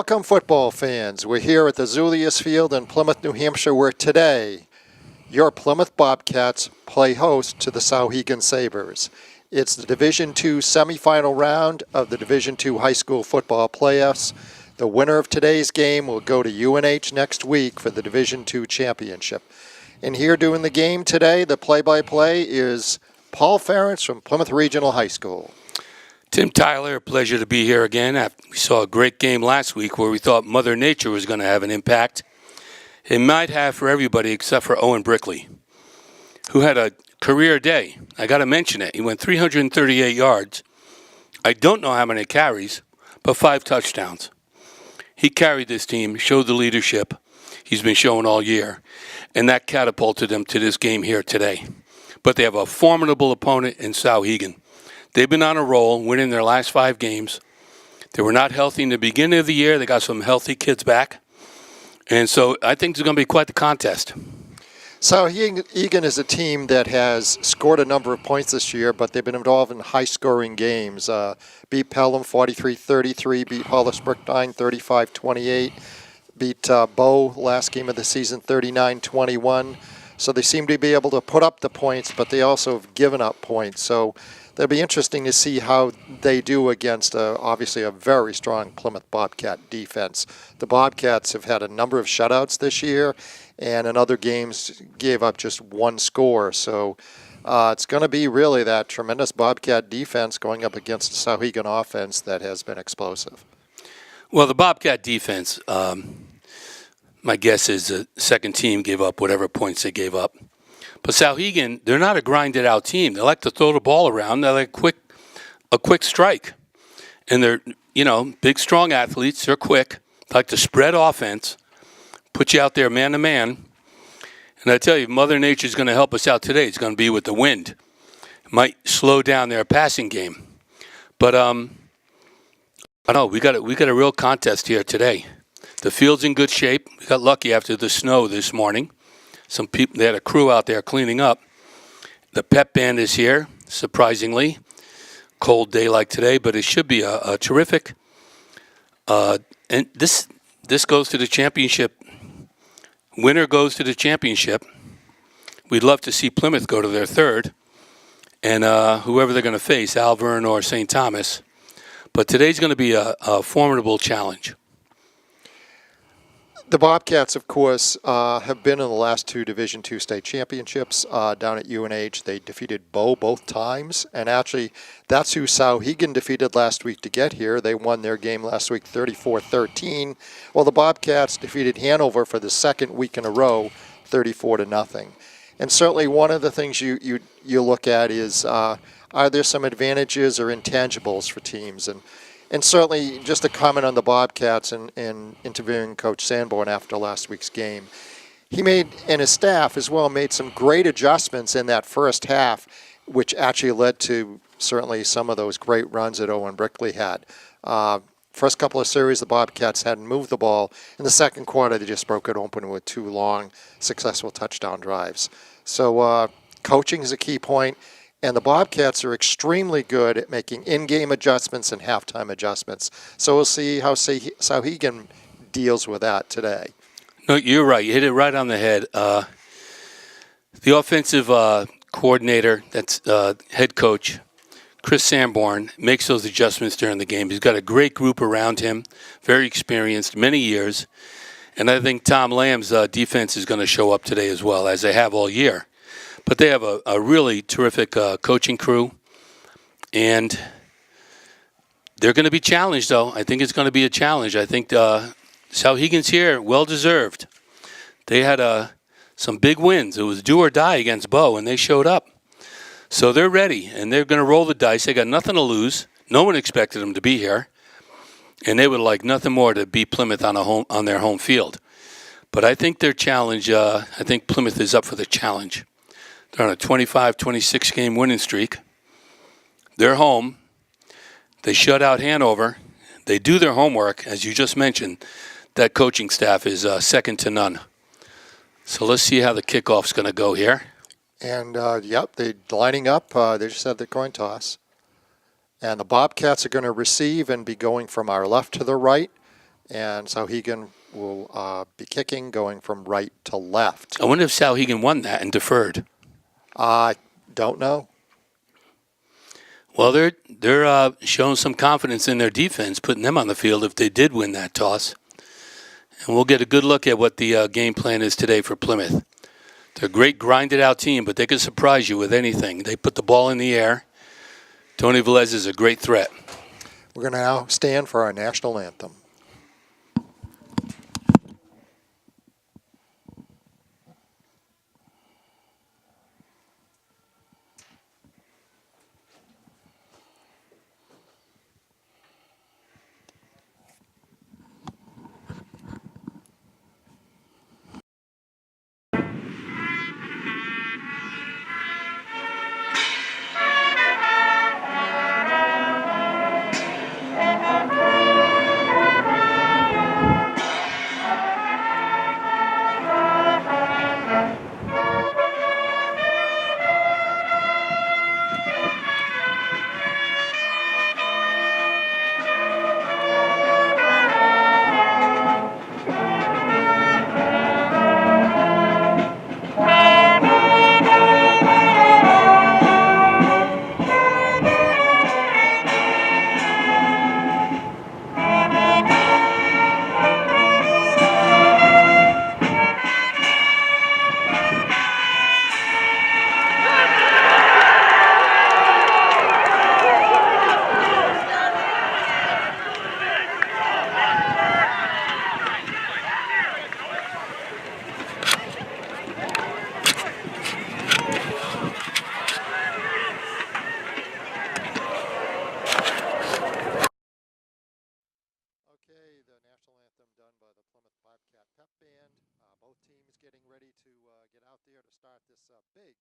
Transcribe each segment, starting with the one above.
Welcome, football fans. We're here at the Zulius Field in Plymouth, New Hampshire, where today your Plymouth Bobcats play host to the Souhegan Sabers. It's the Division II semifinal round of the Division II high school football playoffs. The winner of today's game will go to UNH next week for the Division II championship. And here doing the game today, the play-by-play is Paul Ferentz from Plymouth Regional High School. Tim Tyler, a pleasure to be here again. We saw a great game last week where we thought Mother Nature was going to have an impact. It might have for everybody except for Owen Brickley, who had a career day. I got to mention it. He went 338 yards. I don't know how many carries, but 5 touchdowns. He carried this team, showed the leadership he's been showing all year, and that catapulted them to this game here today. But they have a formidable opponent in Souhegan. They've been on a roll, winning their last 5 games. They were not healthy in the beginning of the year. They got some healthy kids back. And so I think it's going to be quite the contest. Souhegan is a team that has scored a number of points this year, but they've been involved in high-scoring games. Beat Pelham 43-33, beat Hollis Brookline 35-28, beat Bow last game of the season 39-21. So they seem to be able to put up the points, but they also have given up points. So it'll be interesting to see how they do against, obviously, a very strong Plymouth Bobcat defense. The Bobcats have had a number of shutouts this year, and in other games gave up just 1 score. So it's going to be really that tremendous Bobcat defense going up against the Souhegan offense that has been explosive. Well, the Bobcat defense, my guess is the second team gave up whatever points they gave up. But Souhegan, they're not a grinded-out team. They like to throw the ball around. They like a quick strike. And they're, big, strong athletes. They're quick. They like to spread offense, put you out there man-to-man. And I tell you, Mother Nature's going to help us out today. It's going to be with the wind. It might slow down their passing game. But, I know, we got a real contest here today. The field's in good shape. We got lucky after the snow this morning. Some people, they had a crew out there cleaning up. The pep band is here, surprisingly. Cold day like today, but it should be a terrific. And this goes to the championship. Winner goes to the championship. We'd love to see Plymouth go to their third, and whoever they're going to face, Alvern or St. Thomas. But today's going to be a formidable challenge. The Bobcats, of course, have been in the last 2 Division II state championships down at UNH. They defeated Bow both times, and actually that's who Souhegan defeated last week to get here. They won their game last week 34-13. Well, the Bobcats defeated Hanover for the second week in a row, 34-0. And certainly one of the things you look at is are there some advantages or intangibles for teams? And certainly, just a comment on the Bobcats and interviewing Coach Sanborn after last week's game. He made, and his staff as well, made some great adjustments in that first half, which actually led to certainly some of those great runs that Owen Brickley had. First couple of series, the Bobcats hadn't moved the ball. In the second quarter, they just broke it open with 2 long, successful touchdown drives. So coaching is a key point. And the Bobcats are extremely good at making in-game adjustments and halftime adjustments. So we'll see how Souhegan deals with that today. No, you're right. You hit it right on the head. The offensive coordinator, that's head coach, Chris Sanborn, makes those adjustments during the game. He's got a great group around him, very experienced, many years. And I think Tom Lamb's defense is going to show up today as well, as they have all year. But they have a really terrific coaching crew, and they're going to be challenged, though. I think it's going to be a challenge. I think Souhegan's here, well-deserved. They had some big wins. It was do or die against Bow, and they showed up. So they're ready, and they're going to roll the dice. They got nothing to lose. No one expected them to be here, and they would like nothing more to beat Plymouth on their home field. But I think their challenge, I think Plymouth is up for the challenge. They're on a 25-26 game winning streak. They're home. They shut out Hanover. They do their homework, as you just mentioned. That coaching staff is second to none. So let's see how the kickoff's going to go here. And, yep, they're lining up. They just had the coin toss. And the Bobcats are going to receive and be going from our left to the right. and Souhegan will be kicking, going from right to left. I wonder if Souhegan won that and deferred. I don't know. Well, they're showing some confidence in their defense, putting them on the field if they did win that toss. And we'll get a good look at what the game plan is today for Plymouth. They're a great grinded-out team, but they can surprise you with anything. They put the ball in the air. Tony Velez is a great threat. We're going to now stand for our national anthem. Okay, the national anthem done by the Plymouth Bobcat Pep Band. Both teams getting ready to get out there to start this big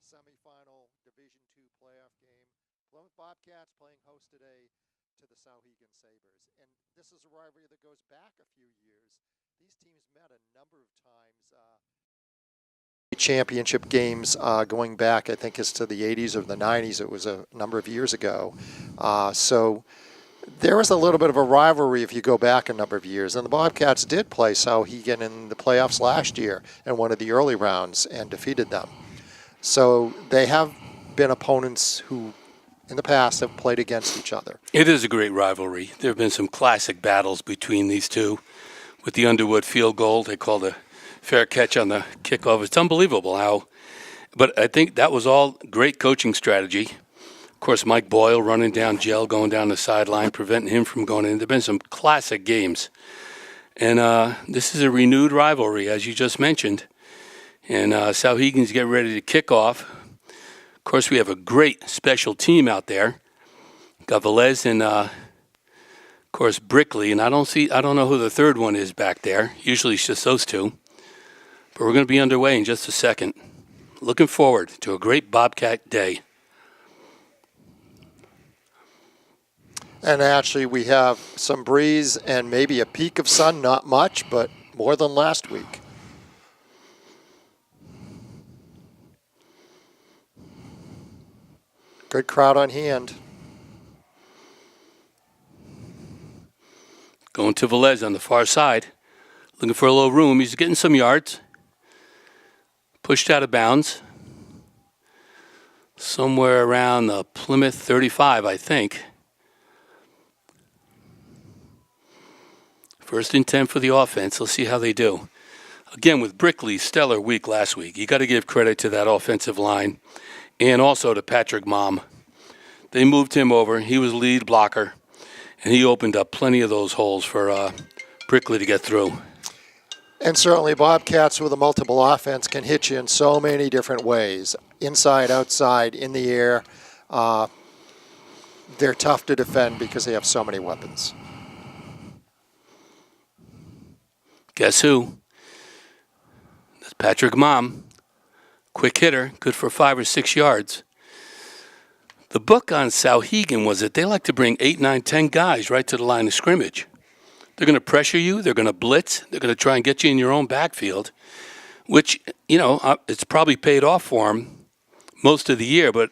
semifinal Division II playoff game. Plymouth Bobcats playing host today to the Souhegan Sabers. And this is a rivalry that goes back a few years. These teams met a number of times. Championship games going back, I think, is to the 80s or the 90s. It was a number of years ago. So there was a little bit of a rivalry if you go back a number of years. And the Bobcats did play Souhegan in the playoffs last year in one of the early rounds and defeated them. So they have been opponents who, in the past, have played against each other. It is a great rivalry. There have been some classic battles between these two. With the Underwood field goal, they called a fair catch on the kickoff. It's unbelievable how. But I think that was all great coaching strategy. Of course, Mike Boyle running down Gel, going down the sideline, preventing him from going in. There have been some classic games. And this is a renewed rivalry, as you just mentioned. And Souhegan's getting ready to kick off. Of course, we have a great special team out there. Got Velez and, of course, Brickley. And I don't know who the third one is back there. Usually it's just those two. But we're going to be underway in just a second. Looking forward to a great Bobcat day. And actually, we have some breeze and maybe a peak of sun, not much, but more than last week. Good crowd on hand. Going to Velez on the far side. Looking for a little room. He's getting some yards. Pushed out of bounds. Somewhere around the Plymouth 35, I think. First and 10 for the offense. Let's see how they do. Again, with Brickley's stellar week last week, you got to give credit to that offensive line and also to Patrick Mom. They moved him over. He was lead blocker, and he opened up plenty of those holes for Brickley to get through. And certainly Bobcats with a multiple offense can hit you in so many different ways. Inside, outside, in the air. They're tough to defend because they have so many weapons. Guess who? That's Patrick Mom. Quick hitter, good for 5 or 6 yards. The book on Souhegan was that they like to bring 8, 9, 10 guys right to the line of scrimmage. They're going to pressure you. They're going to blitz. They're going to try and get you in your own backfield, which, it's probably paid off for them most of the year. But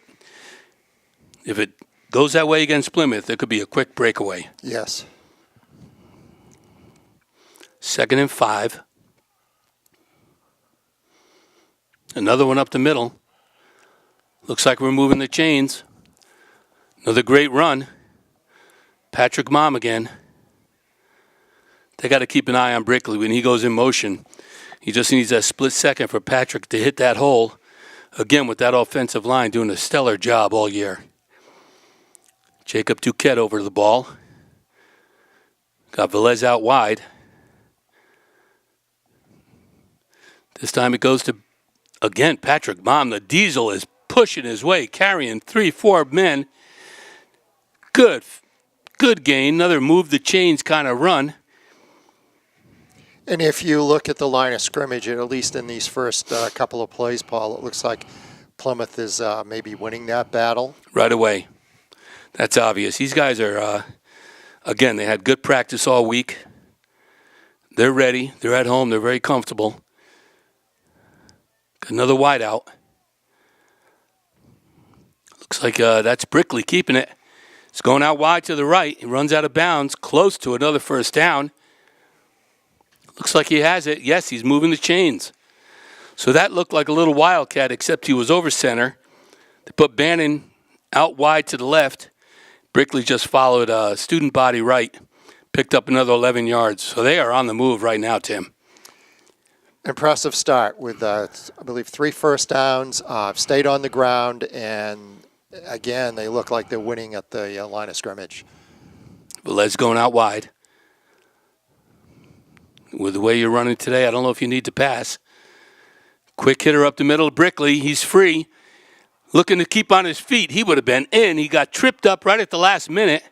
if it goes that way against Plymouth, there could be a quick breakaway. Yes. 2nd and 5. Another one up the middle. Looks like we're moving the chains. Another great run. Patrick Mom again. They got to keep an eye on Brickley when he goes in motion. He just needs a split second for Patrick to hit that hole. Again, with that offensive line doing a stellar job all year. Jacob Duquette over the ball. Got Velez out wide. This time it goes to, again, Patrick Mom. The Diesel is pushing his way, carrying 3-4 men. Good gain. Another move the chains kind of run. And if you look at the line of scrimmage, at least in these first couple of plays, Paul, it looks like Plymouth is maybe winning that battle. Right away. That's obvious. These guys are, again, they had good practice all week. They're ready. They're at home. They're very comfortable. Another wide out. Looks like that's Brickley keeping it. It's going out wide to the right. He runs out of bounds, close to another first down. Looks like he has it. Yes, he's moving the chains. So that looked like a little wildcat, except he was over center. They put Bannon out wide to the left. Brickley just followed student body right, picked up another 11 yards. So they are on the move right now, Tim. Impressive start with, I believe, 3 first downs, stayed on the ground, and again, they look like they're winning at the line of scrimmage. Velez going out wide. With the way you're running today, I don't know if you need to pass. Quick hitter up the middle. Brickley, he's free. Looking to keep on his feet. He would have been in. He got tripped up right at the last minute.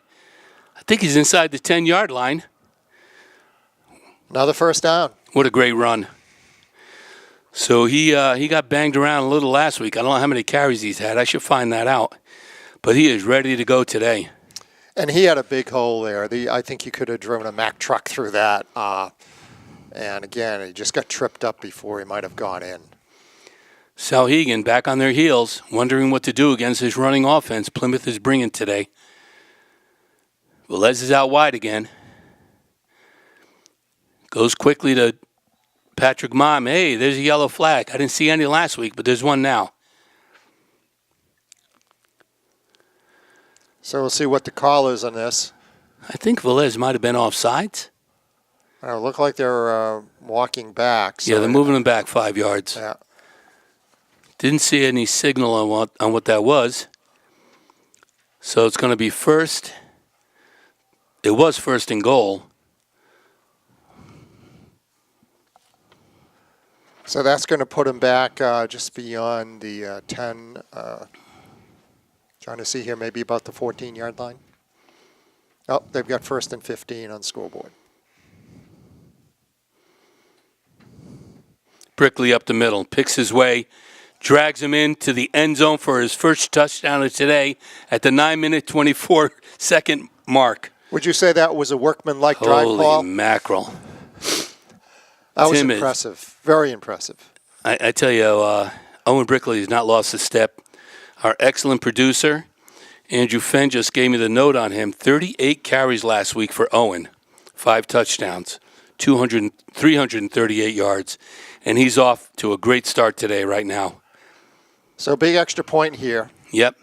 I think he's inside the 10-yard line. Another first down. What a great run. So he got banged around a little last week. I don't know how many carries he's had. I should find that out. But he is ready to go today. And he had a big hole there. I think he could have driven a Mack truck through that. And again, he just got tripped up before he might have gone in. Souhegan back on their heels, wondering what to do against this running offense Plymouth is bringing today. Velez is out wide again. Goes quickly to Patrick Mom. Hey, there's a yellow flag. I didn't see any last week, but there's one now. So we'll see what the call is on this. I think Velez might have been offsides. It looked like they're walking back. So yeah, they're moving them back 5 yards. Yeah. Didn't see any signal on what that was. So it's going to be first. It was first and goal. So that's going to put them back just beyond the 10. Trying to see here, maybe about the 14-yard line. Oh, they've got 1st and 15 on scoreboard. Brickley up the middle, picks his way, drags him into the end zone for his first touchdown of today at the 9-minute, 24-second mark. Would you say that was a workman-like drive, Paul? Holy mackerel. That was impressive. Very impressive. I tell you, Owen Brickley has not lost a step. Our excellent producer, Andrew Fenn, just gave me the note on him. 38 carries last week for Owen. 5 touchdowns, 338 yards. And he's off to a great start today right now. So big extra point here. Yep.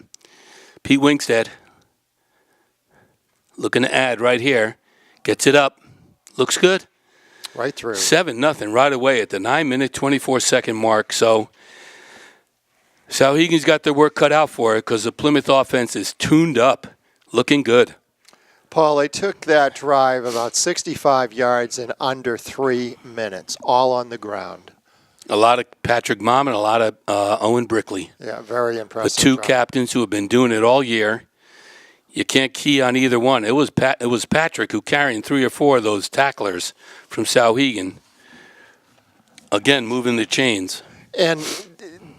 Pete Winkstead looking to add right here. Gets it up. Looks good. Right through. 7-0 right away at the 9-minute, 24-second mark. So Souhegan's got their work cut out for it because the Plymouth offense is tuned up. Looking good. Paul, they took that drive about 65 yards in under 3 minutes, all on the ground. A lot of Patrick Mom and a lot of Owen Brickley. Yeah, very impressive. The two drive. captains who have been doing it all year. You can't key on either one. It was Patrick who carried 3 or 4 of those tacklers from Souhegan. Again, moving the chains. And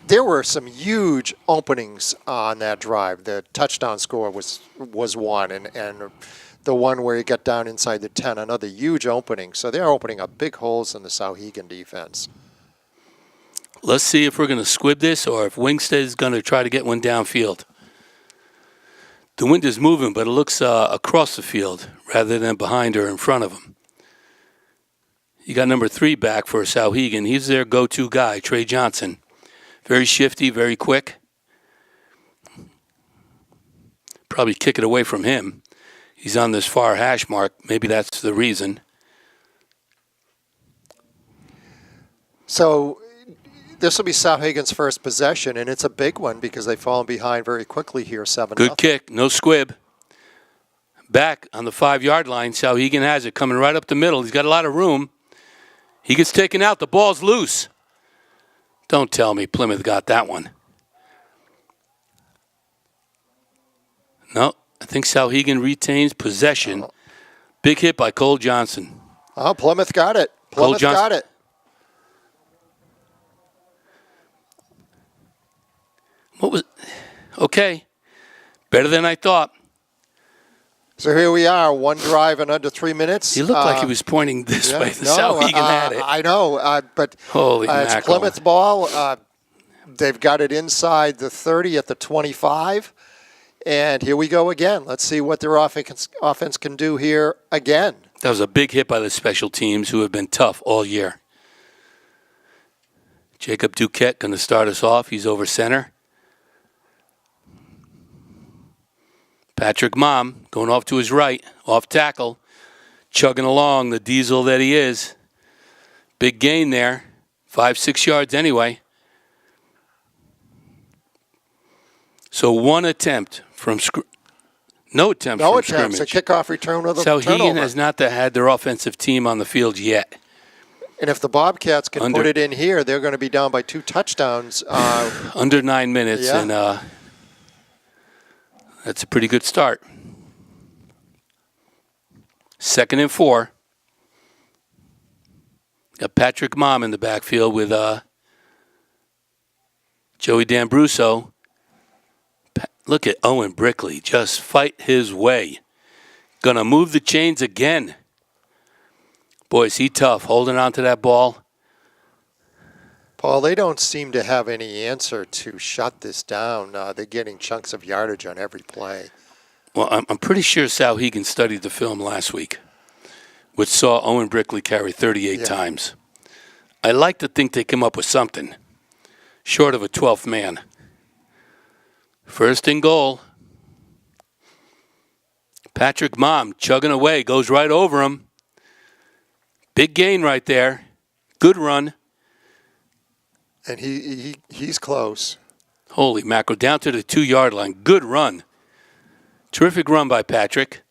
there were some huge openings on that drive. The touchdown score was one, and the one where you got down inside the 10, another huge opening. So they're opening up big holes in the Souhegan defense. Let's see if we're going to squib this or if Winkstead is going to try to get one downfield. The wind is moving, but it looks across the field rather than behind or in front of him. You got number 3 back for Souhegan. He's their go-to guy, Trey Johnson. Very shifty, very quick. Probably kick it away from him. He's on this far hash mark. Maybe that's the reason. So this will be Souhegan's first possession, and it's a big one because they've fallen behind very quickly here, 7-0. Good kick, no squib. Back on the 5-yard line, Souhegan has it coming right up the middle. He's got a lot of room. He gets taken out. The ball's loose. Don't tell me Plymouth got that one. No, I think Souhegan retains possession. Big hit by Cole Johnson. Oh, Plymouth got it. Plymouth got it. What was? Okay, better than I thought. So here we are, one drive in under 3 minutes. He looked like he was pointing this way. Souhegan had it. I know, but Holy it's mackerel. Plymouth's ball. They've got it inside the 30 at the 25. And here we go again. Let's see what their offense can do here again. That was a big hit by the special teams who have been tough all year. Jacob Duquette going to start us off. He's over center. Patrick Mom going off to his right, off tackle, chugging along, the diesel that he is. Big gain there, 5-6 yards anyway. So one attempt from no attempts from scrimmage. A kickoff return with a turnover. turnover. Souhegan has not had their offensive team on the field yet. And if the Bobcats can put it in here, they're going to be down by 2 touchdowns. Under 9 minutes, yeah. And that's a pretty good start. 2nd and 4. Got Patrick Mom in the backfield with Joey D'Ambruso. Look at Owen Brickley. Just fight his way. Gonna move the chains again. Boy, is he tough holding on to that ball. Paul, they don't seem to have any answer to shut this down. They're getting chunks of yardage on every play. Well, I'm pretty sure Souhegan studied the film last week, which saw Owen Brickley carry 38 times. I like to think they came up with something, short of a 12th man. 1st and goal. Patrick Mom chugging away, goes right over him. Big gain right there. Good run. And he's close. Holy mackerel, down to the 2-yard line. Good run. Terrific run by Patrick.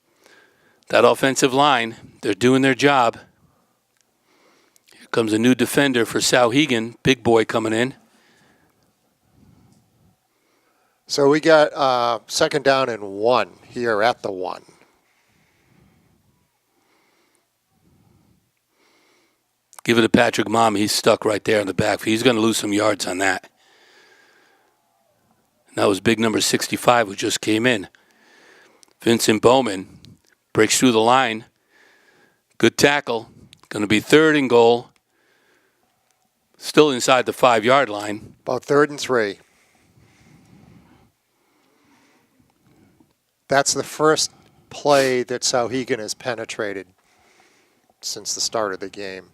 That offensive line, they're doing their job. Here comes a new defender for Souhegan. Big boy coming in. So we got 2nd down and 1 here at the 1. Give it to Patrick Mom. He's stuck right there in the back. He's going to lose some yards on that. And that was big number 65 who just came in. Vincent Bowman breaks through the line. Good tackle. Going to be 3rd and goal. Still inside the 5-yard line. About 3rd and 3. That's the first play that Souhegan has penetrated since the start of the game.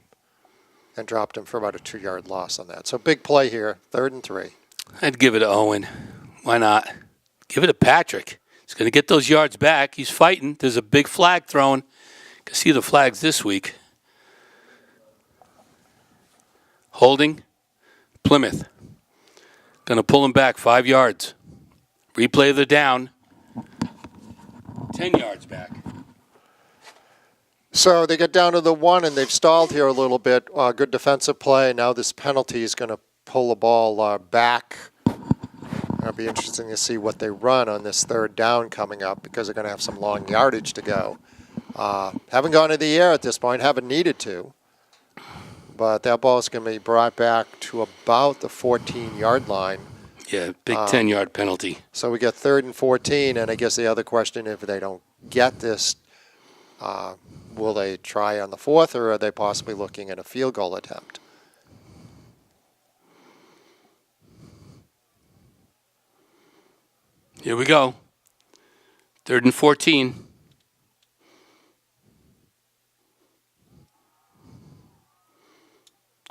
And dropped him for about a 2-yard loss on that. So big play here, 3rd and 3. I'd give it to Owen. Why not? Give it to Patrick. He's going to get those yards back. He's fighting. There's a big flag thrown. You can see the flags this week. Holding. Plymouth. Going to pull him back 5 yards. Replay the down. 10 yards back. So they get down to the 1, and they've stalled here a little bit. Good defensive play. Now this penalty is going to pull the ball back. It'll be interesting to see what they run on this 3rd down coming up because they're going to have some long yardage to go. Haven't gone to the air at this point. Haven't needed to. But that ball is going to be brought back to about the 14-yard line. Yeah, big 10-yard penalty. So we get 3rd and 14, and I guess the other question, if they don't get this, will they try on the 4th, or are they possibly looking at a field goal attempt? Here we go. 3rd and 14.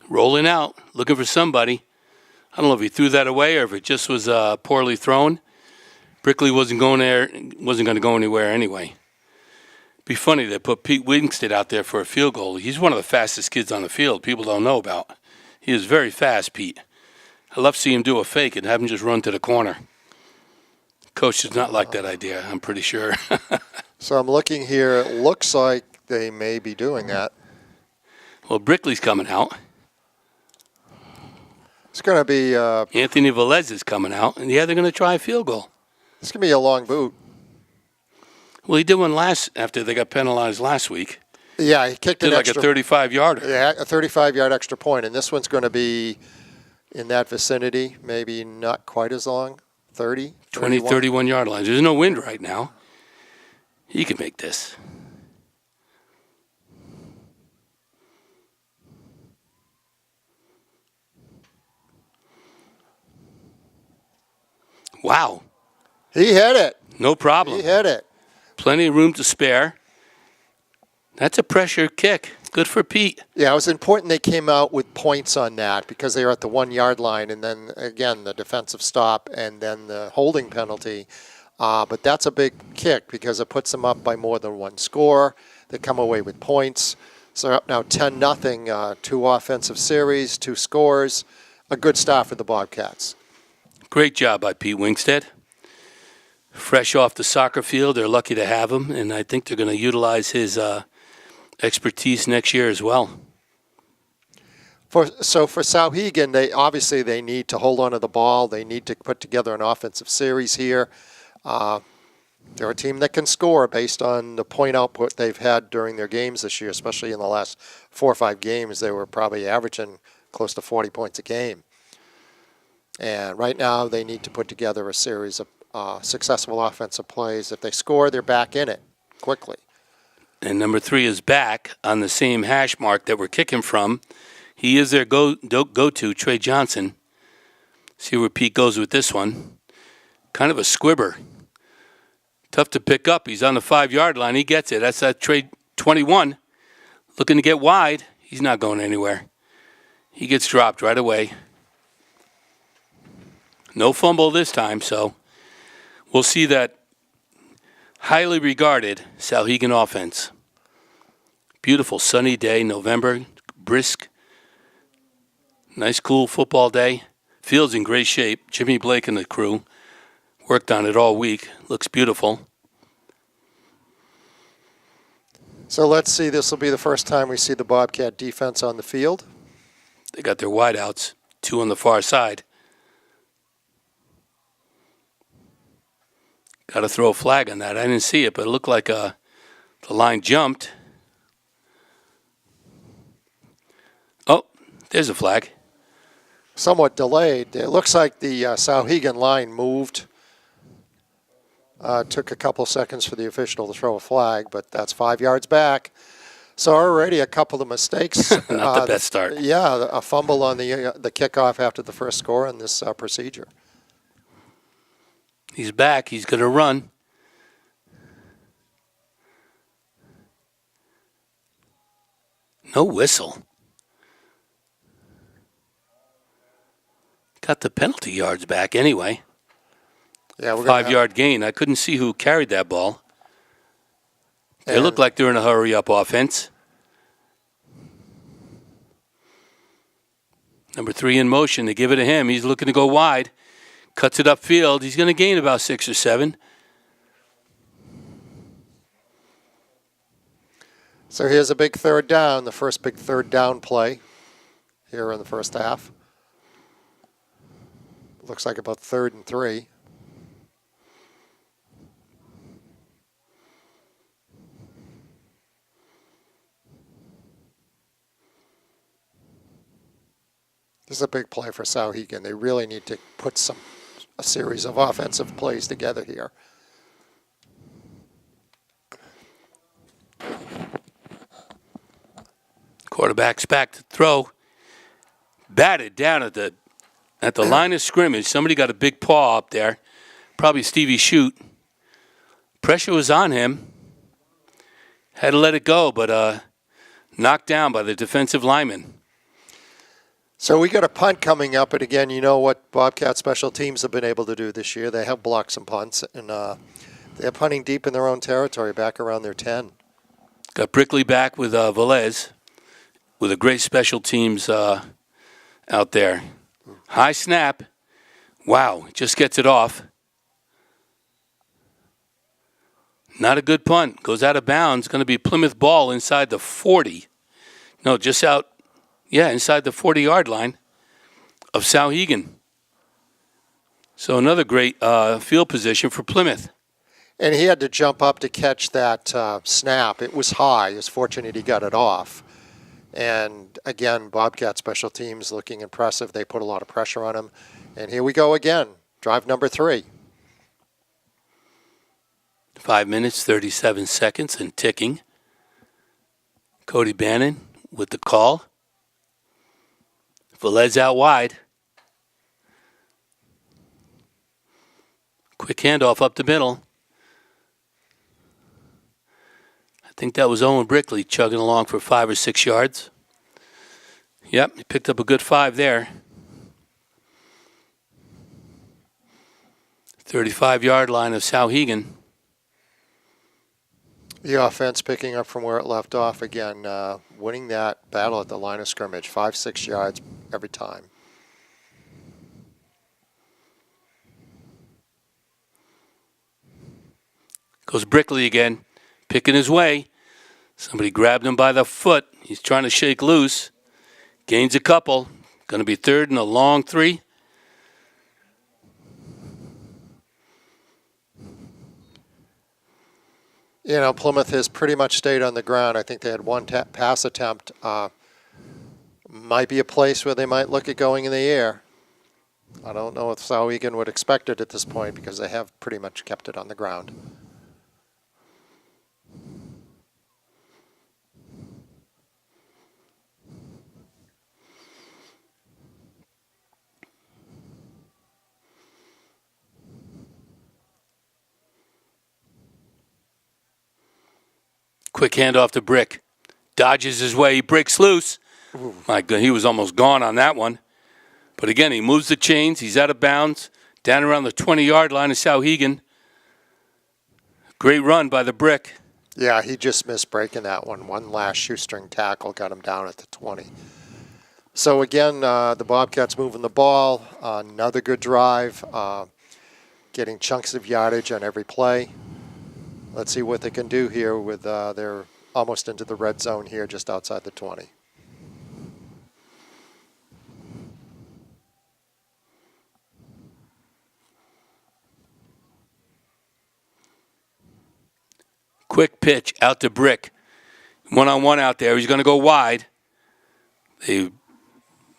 Rolling out, looking for somebody. I don't know if he threw that away or if it just was poorly thrown. Brickley wasn't going to go anywhere anyway. Be funny they put Pete Wingstead out there for a field goal. He's one of the fastest kids on the field. People don't know about. He is very fast, Pete. I love seeing him do a fake and have him just run to the corner. Coach does not like that idea, I'm pretty sure. So I'm looking here. It looks like they may be doing that. Well, Brickley's coming out. It's going to be Anthony Velez is coming out, and yeah, they're going to try a field goal. it's going to be a long boot. Well, he did one after they got penalized last week. Yeah, he kicked Did an like extra. a 35-yarder. Yeah, a 35-yard extra point, and this one's going to be in that vicinity, maybe not quite as long, 30, 20, 31-yard lines. There's no wind right now. He can make this. Wow. He hit it. No problem. He hit it. Plenty of room to spare. That's a pressure kick. Good for Pete. Yeah, it was important they came out with points on that because they were at the 1-yard line, and then, again, the defensive stop and then the holding penalty. But that's a big kick because it puts them up by more than one score. They come away with points. So they're up now 10-0, 2 offensive series, 2 scores. A good start for the Bobcats. Great job by Pete Wingstead. Fresh off the soccer field. They're lucky to have him, and I think they're going to utilize his expertise next year as well. So for Souhegan, they need to hold on to the ball. They need to put together an offensive series here. They're a team that can score based on the point output they've had during their games this year, especially in the last 4 or 5 games. They were probably averaging close to 40 points a game. And right now they need to put together a series of successful offensive plays. If they score, they're back in it quickly. And number 3 is back on the same hash mark that we're kicking from. He is their go-to, Trey Johnson. See where Pete goes with this one. Kind of a squibber. Tough to pick up. He's on the 5-yard line. He gets it. That's that Trey 21. Looking to get wide. He's not going anywhere. He gets dropped right away. No fumble this time, so we'll see that highly regarded Souhegan offense. Beautiful sunny day, November, brisk. Nice, cool football day. Field's in great shape. Jimmy Blake and the crew worked on it all week. Looks beautiful. So let's see. This will be the first time we see the Bobcat defense on the field. They got their wideouts, 2 on the far side. Got to throw a flag on that. I didn't see it, but it looked like the line jumped. Oh, there's a flag. Somewhat delayed. It looks like the Souhegan line moved. Took a couple seconds for the official to throw a flag, but that's 5 yards back. So already a couple of mistakes. Not the best start. Yeah, a fumble on the kickoff after the first score in this procedure. He's back. He's going to run. No whistle. Got the penalty yards back anyway. Yeah, we're 5-yard gain. I couldn't see who carried that ball. They look like they're in a hurry-up offense. Number 3 in motion. They give it to him. He's looking to go wide. Cuts it upfield. He's going to gain about 6 or 7. So here's a big third down, the first big third down play here in the first half. Looks like about 3rd and 3. This is a big play for Souhegan. They really need to put a series of offensive plays together here. Quarterback's back to throw. Batted down at the line of scrimmage. Somebody got a big paw up there. Probably Stevie Shute. Pressure was on him. Had to let it go, but knocked down by the defensive lineman. So we got a punt coming up, and again, you know what Bobcat special teams have been able to do this year. They have blocked some punts, and they're punting deep in their own territory, back around their 10. Got Brickley back with Velez, with a great special teams out there. High snap. Wow, just gets it off. Not a good punt. Goes out of bounds. Going to be Plymouth ball inside the 40. No, just out. Yeah, inside the 40-yard line of Souhegan. So another great field position for Plymouth. And he had to jump up to catch that snap. It was high. He was fortunate he got it off. And again, Bobcat special teams looking impressive. They put a lot of pressure on him. And here we go again. Drive number 3. 5 minutes, 37 seconds and ticking. Cody Bannon with the call. Velez out wide. Quick handoff up the middle. I think that was Owen Brickley chugging along for 5 or 6 yards. Yep, he picked up a good 5 there. 35-yard line of Souhegan. The offense picking up from where it left off again, winning that battle at the line of scrimmage, 5-6 yards every time. Goes Brickley again, picking his way. Somebody grabbed him by the foot. He's trying to shake loose. Gains a couple. Going to be third and a long 3. You know, Plymouth has pretty much stayed on the ground. I think they had one pass attempt. Might be a place where they might look at going in the air. I don't know if Souhegan would expect it at this point because they have pretty much kept it on the ground. Quick handoff to Brick. Dodges his way. He breaks loose. Ooh. My God, he was almost gone on that one. But again, he moves the chains. He's out of bounds. Down around the 20-yard line of Souhegan. Great run by the Brick. Yeah, he just missed breaking that one. One last shoestring tackle got him down at the 20. So again, the Bobcats moving the ball. Another good drive. Getting chunks of yardage on every play. Let's see what they can do here with they're almost into the red zone here just outside the 20. Quick pitch out to Brick. One-on-one out there. He's going to go wide. They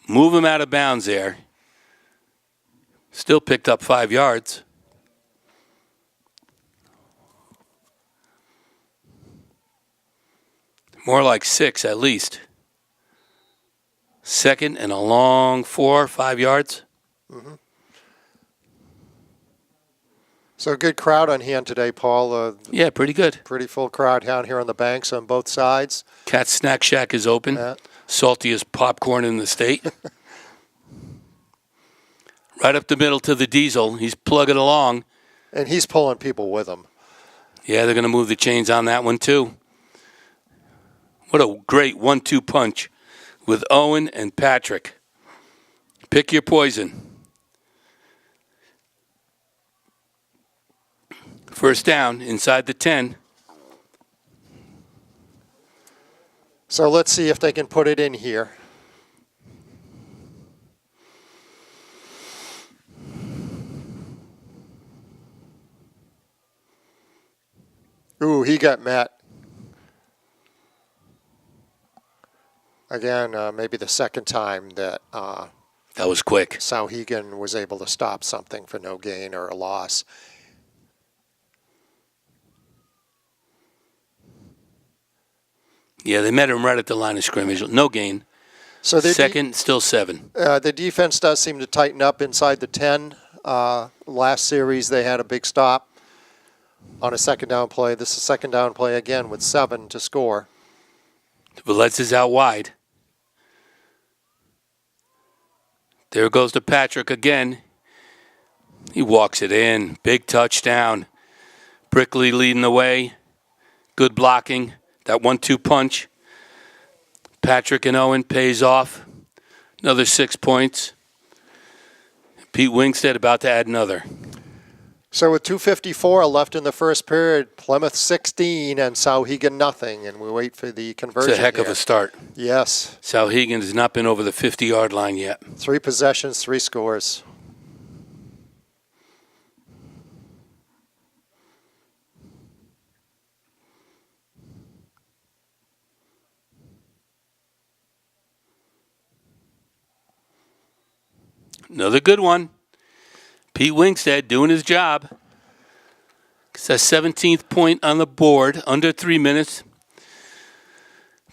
move him out of bounds there. Still picked up 5 yards. More like 6 at least. Second and a long 4 or 5 yards. Mm-hmm. So a good crowd on hand today, Paul. Yeah, pretty good. Pretty full crowd down here on the banks on both sides. Cat Snack Shack is open. Saltiest popcorn in the state. Right up the middle to the diesel. He's plugging along. And he's pulling people with him. Yeah, they're going to move the chains on that one too. What a great 1-2 punch with Owen and Patrick. Pick your poison. First down inside the 10. So let's see if they can put it in here. Ooh, he got met. Again, maybe the second time that that was quick. Souhegan was able to stop something for no gain or a loss. Yeah, they met him right at the line of scrimmage. No gain. So second, still 7. The defense does seem to tighten up inside the 10. Last series, they had a big stop on a second down play. This is a second down play again with 7 to score. Velez is out wide. There goes to Patrick again. He walks it in. Big touchdown. Brickley leading the way. Good blocking. That 1-2 punch. Patrick and Owen pays off. Another 6 points. Pete Wingstead about to add another. So with 2:54 left in the first period, Plymouth 16 and Souhegan nothing, and we wait for the conversion. It's a heck of a start. Yes. Souhegan has not been over the 50-yard line yet. 3 possessions, 3 scores. Another good one. Pete Wingstead doing his job. It's a 17th point on the board, under 3 minutes.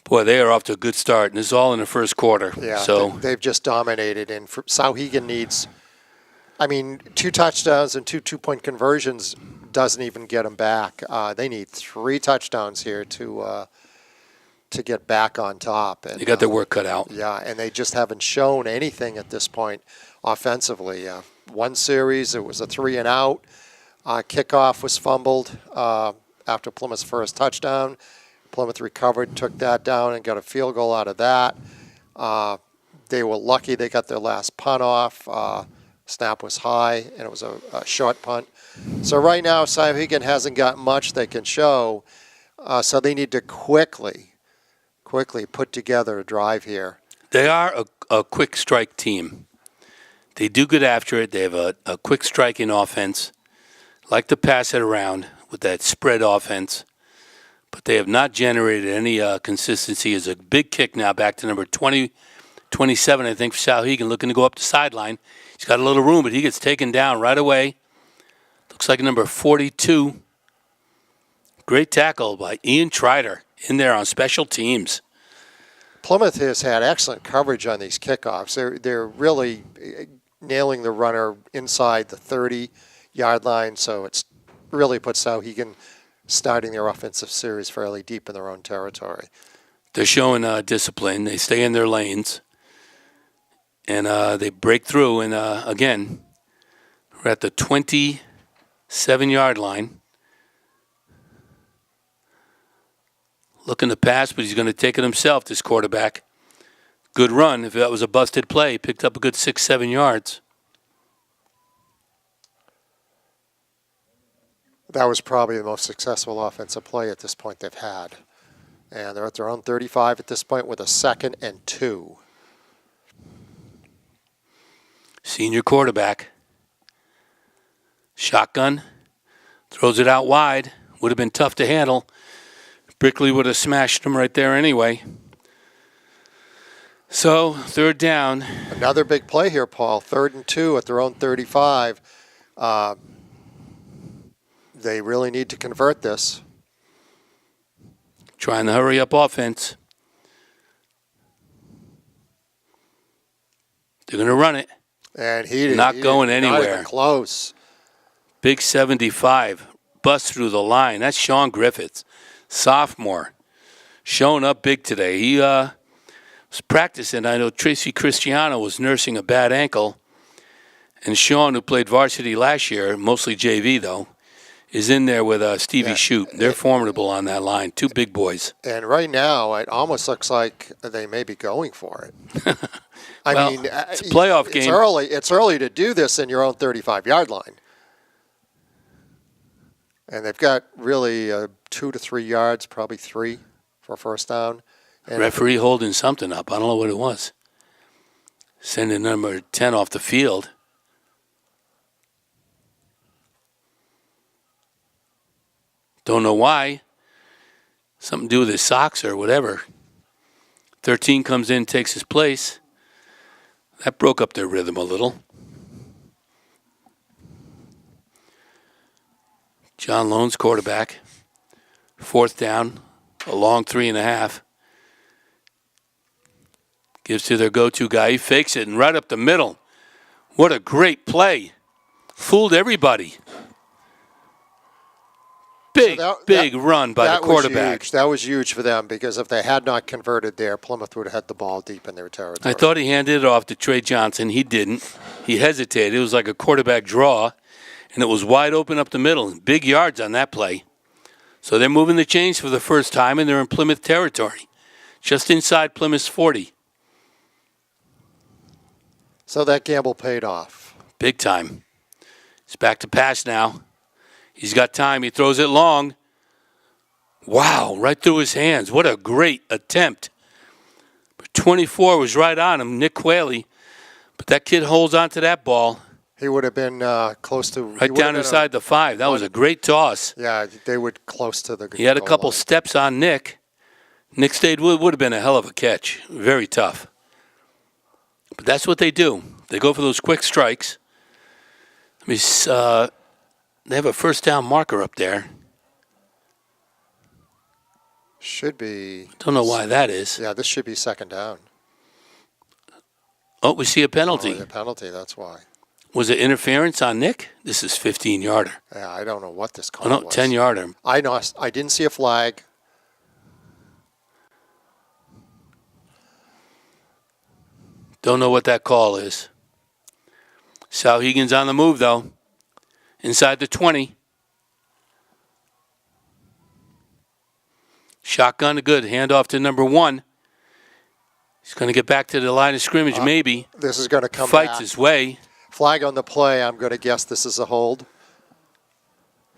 Boy, they are off to a good start, and this is all in the first quarter. Yeah, so they've just dominated, and Souhegan needs, 2 touchdowns and 2 two-point conversions doesn't even get them back. They need 3 touchdowns here to get back on top. And they got their work cut out. Yeah, and they just haven't shown anything at this point offensively. One series, it was a 3 and out. Kickoff was fumbled after Plymouth's first touchdown. Plymouth recovered, took that down, and got a field goal out of that. They were lucky they got their last punt off. Snap was high, and it was a short punt. So right now, Souhegan hasn't got much they can show, so they need to quickly put together a drive here. They are a quick strike team. They do good after it. They have a quick striking offense. Like to pass it around with that spread offense. But they have not generated any consistency. It's a big kick now back to number 27, I think, for Souhegan, looking to go up the sideline. He's got a little room, but he gets taken down right away. Looks like number 42. Great tackle by Ian Trider in there on special teams. Plymouth has had excellent coverage on these kickoffs. They're really nailing the runner inside the 30-yard line, so it's really put Souhegan starting their offensive series fairly deep in their own territory. They're showing discipline. They stay in their lanes, and they break through. And, again, we're at the 27-yard line. Looking to pass, but he's going to take it himself, this quarterback. Good run. If that was a busted play, picked up a good 6-7 yards. That was probably the most successful offensive play at this point they've had. And they're at their own 35 at this point with a 2nd and 2. Senior quarterback. Shotgun. Throws it out wide. Would have been tough to handle. Brickley would have smashed him right there anyway. So, 3rd down. Another big play here, Paul. 3rd and 2 at their own 35. They really need to convert this. Trying to hurry up offense. They're going to run it. And he not going anywhere. Not even close. Big 75. Bust through the line. That's Sean Griffiths, sophomore. Showing up big today. He was practicing. I know Tracy Cristiano was nursing a bad ankle. And Sean, who played varsity last year, mostly JV though, is in there with Stevie Shute. They're formidable on that line. 2 big boys. And right now, it almost looks like they may be going for it. I mean, it's a playoff game. It's early to do this in your own 35-yard line. And they've got really 2 to 3 yards, probably 3 for a first down. And referee holding something up. I don't know what it was. Sending number 10 off the field. Don't know why. Something to do with his socks or whatever. 13 comes in, takes his place. That broke up their rhythm a little. John Lone's quarterback. 4th down, a long 3.5. Gives to their go-to guy. He fakes it and right up the middle. What a great play. Fooled everybody. big run by the quarterback. That was huge for them because if they had not converted there, Plymouth would have had the ball deep in their territory. I thought he handed it off to Trey Johnson. He didn't. He hesitated. It was like a quarterback draw, and it was wide open up the middle. Big yards on that play. So they're moving the chains for the first time, and they're in Plymouth territory, just inside Plymouth's 40. So that gamble paid off. Big time. He's back to pass now. He's got time. He throws it long. Wow, right through his hands. What a great attempt. But 24 was right on him, Nick Quayle. But that kid holds on to that ball. He would have been close to... Right down inside the 5. That was a great toss. Yeah, they were close to the... He had a couple steps on Nick. Nick stayed. Would have been a hell of a catch. Very tough. But that's what they do. They go for those quick strikes. They have a first down marker up there. Should be... Don't know why that is. Yeah, this should be second down. Oh, we see a penalty. Oh, a penalty, that's why. Was it interference on Nick? This is 15-yarder. Yeah, I don't know what this call was. 10-yarder. I know. I didn't see a flag. Don't know what that call is. Souhegan's on the move, though. Inside the 20. Shotgun, good. Handoff to number 1. He's going to get back to the line of scrimmage, maybe. This is going to come Fights back. His way. Flag on the play. I'm going to guess this is a hold.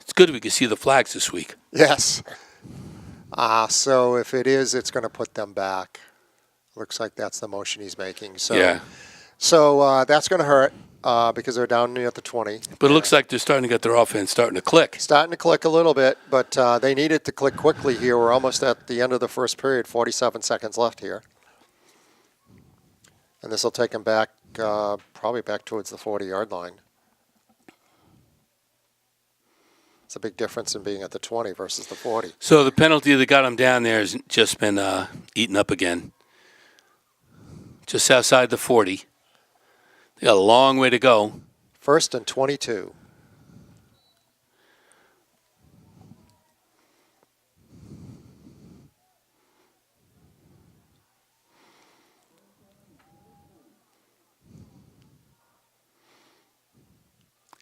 It's good we can see the flags this week. Yes. So if it is, it's going to put them back. Looks like that's the motion he's making. So, yeah. So that's going to hurt because they're down near the 20. But it looks like they're starting to get their offense starting to click. Starting to click a little bit, but they need it to click quickly here. We're almost at the end of the first period, 47 seconds left here. And this will take them back, probably back towards the 40-yard line. It's a big difference in being at the 20 versus the 40. So the penalty that got them down there has just been eaten up again. Just outside the 40. They got a long way to go. 1st and 22.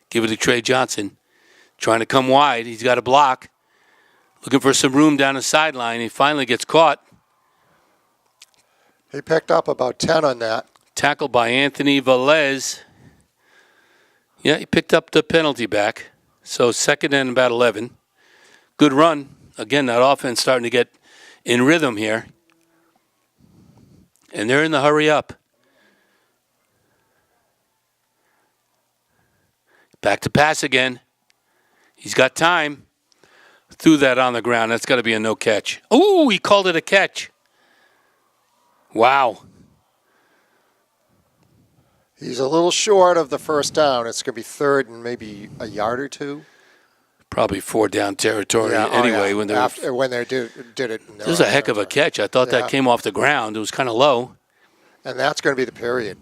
Give it to Trey Johnson. Trying to come wide. He's got a block. Looking for some room down the sideline. He finally gets caught. He picked up about 10 on that. Tackled by Anthony Velez. Yeah, he picked up the penalty back. So 2nd and about 11. Good run. Again, that offense starting to get in rhythm here. And they're in the hurry up. Back to pass again. He's got time. Threw that on the ground. That's got to be a no catch. Ooh, he called it a catch. Wow. He's a little short of the first down. It's going to be 3rd and maybe a yard or 2. Probably 4 down territory anyway. When they did it. This was a heck of a catch. I thought that came off the ground. It was kind of low. And that's going to be the period.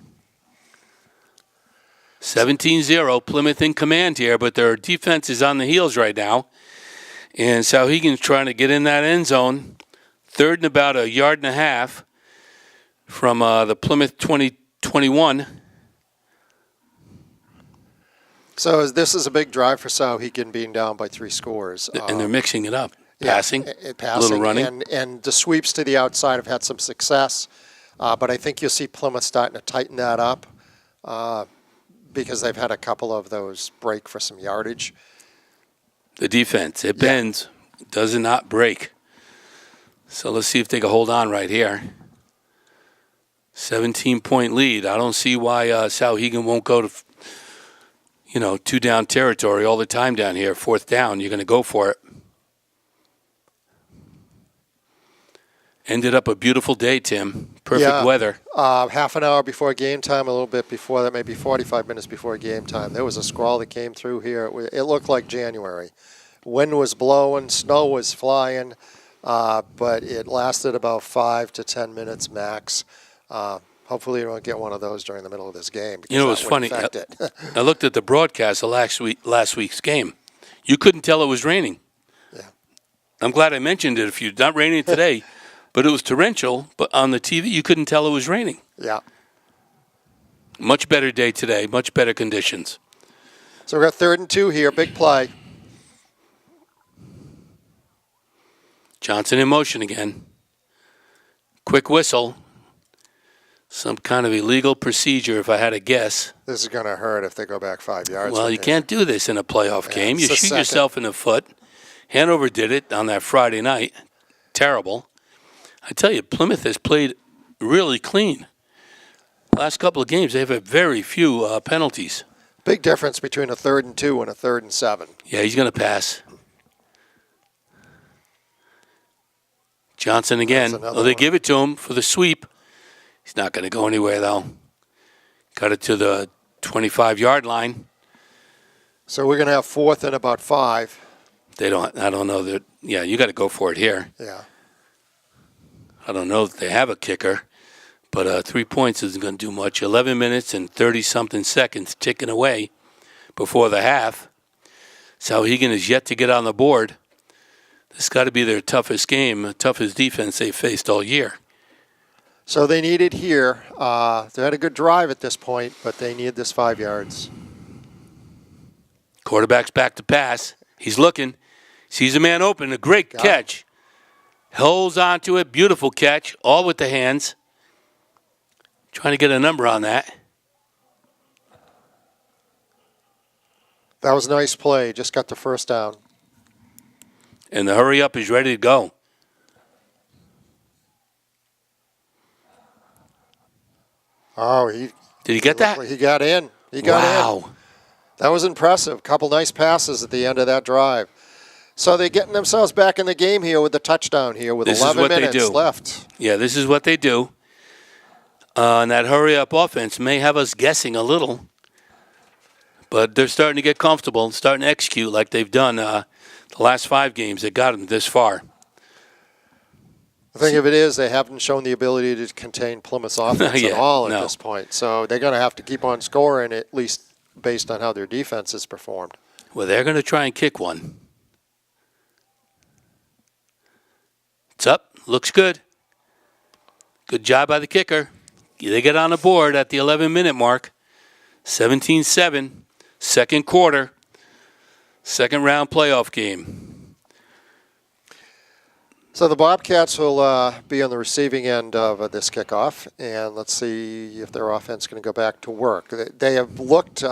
17-0, Plymouth in command here, but their defense is on the heels right now. And Souhegan's trying to get in that end zone. 3rd and about a yard and a half from the Plymouth 2021. So this is a big drive for Souhegan being down by 3 scores. And they're mixing it up. Passing, passing, a little running. And the sweeps to the outside have had some success. But I think you'll see Plymouth starting to tighten that up. Because they've had a couple of those break for some yardage. The defense, it bends, does not break. So let's see if they can hold on right here. 17-point lead. I don't see why Souhegan won't go to, 2 down territory all the time down here. 4th down, you're going to go for it. Ended up a beautiful day, Tim. Perfect weather. Half an hour before game time, a little bit before that, maybe 45 minutes before game time. There was a squall that came through here. It looked like January. Wind was blowing, snow was flying, but it lasted about 5 to 10 minutes max. Hopefully you don't get one of those during the middle of this game. It was funny. I looked at the broadcast of last week's game. You couldn't tell it was raining. Yeah. I'm glad I mentioned it. If you're not raining today, but it was torrential, but on the TV you couldn't tell it was raining. Yeah. Much better day today, much better conditions. So we got 3rd and 2 here, big play. Johnson in motion again. Quick whistle. Some kind of illegal procedure, if I had to guess. This is going to hurt if they go back 5 yards. Well, you can't do this in a playoff game. You shoot yourself in the foot. Hanover did it on that Friday night. Terrible. I tell you, Plymouth has played really clean. Last couple of games, they've had very few penalties. Big difference between a 3rd and 2 and a 3rd and 7. Yeah, he's going to pass. Johnson again. Oh, they give it to him for the sweep. He's not going to go anywhere, though. Got it to the 25-yard line. So we're going to have 4th and about 5. I don't know that. Yeah, you got to go for it here. Yeah. I don't know that they have a kicker, but 3 points isn't going to do much. 11 minutes and 30-something seconds ticking away before the half. Souhegan is yet to get on the board. This got to be their toughest game, toughest defense they've faced all year. So they need it here. They had a good drive at this point, but they need this 5 yards. Quarterback's back to pass. He's looking. Sees a man open. A great catch. Holds onto it. Beautiful catch. All with the hands. Trying to get a number on that. That was a nice play. Just got the first down. And the hurry up is ready to go. Oh, did he get that? He got in. He got in. Wow. That was impressive. Couple nice passes at the end of that drive. So they're getting themselves back in the game here with the touchdown here with 11 minutes left. Yeah, this is what they do. And that hurry-up offense may have us guessing a little. But they're starting to get comfortable, starting to execute like they've done the last 5 games that got them this far. The thing of it is they haven't shown the ability to contain Plymouth's offense at all at this point. So they're going to have to keep on scoring, at least based on how their defense has performed. Well, they're going to try and kick one. It's up. Looks good. Good job by the kicker. They get on the board at the 11-minute mark. 17-7, second quarter, second-round playoff game. So the Bobcats will be on the receiving end of this kickoff, and let's see if their offense is going to go back to work. They have looked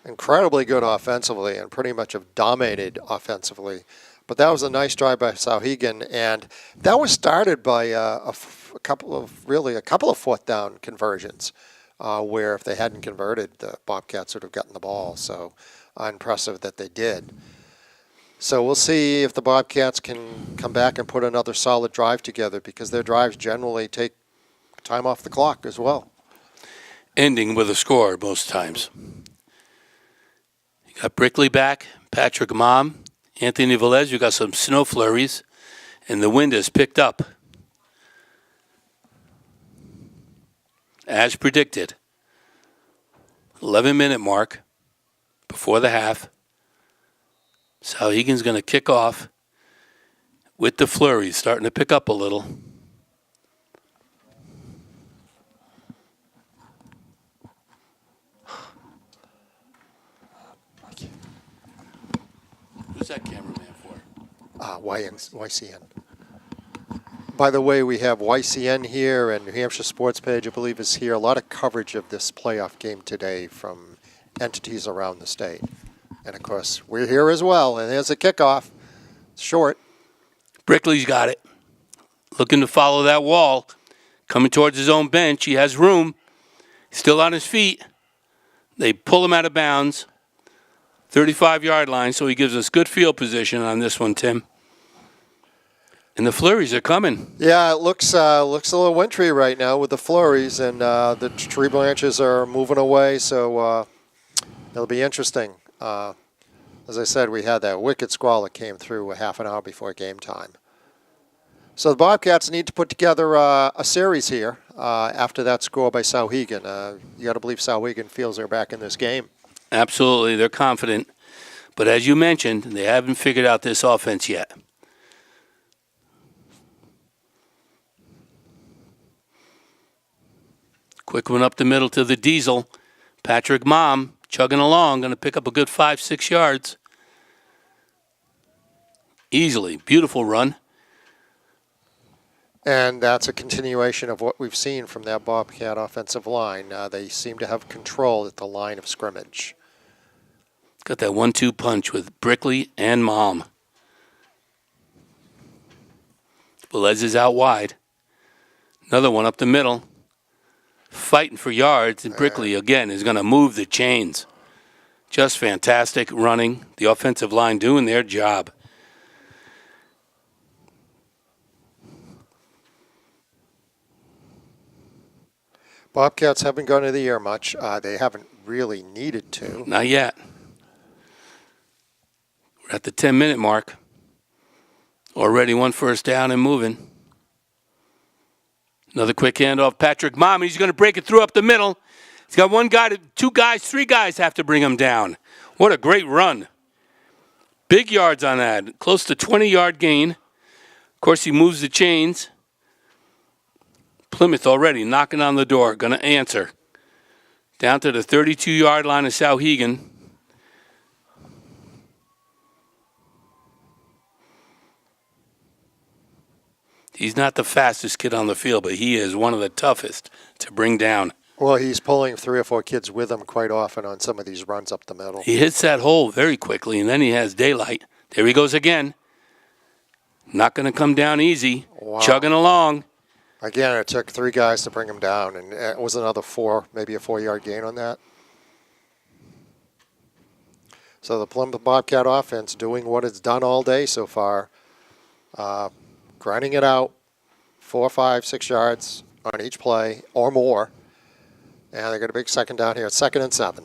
incredibly good offensively and pretty much have dominated offensively. But that was a nice drive by Souhegan, and that was started by a couple of fourth down conversions, where if they hadn't converted, the Bobcats would have gotten the ball. So impressive that they did. So we'll see if the Bobcats can come back and put another solid drive together, because their drives generally take time off the clock as well. Ending with a score most times. You got Brickley back, Patrick Mom, Anthony Velez. You got some snow flurries, and the wind has picked up. As predicted, 11-minute mark before the half. Souhegan's going to kick off with the flurries, starting to pick up a little. Who's that cameraman for? YCN. By the way, we have YCN here, and New Hampshire Sports Page, I believe, is here. A lot of coverage of this playoff game today from entities around the state. And, of course, we're here as well. And there's a kickoff. It's short. Brickley's got it. Looking to follow that wall. Coming towards his own bench. He has room. Still on his feet. They pull him out of bounds. 35-yard line, so he gives us good field position on this one, Tim. And the flurries are coming. Yeah, it looks a little wintry right now with the flurries, and the tree branches are moving away, so it'll be interesting. As I said, we had that wicked squall that came through a half an hour before game time. So the Bobcats need to put together a series here after that score by Souhegan. You got to believe Souhegan feels they're back in this game. Absolutely, they're confident. But as you mentioned, they haven't figured out this offense yet. Quick one up the middle to the Diesel. Patrick Mom chugging along, going to pick up a good 5-6 yards. Easily. Beautiful run. And that's a continuation of what we've seen from that Bobcat offensive line. They seem to have control at the line of scrimmage. Got that 1-2 punch with Brickley and Mom. Velez is out wide. Another one up the middle. Fighting for yards, and Brickley, again, is going to move the chains. Just fantastic running. The offensive line doing their job. Bobcats haven't gone to the air much. They haven't really needed to. Not yet. We're at the 10-minute mark. Already one first down and moving. Another quick handoff. Patrick Mom, he's going to break it through up the middle. He's got one guy, two guys, three guys have to bring him down. What a great run. Big yards on that. Close to 20-yard gain. Of course, he moves the chains. Plymouth already knocking on the door, going to answer. Down to the 32-yard line of Souhegan. He's not the fastest kid on the field, but he is one of the toughest to bring down. Well, he's pulling 3 or 4 kids with him quite often on some of these runs up the middle. He hits that hole very quickly, and then he has daylight. There he goes again. Not going to come down easy. Wow. Chugging along. Again, it took 3 guys to bring him down, and it was another 4, maybe a 4-yard gain on that. So the Plymouth Bobcat offense doing what it's done all day so far. Grinding it out, 4, 5, 6 yards on each play or more. And they got a big second down here. It's 2nd and 7.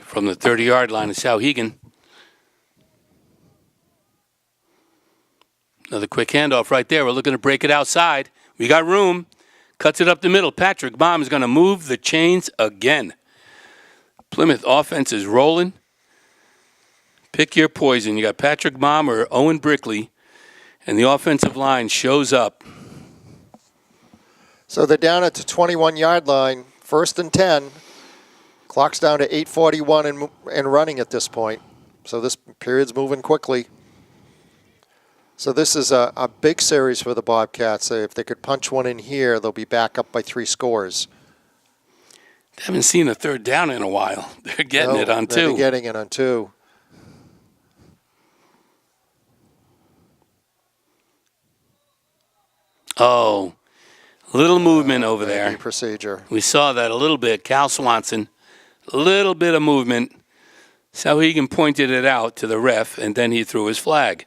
From the 30-yard line of Souhegan. Another quick handoff right there. We're looking to break it outside. We got room. Cuts it up the middle. Patrick Baum is going to move the chains again. Plymouth offense is rolling. Pick your poison. You got Patrick Baum or Owen Brickley, and the offensive line shows up. So they're down at the 21-yard line, 1st and 10. Clock's down to 8:41 and running at this point. So this period's moving quickly. So this is a big series for the Bobcats. If they could punch one in here, they'll be back up by 3 scores. They haven't seen a 3rd down in a while. They're getting it on 2. They're getting it on 2. Oh, little movement over there. Procedure. We saw that a little bit. Cal Swanson, a little bit of movement. Souhegan pointed it out to the ref, and then he threw his flag.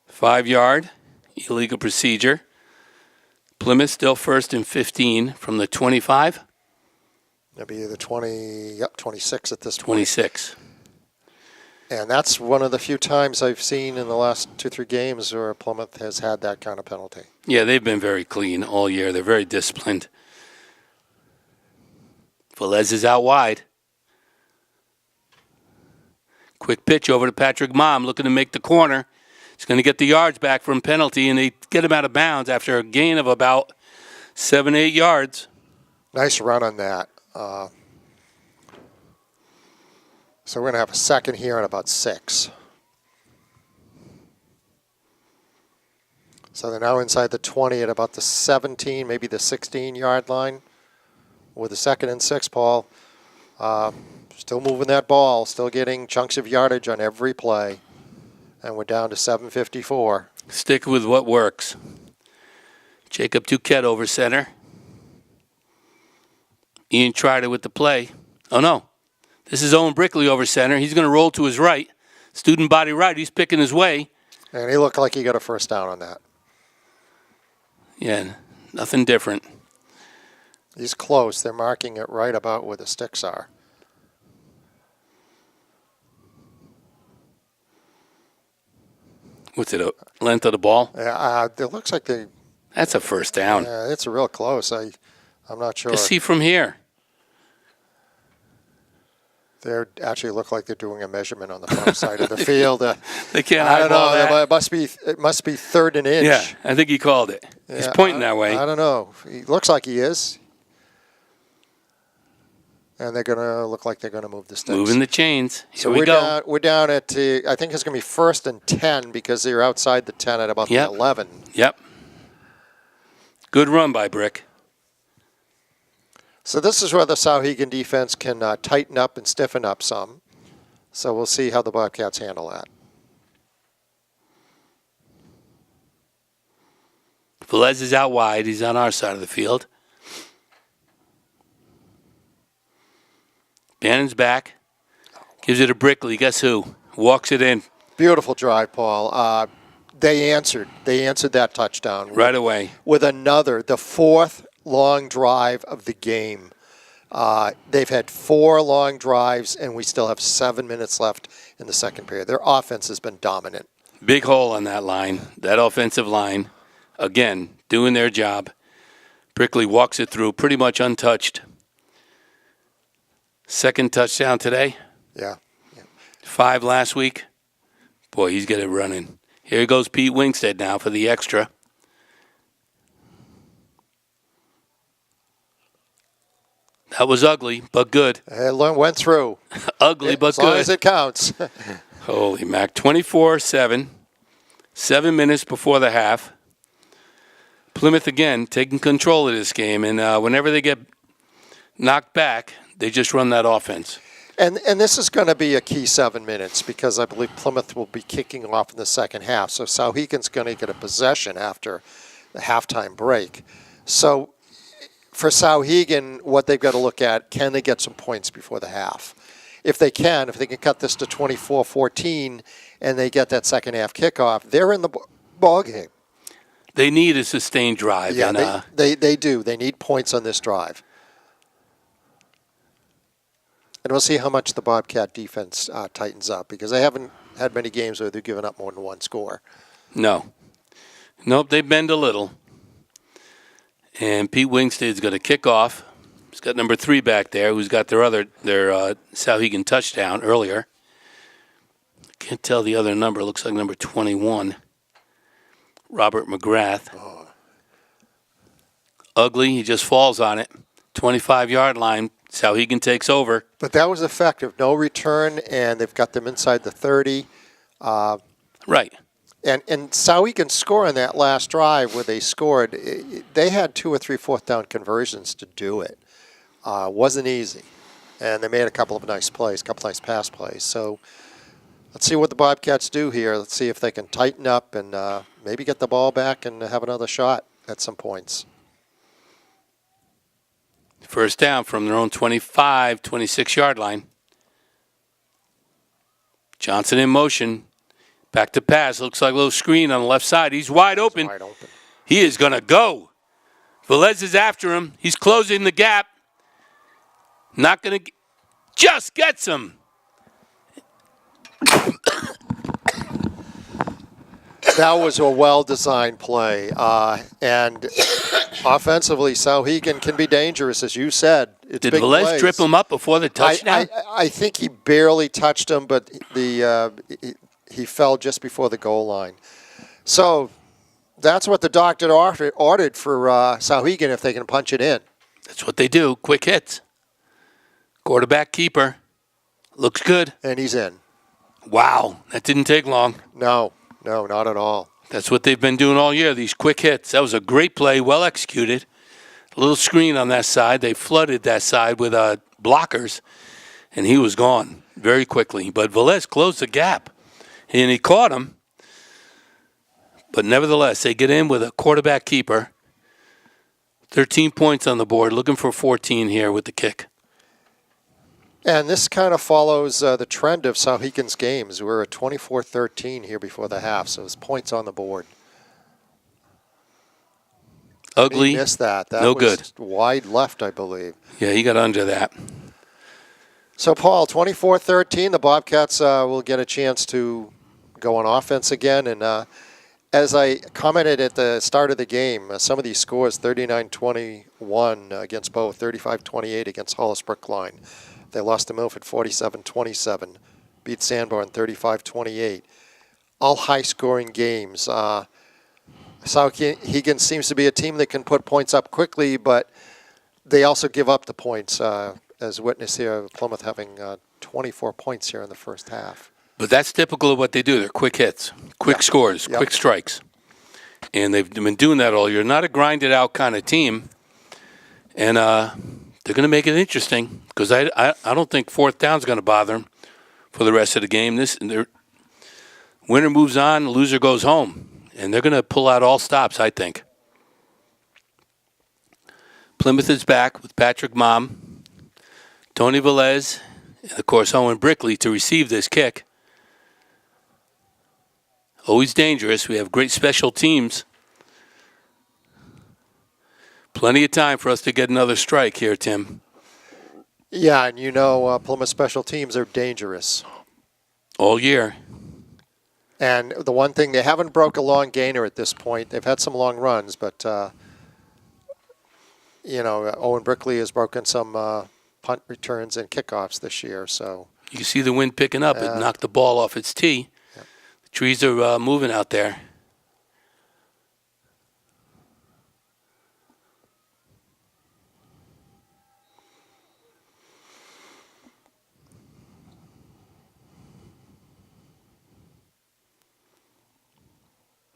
5-yard, illegal procedure. Plymouth still 1st and 15 from the 25. That'll be the 26 at this point. 26. And that's one of the few times I've seen in the last 2-3 games where Plymouth has had that kind of penalty. Yeah, they've been very clean all year. They're very disciplined. Velez is out wide. Quick pitch over to Patrick Mom, looking to make the corner. He's going to get the yards back from penalty, and they get him out of bounds after a gain of about 7-8 yards. Nice run on that. So we're going to have a second here at about 6. So they're now inside the 20 at about the 17, maybe the 16-yard line. With a 2nd and 6, Paul. Still moving that ball, still getting chunks of yardage on every play. And we're down to 7:54. Stick with what works. Jacob Duquette over center. Ian Trider with the play. Oh, no. This is Owen Brickley over center. He's going to roll to his right. Student body right. He's picking his way. And he looked like he got a first down on that. Yeah, nothing different. He's close. They're marking it right about where the sticks are. What's it, length of the ball? It looks like they... That's a first down. Yeah, it's real close. I'm not sure. Just see from here. They actually look like they're doing a measurement on the far side of the field. They can't I don't know. eyeball that. It must be third and inch. Yeah, I think he called it. He's pointing that way. I don't know. He looks like he is. And they're going to look like they're going to move the sticks. Moving the chains. Here So we go. we're down at, I think it's going to be 1st and 10 because they're outside the 10 at about the 11. Yep. Good run by Brick. So this is where the Souhegan defense can tighten up and stiffen up some. So we'll see how the Bobcats handle that. Velez is out wide. He's on our side of the field. Bannon's back. Gives it to Brickley. Guess who? Walks it in. Beautiful drive, Paul. They answered. They answered that touchdown. Right away. With another, the 4th long drive of the game. They've had 4 long drives, and we still have 7 minutes left in the second period. Their offense has been dominant. Big hole on that line, that offensive line. Again, doing their job. Brickley walks it through pretty much untouched. Second touchdown today. Yeah. 5 last week. Boy, he's got it running. Here goes Pete Wingstead now for the extra. That was ugly, but good. It went through. Ugly, but good. As long as it counts. Holy Mac. 24-7. 7 minutes before the half. Plymouth, again, taking control of this game. And whenever they get knocked back, they just run that offense. And this is going to be a key 7 minutes because I believe Plymouth will be kicking off in the second half. So Souhegan's going to get a possession after the halftime break. So for Souhegan, what they've got to look at, can they get some points before the half? If they can cut this to 24-14 and they get that second half kickoff, they're in the ball game. They need a sustained drive. Yeah, and, they do. They need points on this drive. And we'll see how much the Bobcat defense tightens up because they haven't had many games where they've given up more than 1 score. No. Nope, they bend a little. And Pete Wingsted's going to kick off. He's got number 3 back there who's got their Souhegan touchdown earlier. Can't tell the other number. Looks like number 21. Robert McGrath. Oh. Ugly. He just falls on it. 25-yard line. Souhegan takes over. But that was effective. No return, and they've got them inside the 30. Right. And Souhegan score on that last drive where they scored, they had 2 or 3 fourth down conversions to do it. Wasn't easy. And they made a couple of nice plays, a couple nice pass plays. So let's see what the Bobcats do here. Let's see if they can tighten up and maybe get the ball back and have another shot at some points. First down from their own 25, 26-yard line. Johnson in motion. Back to pass. Looks like a little screen on the left side. He's wide open. He is going to go. Velez is after him. He's closing the gap. Not going to just gets him. That was a well-designed play. And offensively, Souhegan can be dangerous, as you said. It's Did big Velez plays. trip him up before the touchdown? I think he barely touched him, but he fell just before the goal line. So that's what the doctor ordered for Souhegan if they can punch it in. That's what they do. Quick hits. Quarterback keeper. Looks good. And he's in. Wow. That didn't take long. No, not at all. That's what they've been doing all year, these quick hits. That was a great play, well executed. A little screen on that side. They flooded that side with blockers, and he was gone very quickly. But Velez closed the gap, and he caught him. But nevertheless, they get in with a quarterback keeper. 13 points on the board, looking for 14 here with the kick. And this kind of follows the trend of Souhegan's games. We're at 24-13 here before the half, so it's points on the board. Ugly. He missed that. That no was good. Wide left, I believe. Yeah, he got under that. So, Paul, 24-13, the Bobcats will get a chance to go on offense again. And as I commented at the start of the game, some of these scores, 39-21 against both, 35-28 against Hollis Brookline. They lost to Milford 47-27, beat Sanborn 35-28. All high-scoring games. Souhegan seems to be a team that can put points up quickly, but they also give up the points, as witness here, Plymouth having 24 points here in the first half. But that's typical of what they do. They're quick hits, quick scores, quick strikes. And they've been doing that all year. Not a grinded-out kind of team. And they're going to make it interesting because I don't think fourth down's going to bother them for the rest of the game. Winner moves on, loser goes home. And they're going to pull out all stops, I think. Plymouth is back with Patrick Mom, Tony Velez, and, of course, Owen Brickley to receive this kick. Always dangerous. We have great special teams. Plenty of time for us to get another strike here, Tim. Yeah, and Plymouth special teams are dangerous. All year. And the one thing, they haven't broke a long gainer at this point. They've had some long runs, but, Owen Brickley has broken some punt returns and kickoffs this year. So you can see the wind picking up. It knocked the ball off its tee. Yep. The trees are moving out there.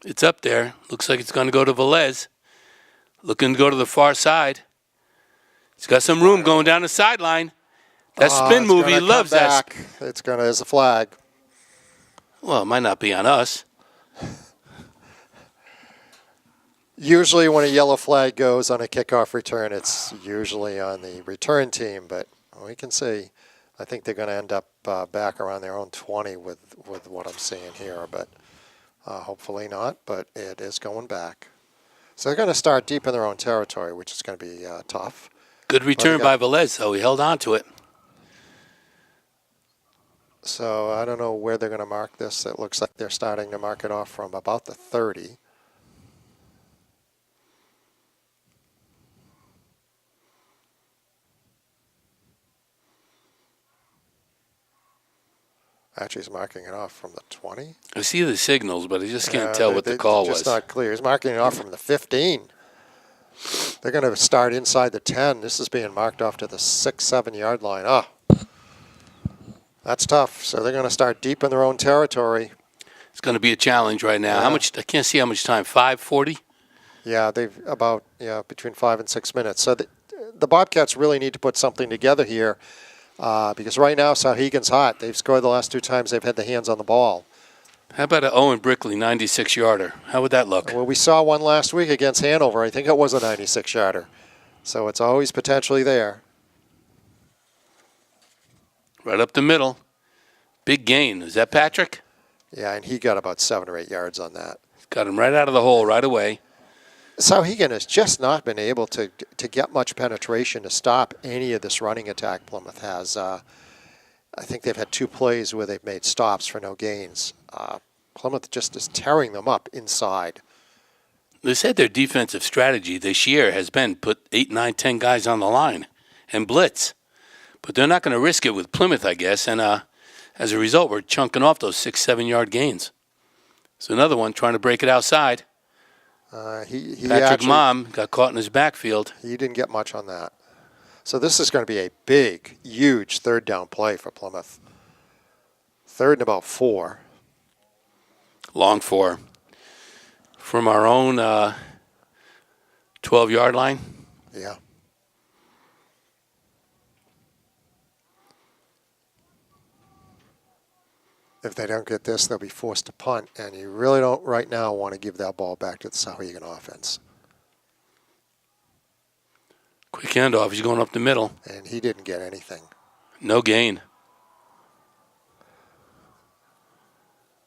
It's up there. Looks like it's going to go to Velez. Looking to go to the far side. He's got some room going down the sideline. That spin move, he loves that. It's going to as a flag. Well, it might not be on us. Usually when a yellow flag goes on a kickoff return, it's usually on the return team. But we can see. I think they're going to end up back around their own 20 with what I'm seeing here. But hopefully not. But it is going back. So they're going to start deep in their own territory, which is going to be tough. Good return by Velez, though. He held on to it. So I don't know where they're going to mark this. It looks like they're starting to mark it off from about the 30. Actually, he's marking it off from the 20. I see the signals, but I just can't tell what the call was. It's just not clear. He's marking it off from the 15. They're going to start inside the 10. This is being marked off to the 6-7 yard line. That's tough. So they're going to start deep in their own territory. It's going to be a challenge right now. How much? I can't see how much time. 5:40. Yeah, they've about between 5 and 6 minutes. So the Bobcats really need to put something together here. Because right now, Souhegan's hot. They've scored the last 2 times they've had the hands on the ball. How about an Owen Brickley 96-yarder? How would that look? Well, we saw one last week against Hanover. I think it was a 96-yarder. So it's always potentially there. Right up the middle. Big gain. Is that Patrick? Yeah, and he got about 7 or 8 yards on that. Got him right out of the hole right away. Souhegan has just not been able to get much penetration to stop any of this running attack Plymouth has. I think they've had 2 plays where they've made stops for no gains. Plymouth just is tearing them up inside. They said their defensive strategy this year has been put 8, 9, 10 guys on the line and blitz. But they're not going to risk it with Plymouth, I guess. And as a result, we're chunking off those 6, 7 yard gains. So another one trying to break it outside. Patrick Mom got caught in his backfield. He didn't get much on that. So this is going to be a big, huge third down play for Plymouth. 3rd and about 4. Long 4. From our own 12-yard line. Yeah. If they don't get this, they'll be forced to punt, and you really don't right now want to give that ball back to the Souhegan offense. Quick handoff. He's going up the middle. And he didn't get anything. No gain.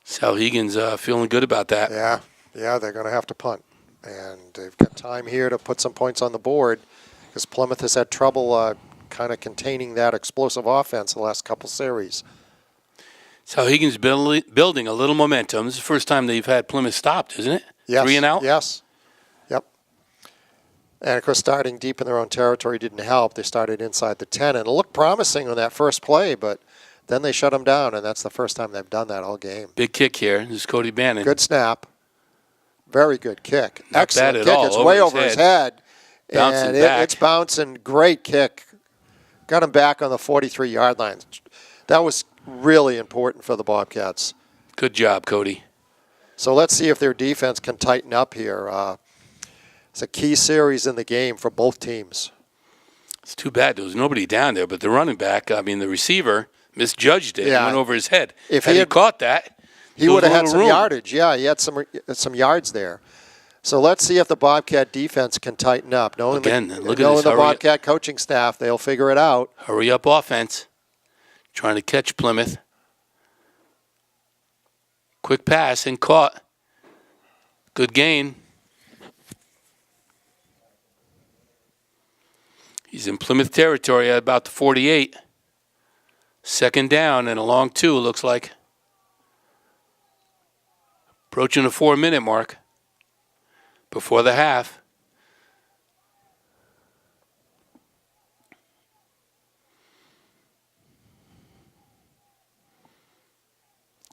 Souhegan's feeling good about that. Yeah, they're going to have to punt. And they've got time here to put some points on the board because Plymouth has had trouble kind of containing that explosive offense the last couple series. Souhegan's building a little momentum. This is the first time they've had Plymouth stopped, isn't it? Yes. 3 and out? Yes. Yep. And, of course, starting deep in their own territory didn't help. They started inside the 10, and it looked promising on that first play, but then they shut them down, and that's the first time they've done that all game. Big kick here. This is Cody Bannon. Good snap. Very good kick. Not Excellent bad at kick. all. It's way over his head. Bouncing and back. It's bouncing. Great kick. Got him back on the 43-yard line. That was really important for the Bobcats. Good job, Cody. So let's see if their defense can tighten up here. It's a key series in the game for both teams. It's too bad there was nobody down there, but the running back, the receiver, misjudged it. Yeah. It went over his head. If Had he caught that, he would have had some room. yardage. Yeah, he had some yards there. So let's see if the Bobcat defense can tighten up. Knowing Look the at this. Bobcat coaching staff, they'll figure it out. Hurry up offense. Trying to catch Plymouth. Quick pass and caught. Good gain. He's in Plymouth territory at about the 48. Second down and a long 2, looks like. Approaching the 4-minute mark before the half.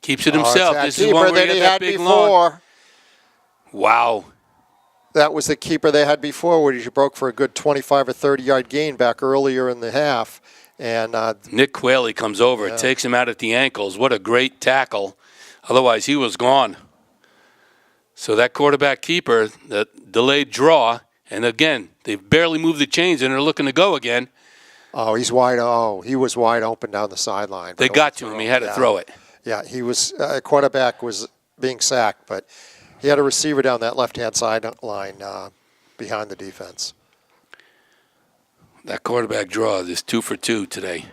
Keeps it himself. This is one where he had that big long. Wow. That was the keeper they had before, where he broke for a good 25 or 30-yard gain back earlier in the half. And Nick Quayle comes over, takes him out at the ankles. What a great tackle. Otherwise, he was gone. So that quarterback keeper, the delayed draw, and again, they've barely moved the chains, and they're looking to go again. Oh, he was wide open down the sideline. They got to him. He had to throw it. Yeah, he was. Quarterback was being sacked, but he had a receiver down that left-hand sideline behind the defense. That quarterback draw is 2 for 2 today.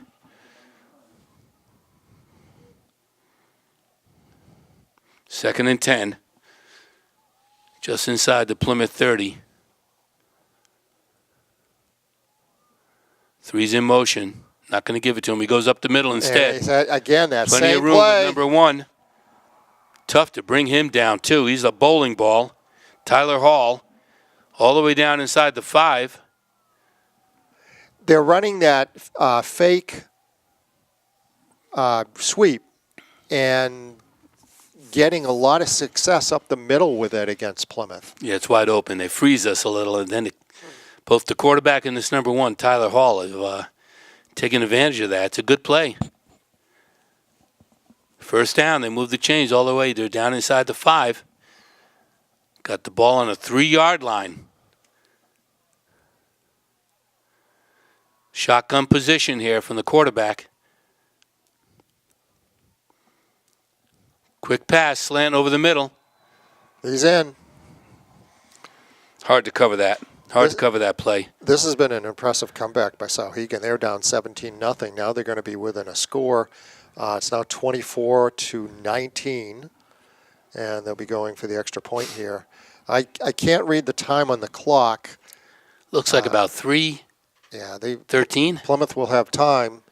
Second and 10. Just inside the Plymouth 30. 3's in motion. Not going to give it to him. He goes up the middle instead. Again, that Plenty same of room play. with number 1. Tough to bring him down, too. He's a bowling ball. Tyler Hall, all the way down inside the 5. They're running that fake sweep and getting a lot of success up the middle with it against Plymouth. Yeah, it's wide open. They freeze us a little, and then both the quarterback and this number 1, Tyler Hall, have taken advantage of that. It's a good play. First down, they move the chains all the way. They're down inside the 5. Got the ball on a 3-yard line. Shotgun position here from the quarterback. Quick pass, slant over the middle. He's in. Hard to cover that. Hard to cover that play. This has been an impressive comeback by Souhegan. They're down 17-0. Now they're going to be within a score. It's now 24-19, and they'll be going for the extra point here. I can't read the time on the clock. Looks like about 3. Yeah, 13. Plymouth will have time,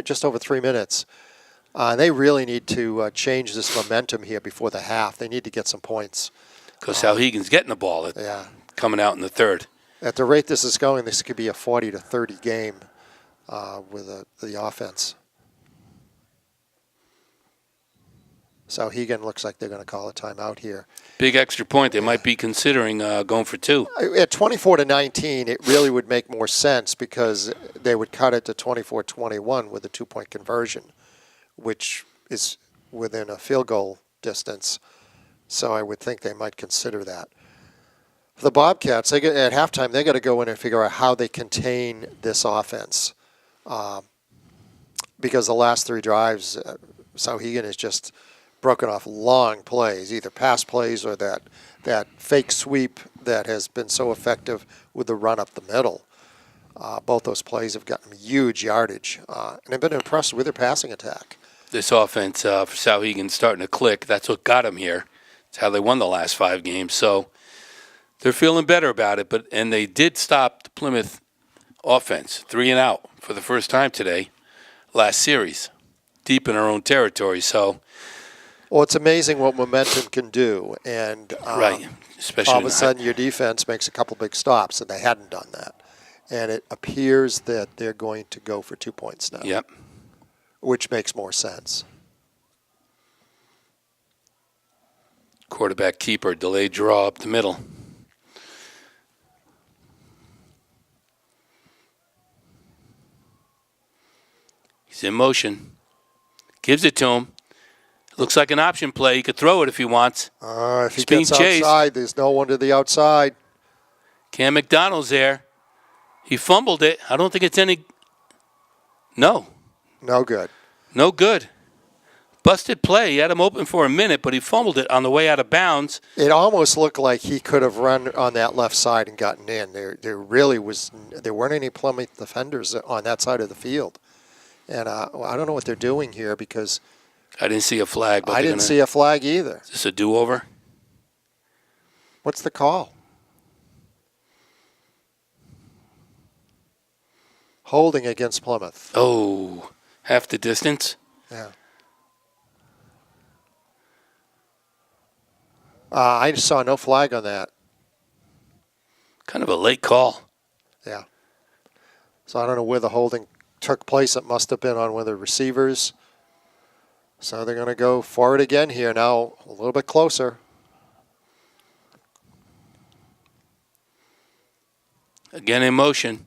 just over 3 minutes. They really need to change this momentum here before the half. They need to get some points. Because Souhegan's getting the ball coming out in the 3rd. At the rate this is going, this could be a 40-30 game with the offense. Souhegan looks like they're going to call a timeout here. Big extra point. They might be considering going for 2. At 24-19, it really would make more sense because they would cut it to 24-21 with a 2-point conversion, which is within a field goal distance. So I would think they might consider that. For the Bobcats, at halftime, they got to go in and figure out how they contain this offense. Because the last 3 drives, Souhegan has just broken off long plays, either pass plays or that fake sweep that has been so effective with the run up the middle. Both those plays have gotten huge yardage, and I've been impressed with their passing attack. This offense for Souhegan starting to click. That's what got them here. It's how they won the last 5 games. So they're feeling better about it. And they did stop the Plymouth offense 3 and out for the first time today, last series, deep in our own territory. So Well, it's amazing what momentum can do, and Right, especially all of in a the sudden your defense makes a couple big stops, and they hadn't done that. And it appears that they're going to go for 2 points now, Yep. which makes more sense. Quarterback keeper, delayed draw up the middle. He's in motion. Gives it to him. Looks like an option play. He could throw it if he wants. If he It's being gets chased. outside, there's no one to the outside. Cam McDonald's there. He fumbled it. I don't think it's any. No. No good. No good. Busted play. He had him open for a minute, but he fumbled it on the way out of bounds. It almost looked like he could have run on that left side and gotten in. There really was. There weren't any Plymouth defenders on that side of the field, and I don't know what they're doing here because I didn't see a flag. But I didn't see a flag either. Is this a do-over? What's the call? Holding against Plymouth. Oh, half the distance. Yeah. I saw no flag on that. Kind of a late call. Yeah. So I don't know where the holding took place. It must have been on one of the receivers. So they're going to go for it again here now, a little bit closer. Again in motion.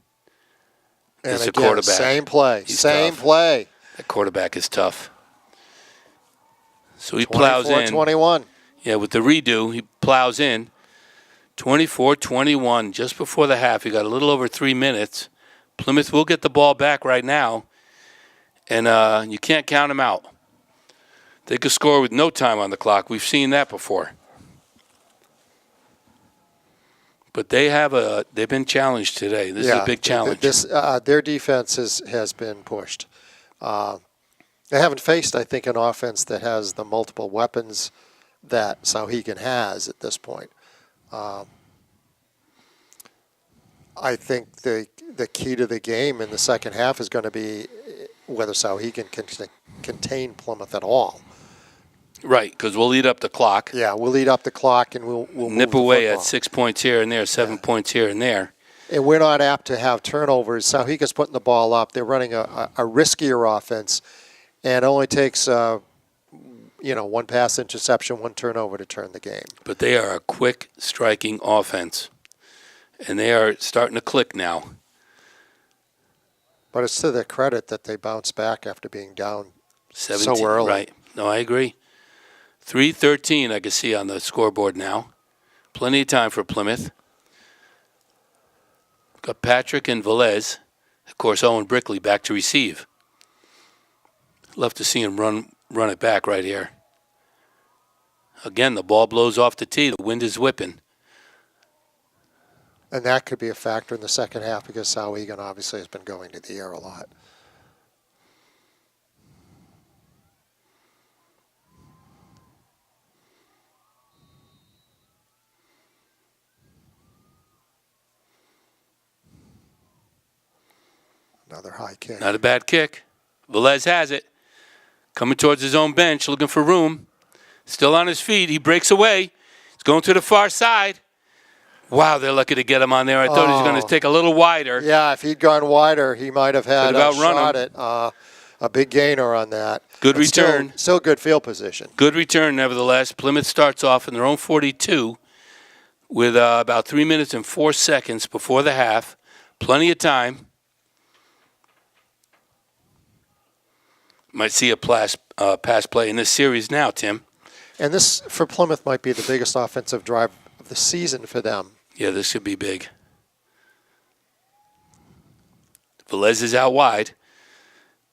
And It's a again, quarterback. same play. He's Same tough. play. That quarterback is tough. So he plows in. 24-21. Yeah, with the redo, he plows in. 24-21, just before the half. He got a little over 3 minutes. Plymouth will get the ball back right now, and you can't count them out. They could score with no time on the clock. We've seen that before. But they've been challenged today. This is a big challenge. Their defense has been pushed. They haven't faced, I think, an offense that has the multiple weapons that Souhegan has at this point. I think the key to the game in the second half is going to be whether Souhegan can contain Plymouth at all. Right, because we'll eat up the clock. Yeah, we'll eat up the clock and we'll nip move away the at 6 points here and there, 7 points here and there. And we're not apt to have turnovers. Souhegan's putting the ball up. They're running a riskier offense, and it only takes one pass interception, one turnover to turn the game. But they are a quick striking offense, and they are starting to click now. But it's to their credit that they bounce back after being down 17, so early. Right. No, I agree. 3:13 I can see on the scoreboard now. Plenty of time for Plymouth. Got Patrick and Velez. Of course, Owen Brickley back to receive. Love to see him run it back right here. Again, the ball blows off the tee. The wind is whipping. And that could be a factor in the second half because Souhegan obviously has been going to the air a lot. Another high kick. Not a bad kick. Velez has it. Coming towards his own bench, looking for room. Still on his feet. He breaks away. He's going to the far side. Wow, they're lucky to get him on there. I thought he was going to take a little wider. Yeah, if he'd gone wider, he might have had a shot him. at a big gainer on that. Good But return. Still good field position. Good return, nevertheless. Plymouth starts off in their own 42 with about 3 minutes and 4 seconds before the half. Plenty of time. Might see a pass play in this series now, Tim. And this, for Plymouth, might be the biggest offensive drive of the season for them. Yeah, this should be big. Velez is out wide.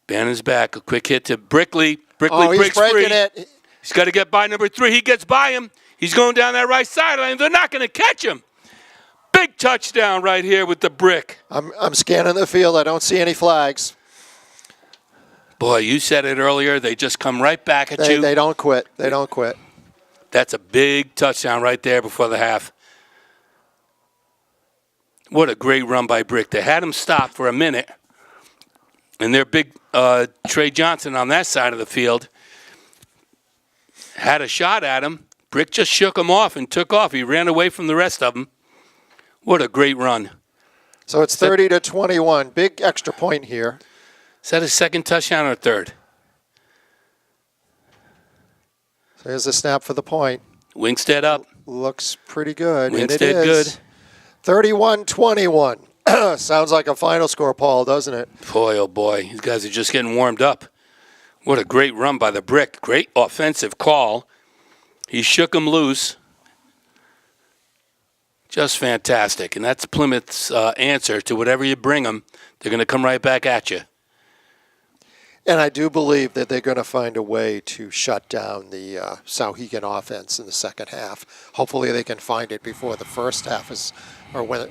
Bannon's back. A quick hit to Brickley. Brickley breaks free. It. He's got to get by number 3. He gets by him. He's going down that right sideline. They're not going to catch him. Big touchdown right here with the brick. I'm scanning the field. I don't see any flags. Boy, you said it earlier. They just come right back at you. They don't quit. They don't quit. That's a big touchdown right there before the half. What a great run by Brick. They had him stop for a minute. And their big Trey Johnson on that side of the field Had a shot at him. Brick just shook him off and took off. He ran away from the rest of them. What a great run. So it's 30-21. Big extra point here. Is that his second touchdown or third? So here's a snap for the point. Wingstead up. Looks pretty good. Wingstead and it is. good. 31-21. Sounds like a final score, Paul, doesn't it? Boy, oh boy. These guys are just getting warmed up. What a great run by the Brick. Great offensive call. He shook him loose. Just fantastic. And that's Plymouth's answer to whatever you bring them. They're going to come right back at you. And I do believe that they're going to find a way to shut down the Souhegan offense in the second half. Hopefully they can find it before the first half is, or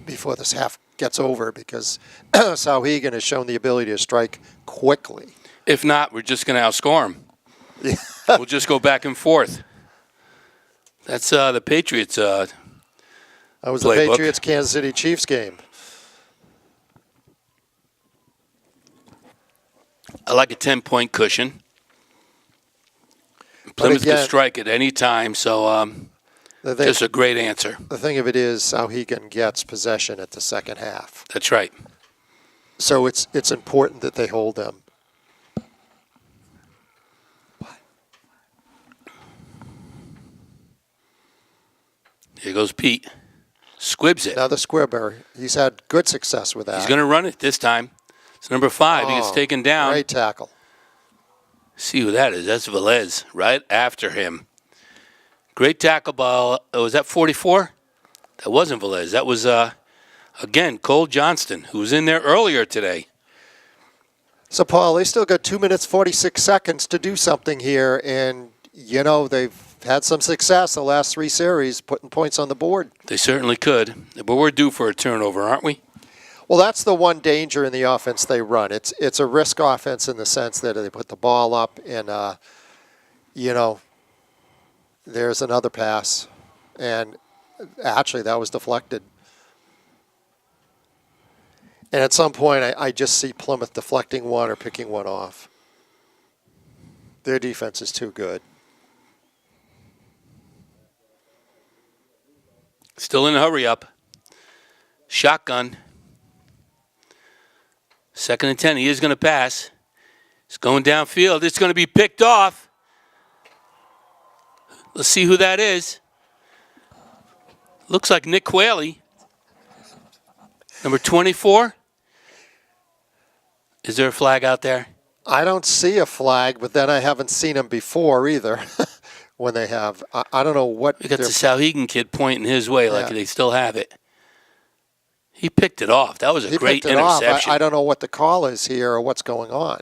before this half gets over, because Souhegan has shown the ability to strike quickly. If not, we're just going to outscore them. Yeah. We'll just go back and forth. That's the Patriots That was playbook. the Patriots-Kansas City Chiefs game. I like a 10-point cushion. Plymouth can strike at any time, so just a great answer. The thing of it is, Souhegan gets possession at the second half. That's right. So it's important that they hold them. Here goes Pete. Squibs it. Another squibber. He's had good success with that. He's going to run it this time. It's number 5. He gets taken down. Great tackle. See who that is. That's Velez right after him. Great tackle ball. Was that 44? That wasn't Velez. That was, again, Cole Johnston, who was in there earlier today. So, Paul, they still got 2 minutes, 46 seconds to do something here. And, you know, they've had some success the last 3 series, putting points on the board. They certainly could. But we're due for a turnover, aren't we? Well, that's the one danger in the offense they run. It's a risk offense in the sense that they put the ball up and, you know, there's another pass. And actually, that was deflected. And at some point, I just see Plymouth deflecting one or picking one off. Their defense is too good. Still in a hurry up. Shotgun. 2nd and 10. He is going to pass. It's going downfield. It's going to be picked off. Let's see who that is. Looks like Nick Quayle. Number 24. Is there a flag out there? I don't see a flag, but then I haven't seen him before either. When they have, I don't know what. We got the Souhegan kid pointing his way like they still have it. He picked it off. That was a great interception. I don't know what the call is here or what's going on.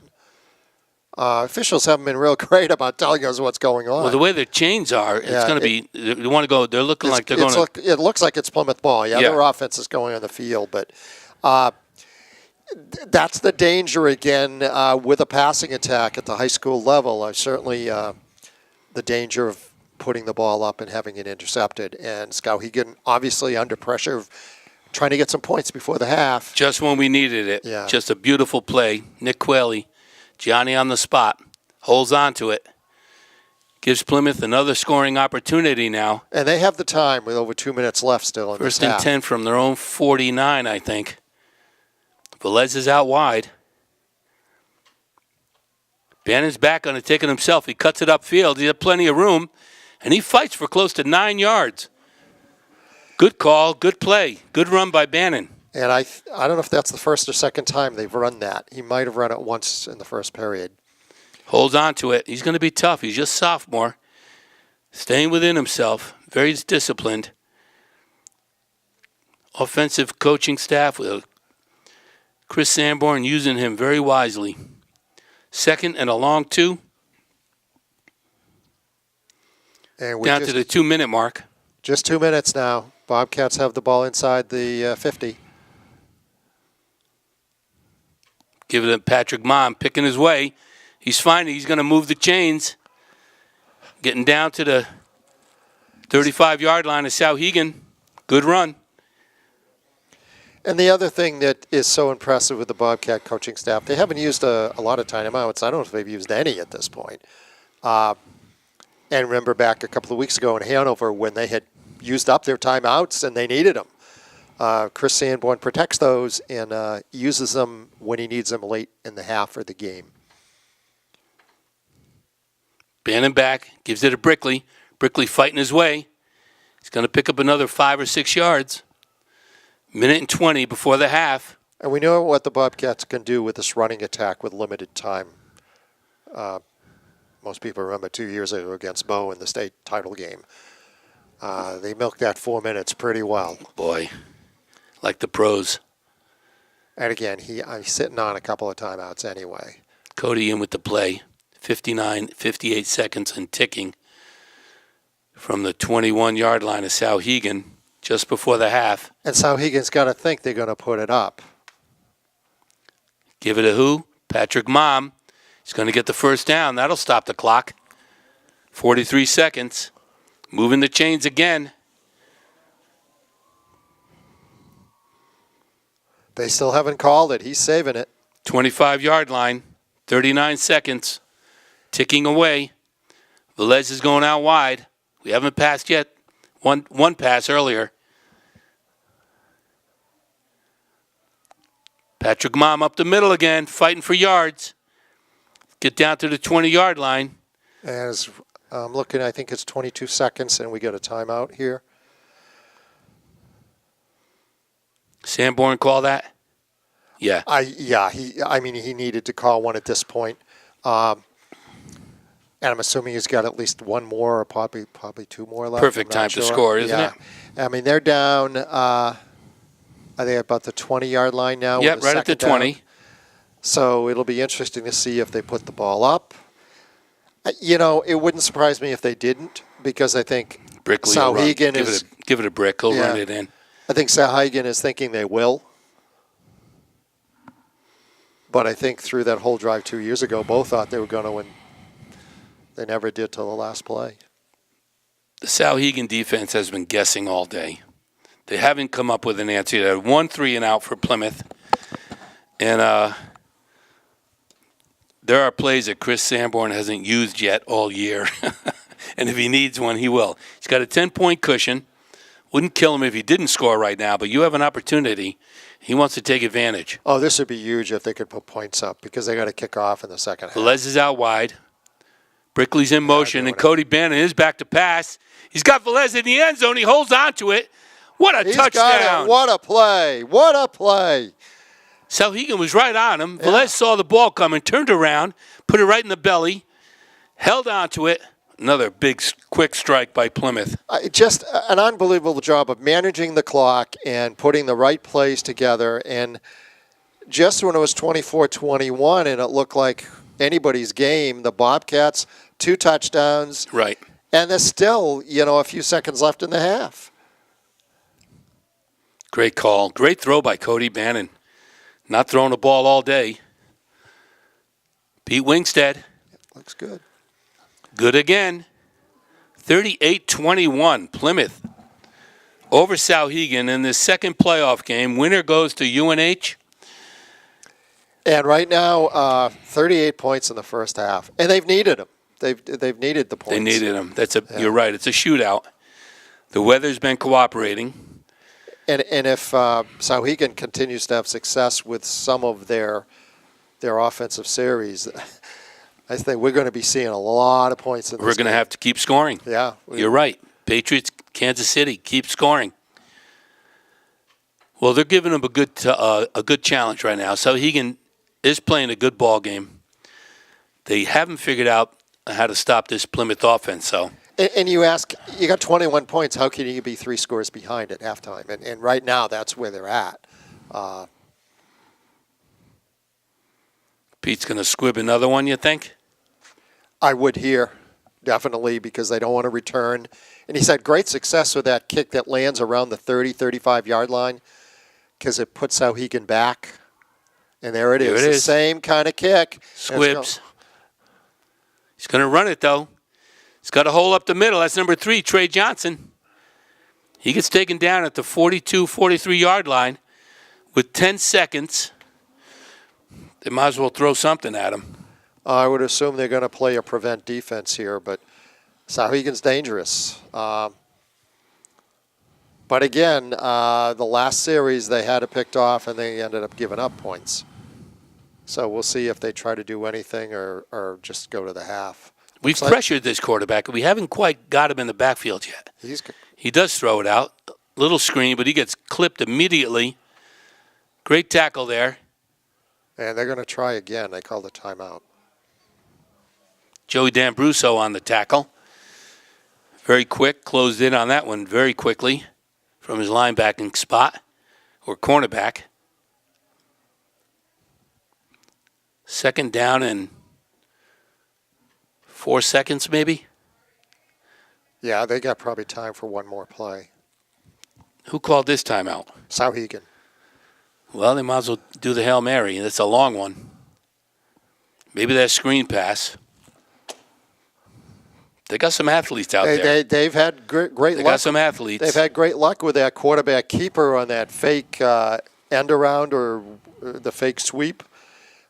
Officials haven't been real great about telling us what's going on. Well, the way their chains are, it's going to be. They want to go. They're looking like they're going to. It looks like it's Plymouth ball. Yeah, their offense is going on the field, but that's the danger again with a passing attack at the high school level. Certainly the danger of putting the ball up and having it intercepted. And Souhegan obviously under pressure of trying to get some points before the half. Just when we needed it. Yeah. Just a beautiful play. Nick Quayle, Johnny on the spot, holds on to it. Gives Plymouth another scoring opportunity now. And they have the time with over 2 minutes left still in this half. 1st and 10 from their own 49, I think. Velez is out wide. Bannon's back on it, taking himself. He cuts it upfield. He has plenty of room, and he fights for close to 9 yards. Good call, good play, good run by Bannon. And I don't know if that's the first or second time they've run that. He might have run it once in the first period. Holds on to it. He's going to be tough. He's just sophomore. Staying within himself. Very disciplined. Offensive coaching staff with Chris Sanborn using him very wisely. 2nd and a long 2. And down to the 2-minute mark. Just 2 minutes now. Bobcats have the ball inside the 50. Give it to Patrick Mom, picking his way. He's finding he's going to move the chains. Getting down to the 35-yard line of Souhegan. Good run. And the other thing that is so impressive with the Bobcat coaching staff, they haven't used a lot of timeouts. I don't know if they've used any at this point. And remember back a couple of weeks ago in Hanover when they had used up their timeouts and they needed them. Chris Sanborn protects those and uses them when he needs them late in the half or the game. Bannon back, gives it to Brickley. Brickley fighting his way. He's going to pick up another 5 or 6 yards. Minute and 20 before the half. And we know what the Bobcats can do with this running attack with limited time. Most people remember 2 years ago against Bow in the state title game. They milked that 4 minutes pretty well. Boy, like the pros. And again, he's sitting on a couple of timeouts anyway. Cody in with the play. 59, 58 seconds and ticking from the 21-yard line of Souhegan just before the half. And Souhegan's got to think they're going to put it up. Give it to who? Patrick Mom. He's going to get the first down. That'll stop the clock. 43 seconds. Moving the chains again. They still haven't called it. He's saving it. 25-yard line. 39 seconds. Ticking away. Velez is going out wide. We haven't passed yet. One pass earlier. Patrick Mom up the middle again, fighting for yards. Get down to the 20-yard line. As I'm looking, I think it's 22 seconds, and we get a timeout here. Sanborn call that? Yeah. He needed to call one at this point. And I'm assuming he's got at least one more or probably two more left. Perfect time to score, isn't it? I mean, they're down, are they about the 20-yard line now? Yep, right at the 20. Down? So it'll be interesting to see if they put the ball up. It wouldn't surprise me if they didn't, because I think Souhegan is... Give it a brick. He'll run it in. I think Souhegan is thinking they will. But I think through that whole drive 2 years ago, both thought they were going to win. They never did till the last play. The Souhegan defense has been guessing all day. They haven't come up with an answer. They had 1 3-and-out for Plymouth. And there are plays that Chris Sanborn hasn't used yet all year. And if he needs one, he will. He's got a 10-point cushion. Wouldn't kill him if he didn't score right now, but you have an opportunity. He wants to take advantage. Oh, this would be huge if they could put points up, because they got to kick off in the second half. Velez is out wide. Brickley's in motion, and Cody Bannon is back to pass. He's got Velez in the end zone. He holds on to it. What a touchdown. Got it. What a play. What a play. Souhegan was right on him. Yeah. Velez saw the ball coming, turned around, put it right in the belly, held on to it. Another big, quick strike by Plymouth. Just an unbelievable job of managing the clock and putting the right plays together. And just when it was 24-21 and it looked like anybody's game, the Bobcats, 2 touchdowns. Right. And there's still, a few seconds left in the half. Great call. Great throw by Cody Bannon. Not throwing the ball all day. Pete Wingstead. Looks good. Good again. 38-21, Plymouth over Souhegan in this second playoff game. Winner goes to UNH. And right now, 38 points in the first half. And they've needed them. They've needed the points. They needed them. You're right. It's a shootout. The weather's been cooperating. And if Souhegan continues to have success with some of their offensive series, I think we're going to be seeing a lot of points in this We're going to have to keep scoring. Yeah. You're right. Patriots, Kansas City, keep scoring. Well, they're giving them a good challenge right now. Souhegan is playing a good ball game. They haven't figured out how to stop this Plymouth offense, so. And you ask, you got 21 points, how can you be 3 scores behind at halftime? And right now, that's where they're at. Pete's going to squib another one, you think? I would here, definitely, because they don't want to return. And he's had great success with that kick that lands around the 30, 35-yard line, because it puts Souhegan back. And there it is. The same kind of kick. Squibs. He's going to run it, though. He's got a hole up the middle. That's number 3, Trey Johnson. He gets taken down at the 42, 43-yard line with 10 seconds. They might as well throw something at him. I would assume they're going to play a prevent defense here, but Souhegan's dangerous. But again, the last series they had it picked off and they ended up giving up points. So we'll see if they try to do anything or just go to the half. We've pressured this quarterback. We haven't quite got him in the backfield yet. He does throw it out. Little screen, but he gets clipped immediately. Great tackle there. And they're going to try again. They called a timeout. Joey D'Ambruso on the tackle. Very quick, closed in on that one very quickly from his linebacking spot, or cornerback. Second down and 4 seconds maybe. Yeah, they got probably time for one more play. Who called this timeout? Souhegan. Well, they might as well do the Hail Mary. That's a long one. Maybe that screen pass. They got some athletes out there. They've had great luck. They got some athletes. They've had great luck with that quarterback keeper on that fake end around or the fake sweep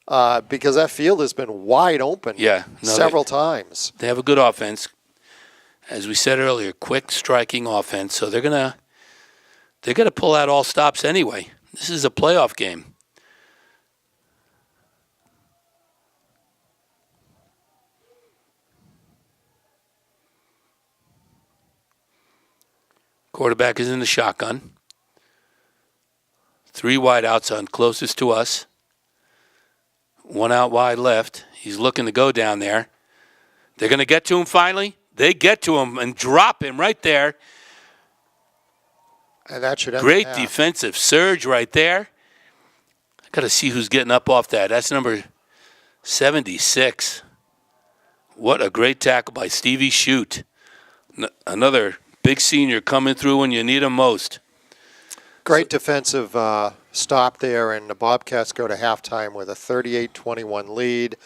because that field has been wide open several times. They have a good offense. As we said earlier, quick striking offense. So they're gonna pull out all stops anyway. This is a playoff game. Quarterback is in the shotgun. 3 wide outs on closest to us. 1 out wide left. He's looking to go down there. They're going to get to him finally. They get to him and drop him right there. And that should end Great defensive surge right there. I got to see who's getting up off that. That's number 76. What a great tackle by Stevie Shute. Another big senior coming through when you need him most. Great defensive stop there, and the Bobcats go to halftime with a 38-21 lead,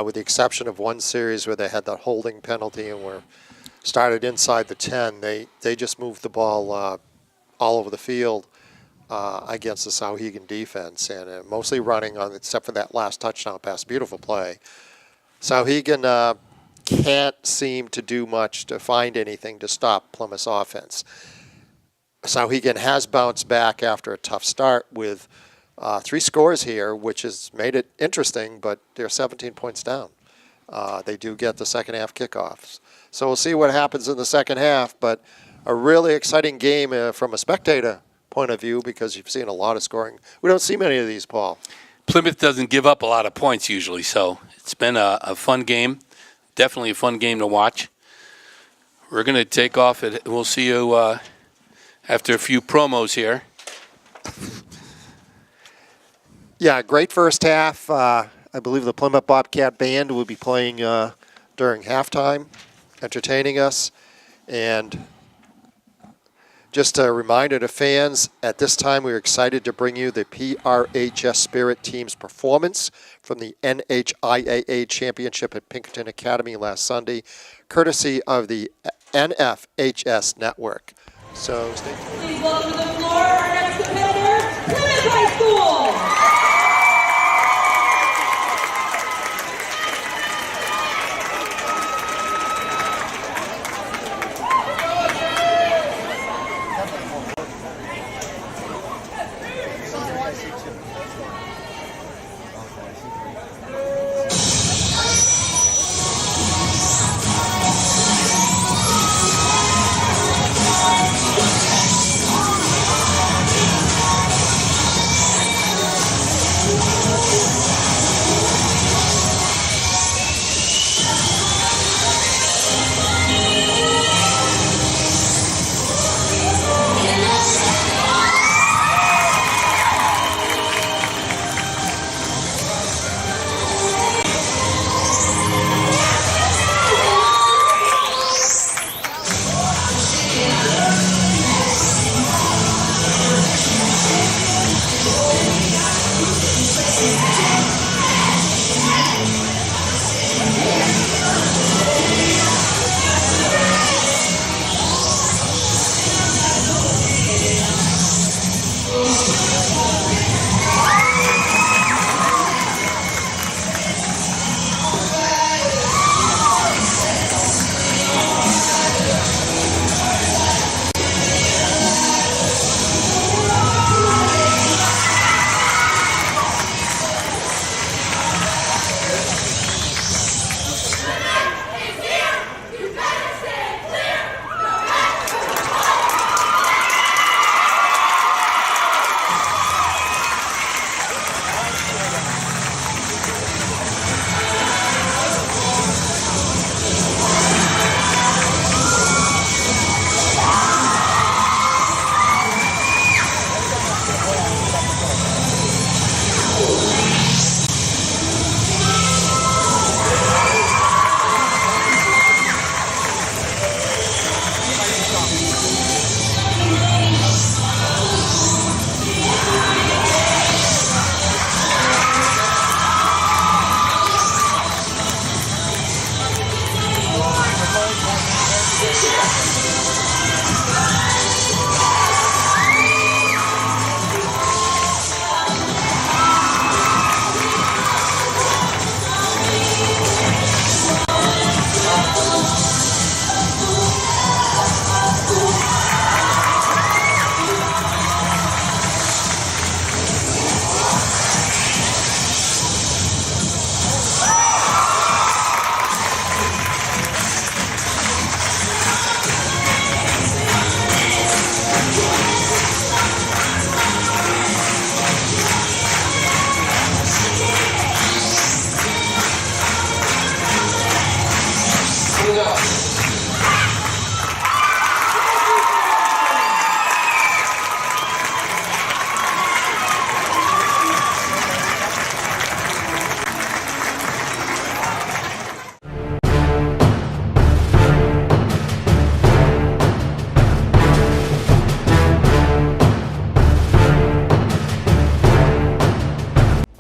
with the exception of one series where they had that holding penalty and were started inside the 10. They just moved the ball all over the field against the Souhegan defense, and mostly running on, except for that last touchdown pass. Beautiful play. Souhegan can't seem to do much to find anything to stop Plymouth's offense. Souhegan has bounced back after a tough start with 3 scores here, which has made it interesting, but they're 17 points down. They do get the second half kickoffs. So we'll see what happens in the second half, but a really exciting game from a spectator point of view because you've seen a lot of scoring. We don't see many of these, Paul. Plymouth doesn't give up a lot of points usually, so it's been a fun game. Definitely a fun game to watch. We're going to take off. We'll see you after a few promos here. Yeah, great first half. I believe the Plymouth Bobcat Band will be playing during halftime, entertaining us. And just a reminder to fans, at this time we're excited to bring you the PRHS Spirit Team's performance from the NHIAA Championship at Pinkerton Academy last Sunday, courtesy of the NFHS Network. So stay tuned. Please welcome to the floor our next competitor, Plymouth High School.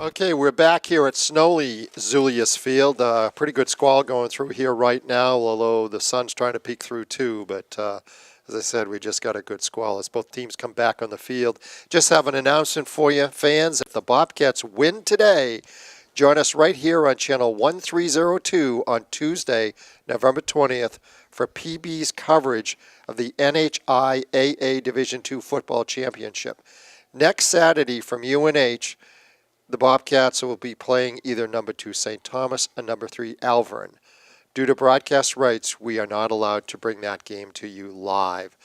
Okay, we're back here at snowy Zulius Field. Pretty good squall going through here right now, although the sun's trying to peek through too. But as I said, we just got a good squall as both teams come back on the field. Just have an announcement for you, fans. If the Bobcats win today, join us right here on channel 1302 on Tuesday, November 20th, for PB's coverage of the NHIAA Division II Football Championship. Next Saturday from UNH, the Bobcats will be playing either number 2 St. Thomas and number 3 Alvern. Due to broadcast rights, we are not allowed to bring that game to you live.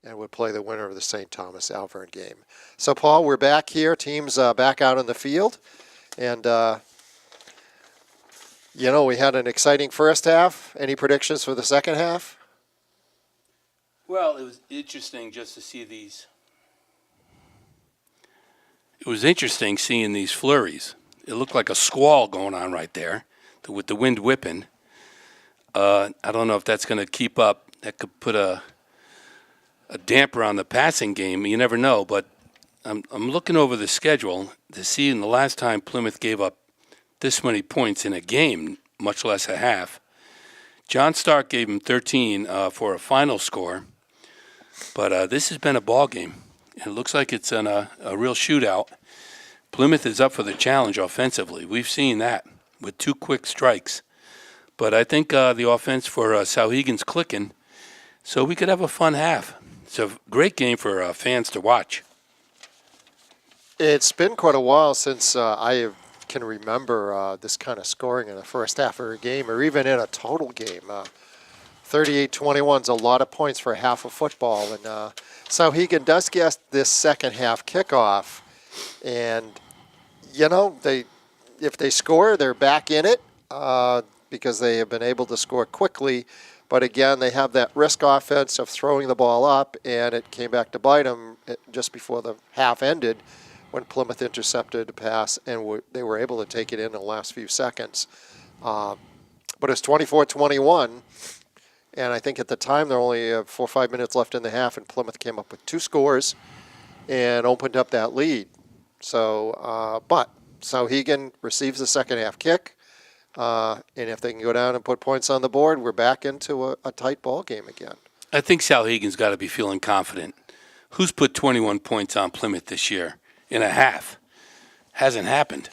And we'll play the winner of the St. Thomas Alvern game. So, Paul, we're back here. Teams back out on the field. And, we had an exciting first half. Any predictions for the second half? Well, it was interesting just to see these. It was interesting seeing these flurries. It looked like a squall going on right there with the wind whipping. I don't know if that's going to keep up. That could put a damper on the passing game. You never know, but I'm looking over the schedule to see in the last time Plymouth gave up this many points in a game, much less a half. John Stark gave him 13 for a final score. But this has been a ball game. It looks like it's a real shootout. Plymouth is up for the challenge offensively. We've seen that with 2 quick strikes. But I think the offense for Souhegan's clicking, so we could have a fun half. It's a great game for fans to watch. It's been quite a while since I can remember this kind of scoring in the first half of a game or even in a total game. 38-21 is a lot of points for half of football. And Souhegan does get this second half kickoff. And, if they score, they're back in it because they have been able to score quickly. But, again, they have that risk offense of throwing the ball up, and it came back to bite them just before the half ended when Plymouth intercepted a pass, and they were able to take it in the last few seconds. But it's 24-21. And I think at the time there were only 4 or 5 minutes left in the half, and Plymouth came up with 2 scores and opened up that lead. So, but Souhegan receives the second half kick, and if they can go down and put points on the board, we're back into a tight ball game again. I think Souhegan's got to be feeling confident. Who's put 21 points on Plymouth this year in a half? Hasn't happened.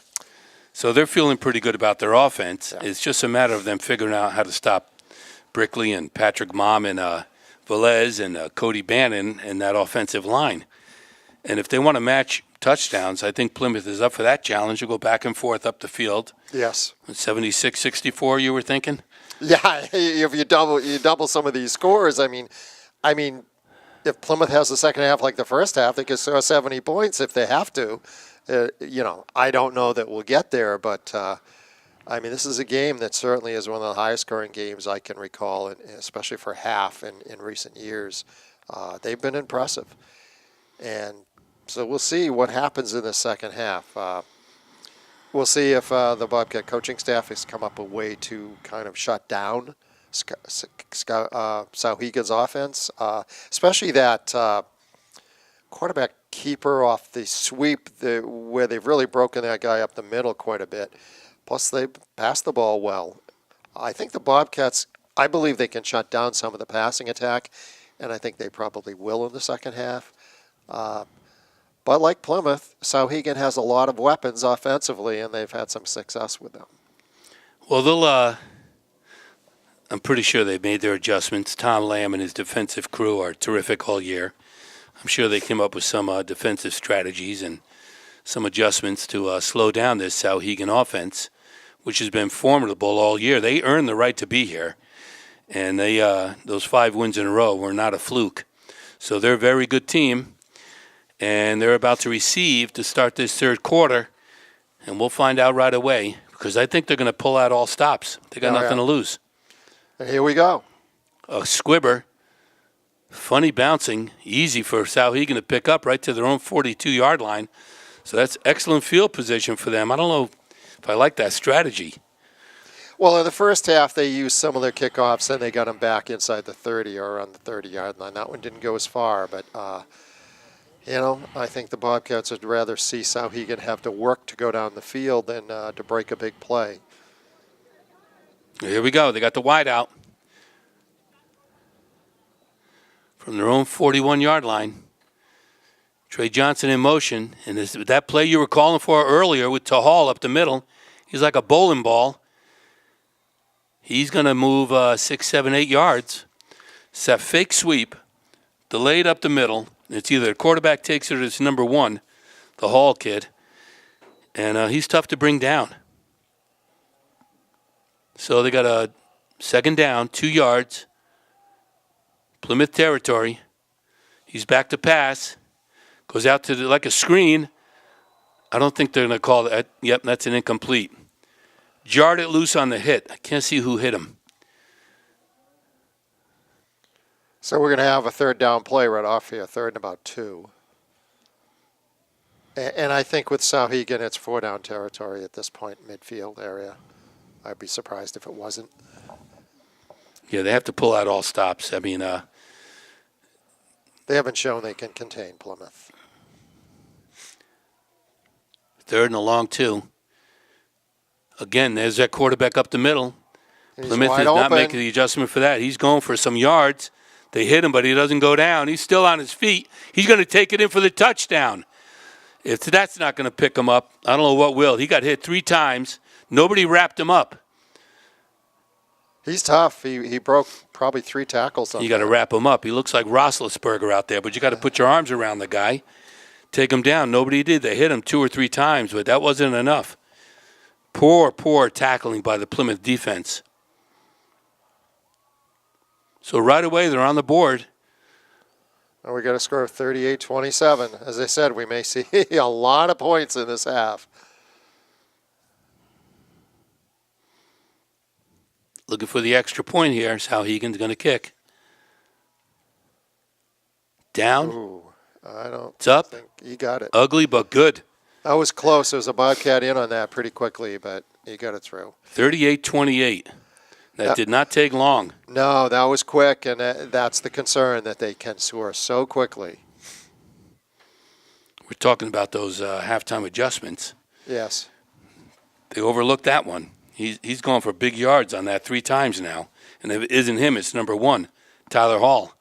So they're feeling pretty good about their offense. Yeah. It's just a matter of them figuring out how to stop Brickley and Patrick Mom and Velez and Cody Bannon and that offensive line. And if they want to match touchdowns, I think Plymouth is up for that challenge to go back and forth up the field. Yes. 76-64, you were thinking? Yeah, if you double some of these scores, I mean, if Plymouth has the second half like the first half, they could score 70 points if they have to. I don't know that we'll get there, but this is a game that certainly is one of the highest scoring games I can recall, and especially for half in recent years. They've been impressive. And so we'll see what happens in the second half. We'll see if the Bobcat coaching staff has come up with a way to kind of shut down Souhegan's offense, especially that quarterback keeper off the sweep where they've really broken that guy up the middle quite a bit. Plus, they pass the ball well. I think the Bobcats, I believe they can shut down some of the passing attack, and I think they probably will in the second half. But like Plymouth, Souhegan has a lot of weapons offensively, and they've had some success with them. Well, I'm pretty sure they've made their adjustments. Tom Lamb and his defensive crew are terrific all year. I'm sure they came up with some defensive strategies and some adjustments to slow down this Souhegan offense, which has been formidable all year. They earned the right to be here, and those 5 wins in a row were not a fluke. So they're a very good team, and they're about to receive to start this third quarter, and we'll find out right away because I think they're going to pull out all stops. They got nothing to lose. And here we go. A squibber, funny bouncing, easy for Souhegan to pick up right to their own 42-yard line. So that's excellent field position for them. I don't know if I like that strategy. Well, in the first half, they used some of their kickoffs, and they got them back inside the 30 or on the 30-yard line. That one didn't go as far, but, I think the Bobcats would rather see Souhegan have to work to go down the field than to break a big play. Here we go. They got the wide out from their own 41-yard line. Trey Johnson in motion, and that play you were calling for earlier with Tahal up the middle, he's like a bowling ball. He's going to move 6, 7, 8 yards. It's that fake sweep, delayed up the middle. It's either the quarterback takes it or it's number 1, the Hall kid. And he's tough to bring down. So they got a second down, 2 yards. Plymouth territory. He's back to pass. Goes out to like a screen. I don't think they're going to call that. Yep, that's an incomplete. Jarred it loose on the hit. I can't see who hit him. So we're going to have a third down play right off here, third and about 2. And I think with Souhegan, it's 4-down territory at this point, midfield area. I'd be surprised if it wasn't. Yeah, they have to pull out all stops. I mean, they haven't shown they can contain Plymouth. Third and a long 2. Again, there's that quarterback up the middle. He's Plymouth wide is not open. making the adjustment for that. He's going for some yards. They hit him, but he doesn't go down. He's still on his feet. He's going to take it in for the touchdown. If that's not going to pick him up, I don't know what will. He got hit 3 times. Nobody wrapped him up. He's tough. He broke probably 3 tackles on You got to wrap him up. He looks like Roethlisberger out there, but you got to put your arms around the guy, take him down. Nobody did. They hit him 2 or 3 times, but that wasn't enough. Poor tackling by the Plymouth defense. So right away, they're on the board. And we got a score of 38-27. As I said, we may see a lot of points in this half. Looking for the extra point here. Souhegan's going to kick. Down. Ooh, I don't It's up. think he got it. Ugly, but good. That was close. There was a Bobcat in on that pretty quickly, but he got it through. 38-28. That did not take long. No, that was quick, and that's the concern, that they can score so quickly. We're talking about those halftime adjustments. Yes. They overlooked that one. He's going for big yards on that 3 times now. And if it isn't him, it's number 1, Tyler Hall.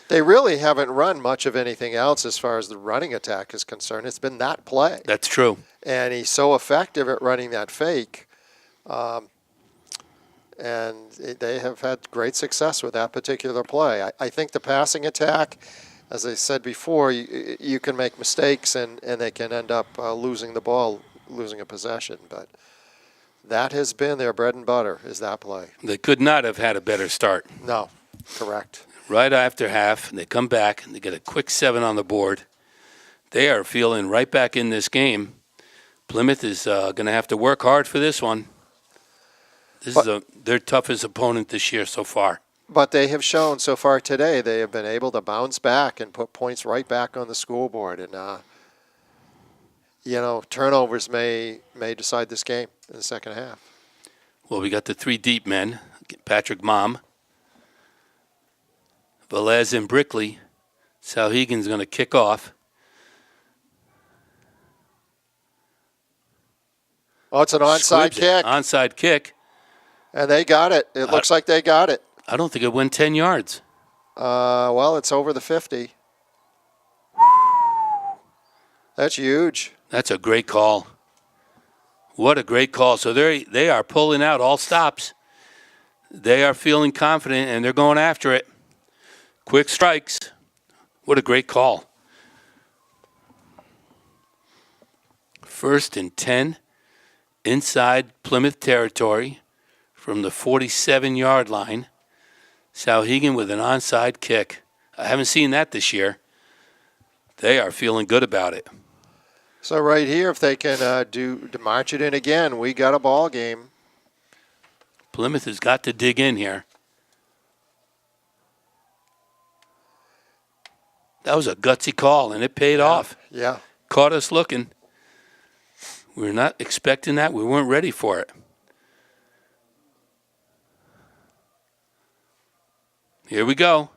They really haven't run much of anything else as far as the running attack is concerned. It's been that play. That's true. And he's so effective at running that fake. And they have had great success with that particular play. I think the passing attack, as I said before, you can make mistakes and they can end up losing the ball, losing a possession. But that has been their bread and butter, is that play. They could not have had a better start. No, correct. Right after half, they come back and they get a quick 7 on the board. They are feeling right back in this game. Plymouth is going to have to work hard for this one. This is their toughest opponent this year so far. But they have shown so far today they have been able to bounce back and put points right back on the scoreboard. And, turnovers may decide this game in the second half. Well, we got the 3 deep men, Patrick Mom, Velez and Brickley. Souhegan's going to kick off. Oh, it's an onside Squibs it. kick. Onside kick. And they got it. It looks like they got it. I don't think it went 10 yards. Well, it's over the 50. That's huge. That's a great call. What a great call. So they are pulling out all stops. They are feeling confident, and they're going after it. Quick strikes. What a great call. 1st and 10 inside Plymouth territory from the 47-yard line. Souhegan with an onside kick. I haven't seen that this year. They are feeling good about it. So right here, if they can march it in again, we got a ball game. Plymouth has got to dig in here. That was a gutsy call, and it paid off. Yeah. Caught us looking. We were not expecting that. We weren't ready for it. Here we go.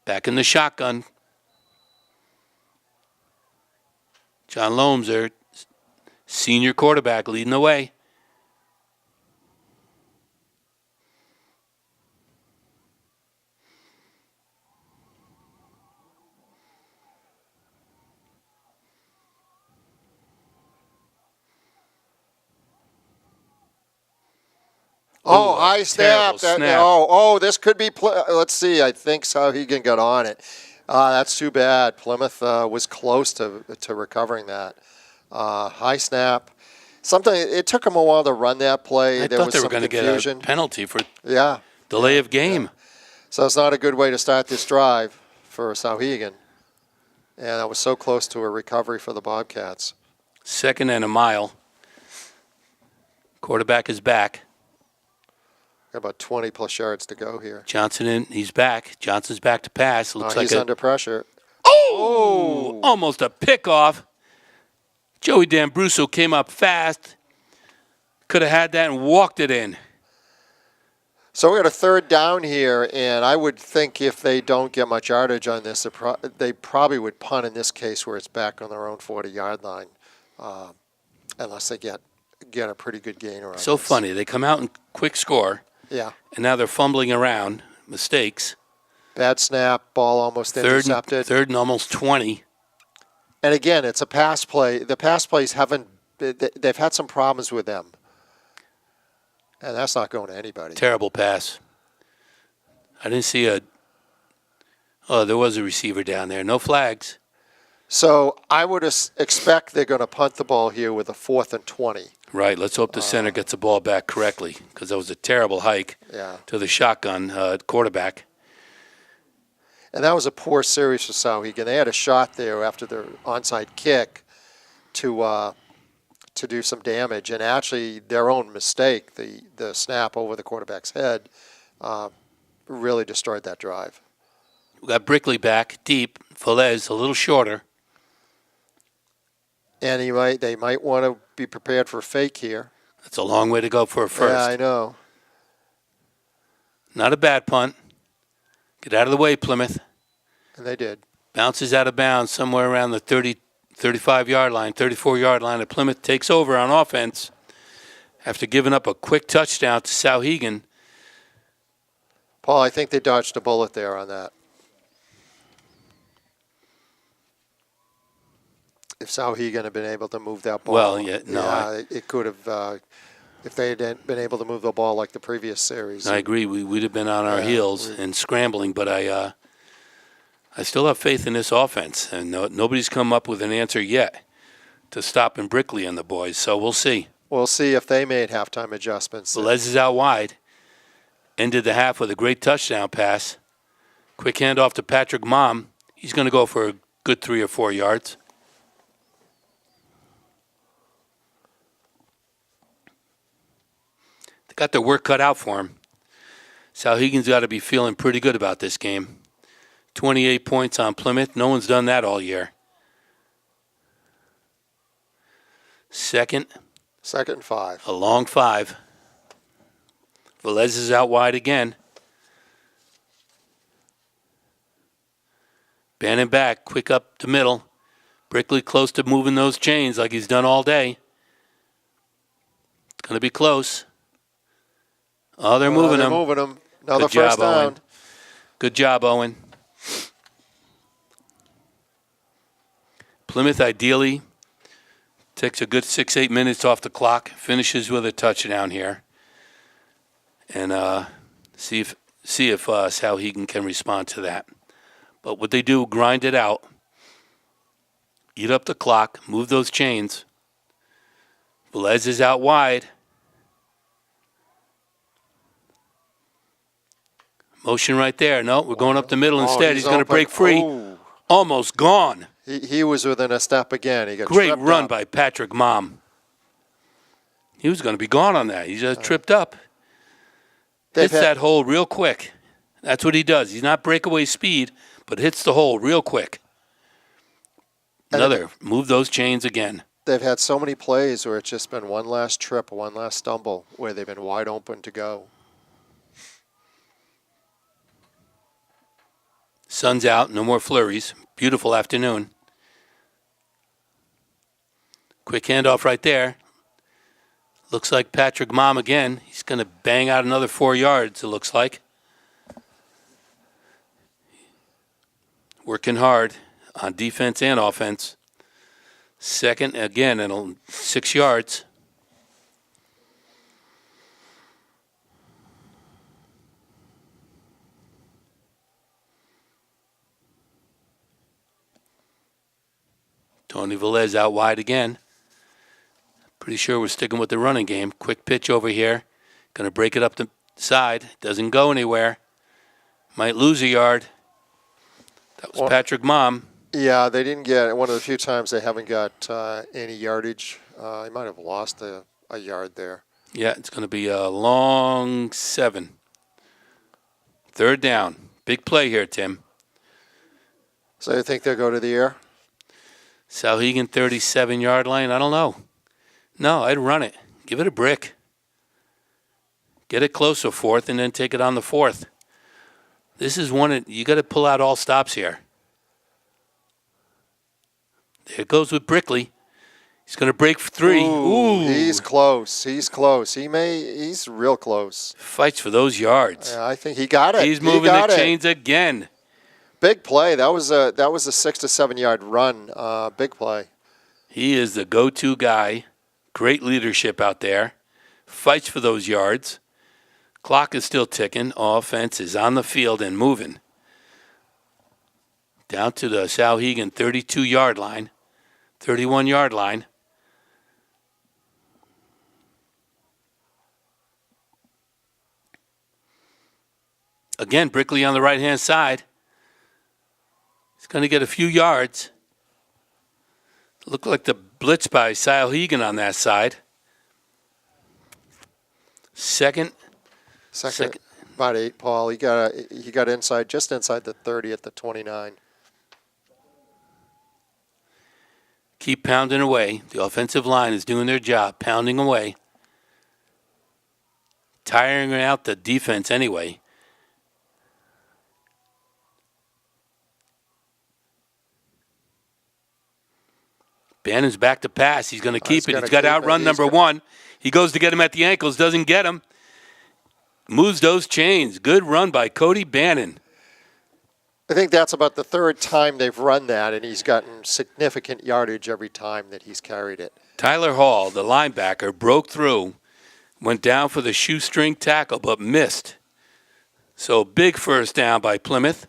Back in the shotgun. John Loams, their senior quarterback, leading the way. Oh, high snap. Terrible snap. This could be. Let's see. I think Souhegan got on it. That's too bad. Plymouth was close to recovering that. High snap. It took them a while to run that play. I There thought was they were some going to get confusion. a penalty for Yeah. delay of game. Yeah. So it's not a good way to start this drive for Souhegan. And that was so close to a recovery for the Bobcats. 2nd and a mile. Quarterback is back. Got about 20 plus yards to go here. Johnson in. He's back. Johnson's back to pass. Looks like he's under pressure. Oh! Almost a pickoff. Joey D'Ambruso came up fast. Could have had that and walked it in. So we got a 3rd down here, and I would think if they don't get much yardage on this, they probably would punt in this case where it's back on their own 40-yard line, unless they get a pretty good gain around. So funny. They come out and quick score. Yeah. And now they're fumbling around. Mistakes. Bad snap, ball almost intercepted. 3rd and almost 20. And again, it's a pass play. The pass plays they've had some problems with them. And that's not going to anybody. Terrible pass. I didn't see there was a receiver down there. No flags. So I would expect they're going to punt the ball here with a 4th and 20. Right. Let's hope the center gets the ball back correctly, because that was a terrible hike to the shotgun quarterback. And that was a poor series for Souhegan. They had a shot there after their onside kick to do some damage, and actually their own mistake, the snap over the quarterback's head, really destroyed that drive. We got Brickley back deep. Velez a little shorter. And they might want to be prepared for a fake here. That's a long way to go for a first. Yeah, I know. Not a bad punt. Get out of the way, Plymouth. And they did. Bounces out of bounds somewhere around the 30, 35-yard line, 34-yard line. And Plymouth takes over on offense after giving up a quick touchdown to Souhegan. Paul, I think they dodged a bullet there on that. If Souhegan had been able to move that ball, it could have. If they had been able to move the ball like the previous series, I agree. We'd have been on our heels and scrambling. But I still have faith in this offense, and nobody's come up with an answer yet to stopping Brickley and the boys. So we'll see. We'll see if they made halftime adjustments. Velez is out wide. Ended the half with a great touchdown pass. Quick handoff to Patrick Mom. He's going to go for a good 3 or 4 yards. They got their work cut out for him. Souhegan's got to be feeling pretty good about this game. 28 points on Plymouth. No one's done that all year. 2nd. 2nd and 5. A long 5. Velez is out wide again. Bannon back, quick up the middle. Brickley close to moving those chains like he's done all day. It's going to be close. Oh, they're moving them. Moving them. Another Good job, first down. Owen. Good job, Owen. Plymouth ideally takes a good 6-8 minutes off the clock, finishes with a touchdown here, and see if Souhegan can respond to that. But what they do, grind it out, eat up the clock, move those chains. Velez is out wide. Motion right there. No, we're going up the middle instead. He's going to break free. Oh. Almost gone. He was within a step again. He got Great tripped run up. by Patrick Mom. He was going to be gone on that. He just tripped up. Hits that hole real quick. That's what he does. He's not breakaway speed, but hits the hole real quick. Another. Move those chains again. they've had so many plays where it's just been one last trip, one last stumble, where they've been wide open to go. Sun's out, no more flurries. Beautiful afternoon. Quick handoff right there. Looks like Patrick Mom again. He's going to bang out another 4 yards, it looks like. Working hard on defense and offense. Second again and 6 yards. Tony Velez out wide again. Pretty sure we're sticking with the running game. Quick pitch over here. Going to break it up the side. Doesn't go anywhere. Might lose a yard. That was Patrick Mom. Yeah, they didn't get one of the few times they haven't got any yardage. He might have lost a yard there. Yeah, it's going to be a long 7. 3rd down. Big play here, Tim. So you think they'll go to the air? Souhegan 37-yard line. I don't know. No, I'd run it. Give it a brick. Get it close to 4th and then take it on the 4th. This is one you got to pull out all stops here. There it goes with Brickley. He's going to break for 3. Ooh. He's close. He's close. He's real close. Fights for those yards. I think he got it. He's moving the chains again. Big play. That was a 6 to 7 yard run. Big play. He is the go-to guy. Great leadership out there. Fights for those yards. Clock is still ticking. Offense is on the field and moving. Down to the Souhegan 32-yard line. 31-yard line. Again, Brickley on the right-hand side. He's going to get a few yards. Looked like the blitz by Souhegan on that side. Second. About 8, Paul. He got inside, just inside the 30 at the 29. Keep pounding away. The offensive line is doing their job, pounding away. Tiring out the defense anyway. Bannon's back to pass. He's going to keep it. He's got to outrun number 1. He goes to get him at the ankles, doesn't get him. Moves those chains. Good run by Cody Bannon. I think that's about the 3rd time they've run that, and he's gotten significant yardage every time that he's carried it. Tyler Hall, the linebacker, broke through, went down for the shoestring tackle, but missed. So big first down by Plymouth.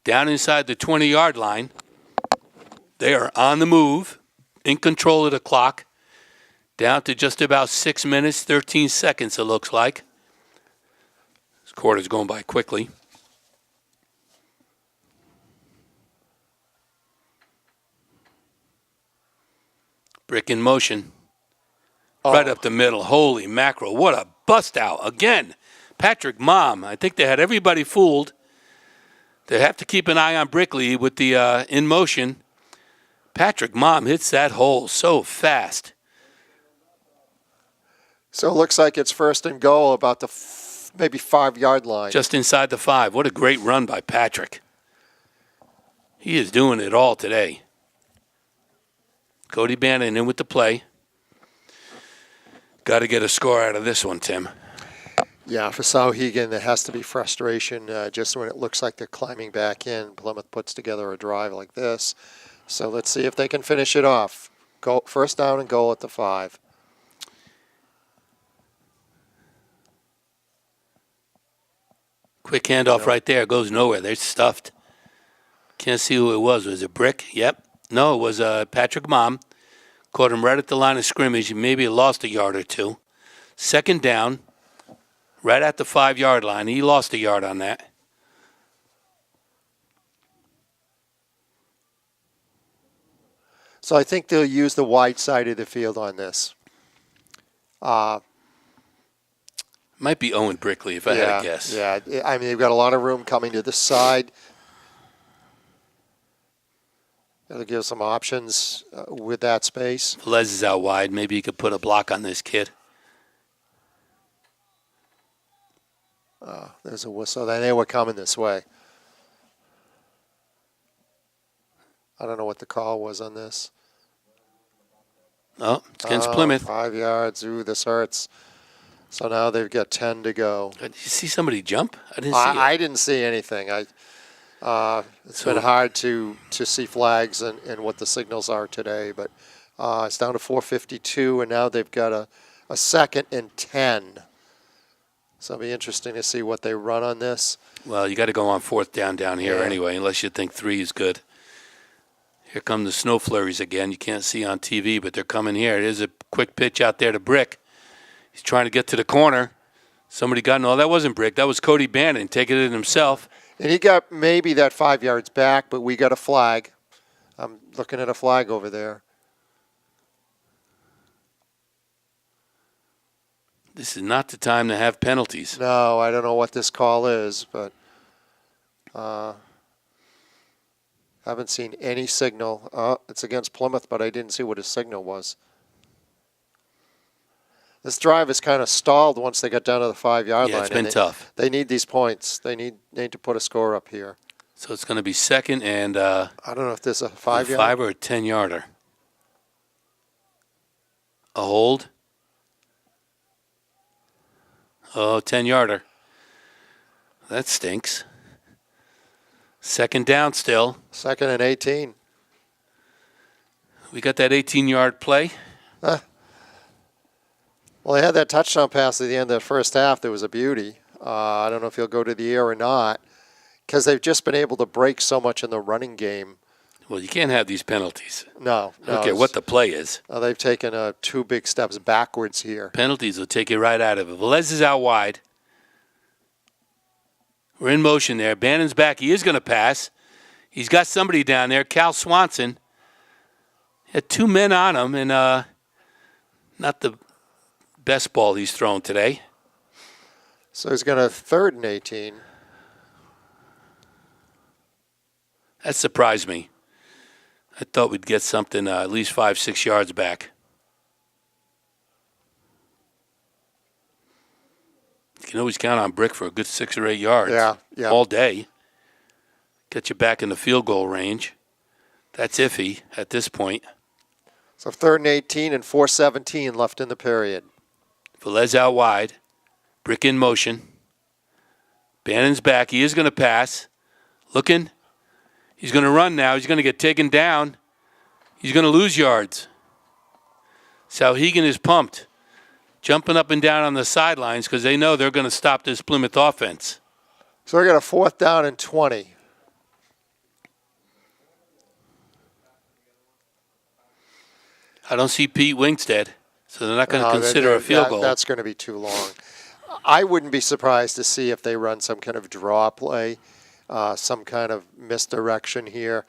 Down inside the 20-yard line. They are on the move, in control of the clock. Down to just about 6 minutes, 13 seconds, it looks like. This quarter's going by quickly. Brick in motion. Right up the middle. Holy mackerel. What a bust out. Again, Patrick Mom. I think they had everybody fooled. They have to keep an eye on Brickley with the in motion. Patrick Mom hits that hole so fast. So it looks like it's 1st and goal about the maybe 5-yard line. Just inside the 5. What a great run by Patrick. He is doing it all today. Cody Bannon in with the play. Got to get a score out of this one, Tim. Yeah, for Souhegan, there has to be frustration just when it looks like they're climbing back in. Plymouth puts together a drive like this. So let's see if they can finish it off. Go 1st down and goal at the 5. Quick handoff right there. Goes nowhere. They're stuffed. Can't see who it was. Was it Brick? Yep. No, it was Patrick Mom. Caught him right at the line of scrimmage. Maybe lost a yard or 2. 2nd down. Right at the 5-yard line. He lost a yard on that. So I think they'll use the wide side of the field on this. Might be Owen Brickley if I had to guess. Yeah, I mean, they've got a lot of room coming to the side. It'll give some options with that space. Velez is out wide. Maybe you could put a block on this kid. There's a whistle. They were coming this way. I don't know what the call was on this. Oh, it's against Plymouth. 5 yards. Ooh, this hurts. So now they've got 10 to go. Did you see somebody jump? I didn't see it. I didn't see anything. It's been hard to see flags and what the signals are today, but it's down to 4:52, and now they've got a second and 10. So it'll be interesting to see what they run on this. Well, you got to go on fourth down here Yeah. anyway, unless you think 3 is good. Here come the snow flurries again. You can't see on TV, but they're coming here. It is a quick pitch out there to Brick. He's trying to get to the corner. Somebody got, no, that wasn't Brick. That was Cody Bannon taking it himself. And he got maybe that 5 yards back, but we got a flag. I'm looking at a flag over there. This is not the time to have penalties. No, I don't know what this call is, but haven't seen any signal. It's against Plymouth, but I didn't see what his signal was. This drive is kind of stalled once they got down to the 5 yard line. Yeah, it's been tough. They need these points. They need to put a score up here. So it's going to be second and I don't know if there's a 5 yard. 5 or a 10-yarder. A hold. Oh, 10-yarder. That stinks. Second down still. Second and 18. We got that 18-yard play. Well, they had that touchdown pass at the end of the first half. That was a beauty. I don't know if he'll go to the air or not, because they've just been able to break so much in the running game. Well, you can't have these penalties. No. I don't care what the play is. They've taken 2 big steps backwards here. Penalties will take you right out of it. Velez is out wide. We're in motion there. Bannon's back. He is going to pass. He's got somebody down there, Cal Swanson. Had 2 men on him, and not the best ball he's thrown today. So he's going to 3rd and 18. That surprised me. I thought we'd get something at least 5-6 yards back. You can always count on Brick for a good 6 or 8 yards. Yeah. All day. Get you back in the field goal range. That's iffy at this point. So 3rd and 18 and 4:17 left in the period. Velez out wide. Brick in motion. Bannon's back. He is going to pass. Looking. He's going to run now. He's going to get taken down. He's going to lose yards. Souhegan is pumped. Jumping up and down on the sidelines because they know they're going to stop this Plymouth offense. So we got a 4th down and 20. I don't see Pete Wingstead, so they're not going to consider a field goal. That's going to be too long. I wouldn't be surprised to see if they run some kind of draw play, some kind of misdirection here.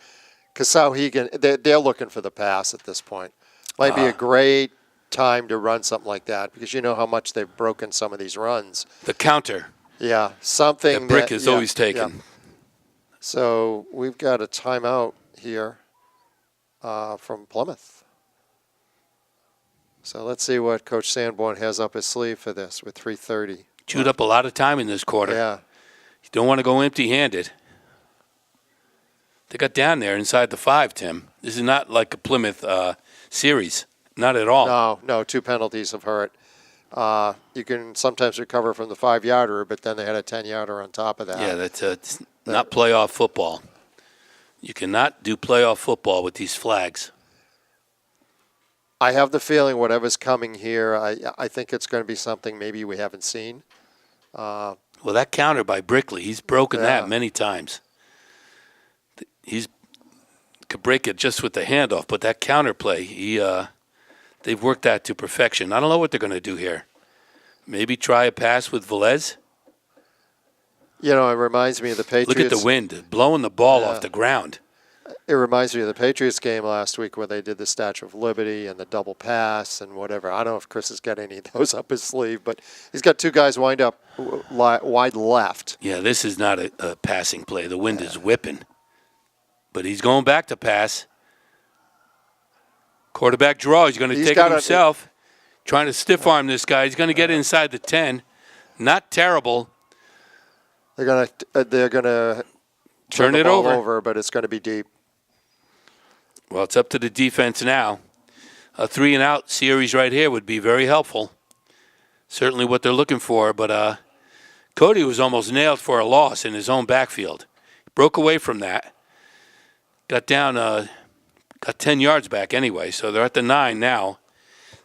Because Souhegan, they're looking for the pass at this point. Might be a great time to run something like that because you know how much they've broken some of these runs. The counter. Yeah, something that Brick is always taken. Yeah. So we've got a timeout here from Plymouth. So let's see what Coach Sanborn has up his sleeve for this with 3:30. Chewed up a lot of time in this quarter. Yeah. You don't want to go empty-handed. They got down there inside the 5, Tim. This is not like a Plymouth series. Not at all. No, 2 penalties have hurt. You can sometimes recover from the 5-yarder, but then they had a 10-yarder on top of that. Yeah, that's not playoff football. You cannot do playoff football with these flags. I have the feeling whatever's coming here, I think it's going to be something maybe we haven't seen. Well, that counter by Brickley, he's broken that many times. He's could break it just with the handoff, but that counter play, they've worked that to perfection. I don't know what they're going to do here. Maybe try a pass with Velez? You know, it reminds me of the Patriots. Look at the wind, blowing the ball off the ground. It reminds me of the Patriots game last week where they did the Statue of Liberty and the double pass and whatever. I don't know if Chris has got any of those up his sleeve, but he's got 2 guys wind up wide left. Yeah, this is not a passing play. The wind is whipping. But he's going back to pass. Quarterback draw. He's going to take it got himself. Trying to stiff arm this guy. He's going to get inside the 10. Not terrible. They're gonna Turn the it ball over. over, but it's going to be deep. Well, it's up to the defense now. A 3-and-out series right here would be very helpful. Certainly what they're looking for, but Cody was almost nailed for a loss in his own backfield. Broke away from that. Got down, got 10 yards back anyway, so they're at the 9 now.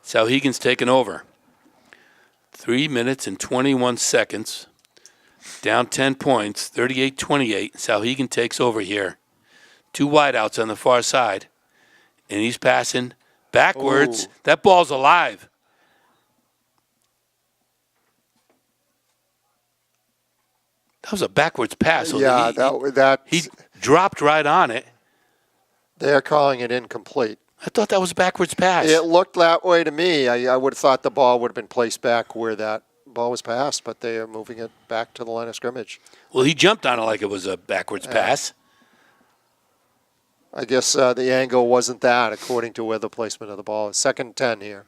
Souhegan's taken over. 3 minutes and 21 seconds. Down 10 points, 38-28. Souhegan takes over here. 2 wideouts on the far side. And he's passing backwards. Ooh. That ball's alive. That was a backwards pass. So Yeah, he dropped right on it. they're calling it incomplete. I thought that was a backwards pass. It looked that way to me. I would have thought the ball would have been placed back where that ball was passed, but they are moving it back to the line of scrimmage. Well, he jumped on it like it was a backwards pass. I guess the angle wasn't that, according to where the placement of the ball is. 2nd and 10 here.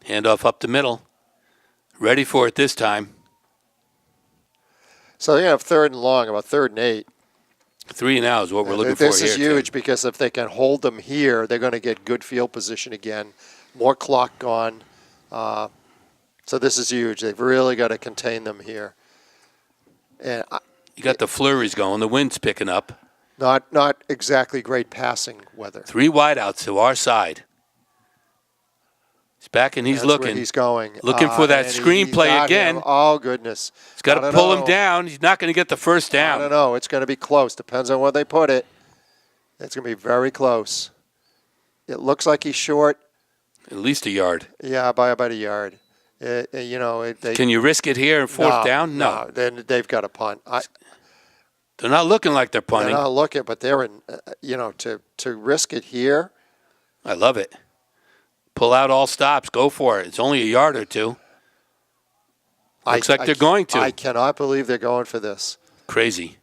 Handoff up the middle. Ready for it this time. So they have 3rd and long, about 3rd and 8. 3-and-out is what we're looking for here. This is huge because if they can hold them here, they're going to get good field position again. More clock gone. So this is huge. They've really got to contain them here. And You got the flurries going. The wind's picking up. not exactly great passing weather. 3 wideouts to our side. He's back and he's That's looking. where he's going. Looking for that and screenplay got again. him. Oh, goodness. He's got to pull him down. He's not going to get the first I down. don't know. It's going to be close. Depends on where they put it. It's going to be very close. It looks like he's short. At least a yard. Yeah, by about a yard. Can you risk it here in 4th down? No. Then they've got to punt. They're not looking like they're They're punting. not looking, but they're in. To risk it here. I love it. Pull out all stops. Go for it. It's only a yard or 2. Looks like they're going to. I cannot believe they're going for this. Crazy.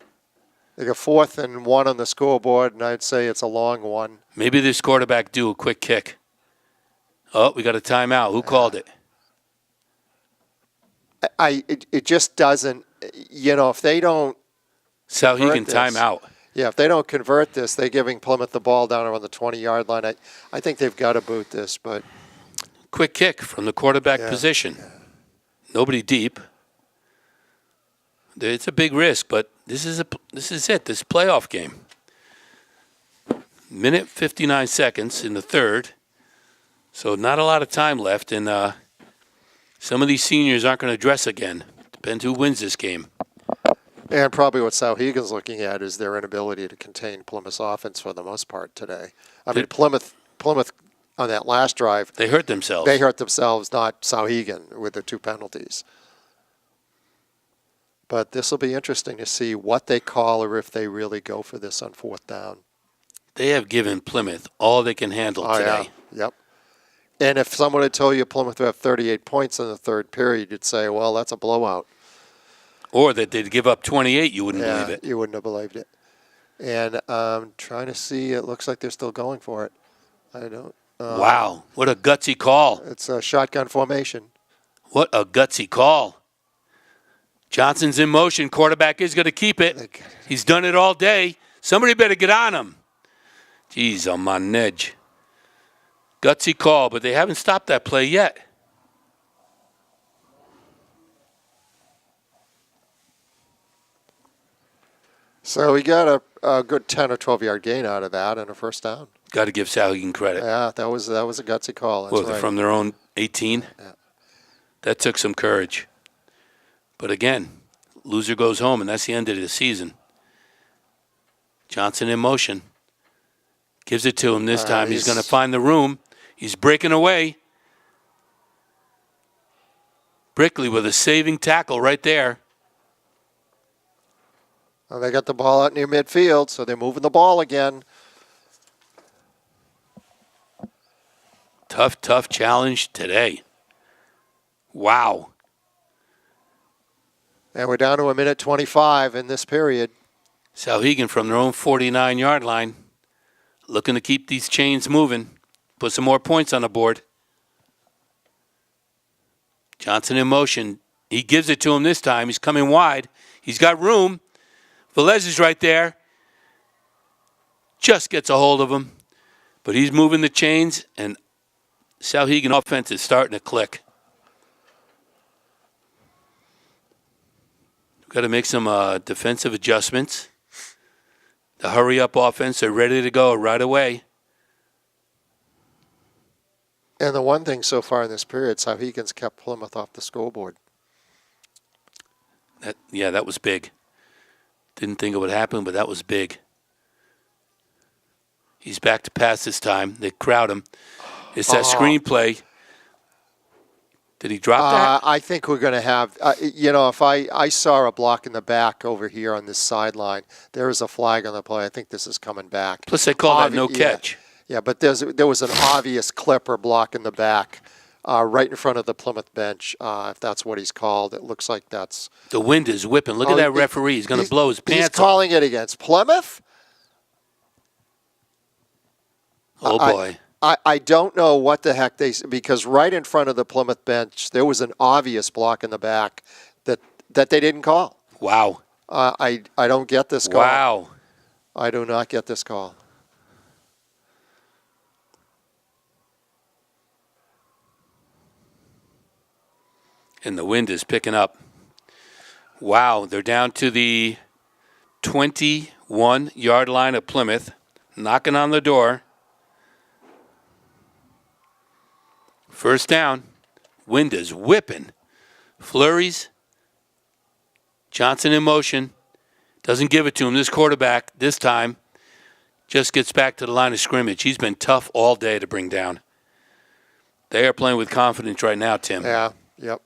They got 4th and 1 on the scoreboard, and I'd say it's a long one. Maybe this quarterback do a quick kick. Oh, we got a timeout. Who called it? It just doesn't. If they don't. Souhegan this. timeout. Yeah, if they don't convert this, they're giving Plymouth the ball down around the 20-yard line. I think they've got to boot this, but Quick kick from the quarterback position. Nobody deep. It's a big risk, but this is it. This playoff game. Minute 59 seconds in the 3rd, so not a lot of time left, and some of these seniors aren't going to dress again. Depends who wins this game. and probably what Souhegan's looking at is their inability to contain Plymouth's offense for the most part today. I mean, Plymouth on that last drive, They hurt themselves. they hurt themselves, not Souhegan, with the 2 penalties. But this will be interesting to see what they call or if they really go for this on 4th down. They have given Plymouth all they can handle today. Yeah. Yep. And if someone had told you Plymouth would have 38 points in the 3rd period, you'd say, well, that's a blowout. Or that they'd give up 28, you wouldn't believe it. You wouldn't have believed it. And trying to see, it looks like they're still going for it. I don't. Wow, what a gutsy call. It's a shotgun formation. What a gutsy call. Johnson's in motion. Quarterback is going to keep it. He's done it all day. Somebody better get on him. Jeez, I'm on edge. Gutsy call, but they haven't stopped that play yet. So we got a good 10 or 12-yard gain out of that and a 1st down. Got to give Souhegan credit. Yeah, that was a gutsy call. That's Was right. it from their own 18? Yeah. That took some courage. But again, loser goes home, and that's the end of the season. Johnson in motion. Gives it to him this time. He's going to find the room. He's breaking away. Brickley with a saving tackle right there. Well, they got the ball out near midfield, so they're moving the ball again. Tough challenge today. Wow. And we're down to a minute 25 in this period. Souhegan from their own 49-yard line, looking to keep these chains moving, put some more points on the board. Johnson in motion. He gives it to him this time. He's coming wide. He's got room. Velez is right there. Just gets a hold of him. But he's moving the chains, and Souhegan offense is starting to click. We've got to make some defensive adjustments. The hurry-up offense, they're ready to go right away. And the one thing so far in this period, Souhegan's kept Plymouth off the scoreboard. That was big. Didn't think it would happen, but that was big. He's back to pass this time. They crowd him. It's that screenplay. Did he drop that? I think we're going to have, if I saw a block in the back over here on this sideline, there is a flag on the play. I think this is coming back. Plus they call that no catch. Yeah, but there was an obvious clip or block in the back right in front of the Plymouth bench, if that's what he's called. It looks like that's... The wind is whipping. Look at that referee. He's going to blow his pants off. He's calling it against Plymouth? Oh, boy. I don't know what the heck because right in front of the Plymouth bench, there was an obvious block in the back that they didn't call. Wow. I don't get this call. Wow. I do not get this call. And the wind is picking up. Wow, they're down to the 21-yard line of Plymouth, knocking on the door. First down. Wind is whipping. Flurries. Johnson in motion. Doesn't give it to him. This quarterback, this time, just gets back to the line of scrimmage. He's been tough all day to bring down. They are playing with confidence right now, Tim. Yeah, yep.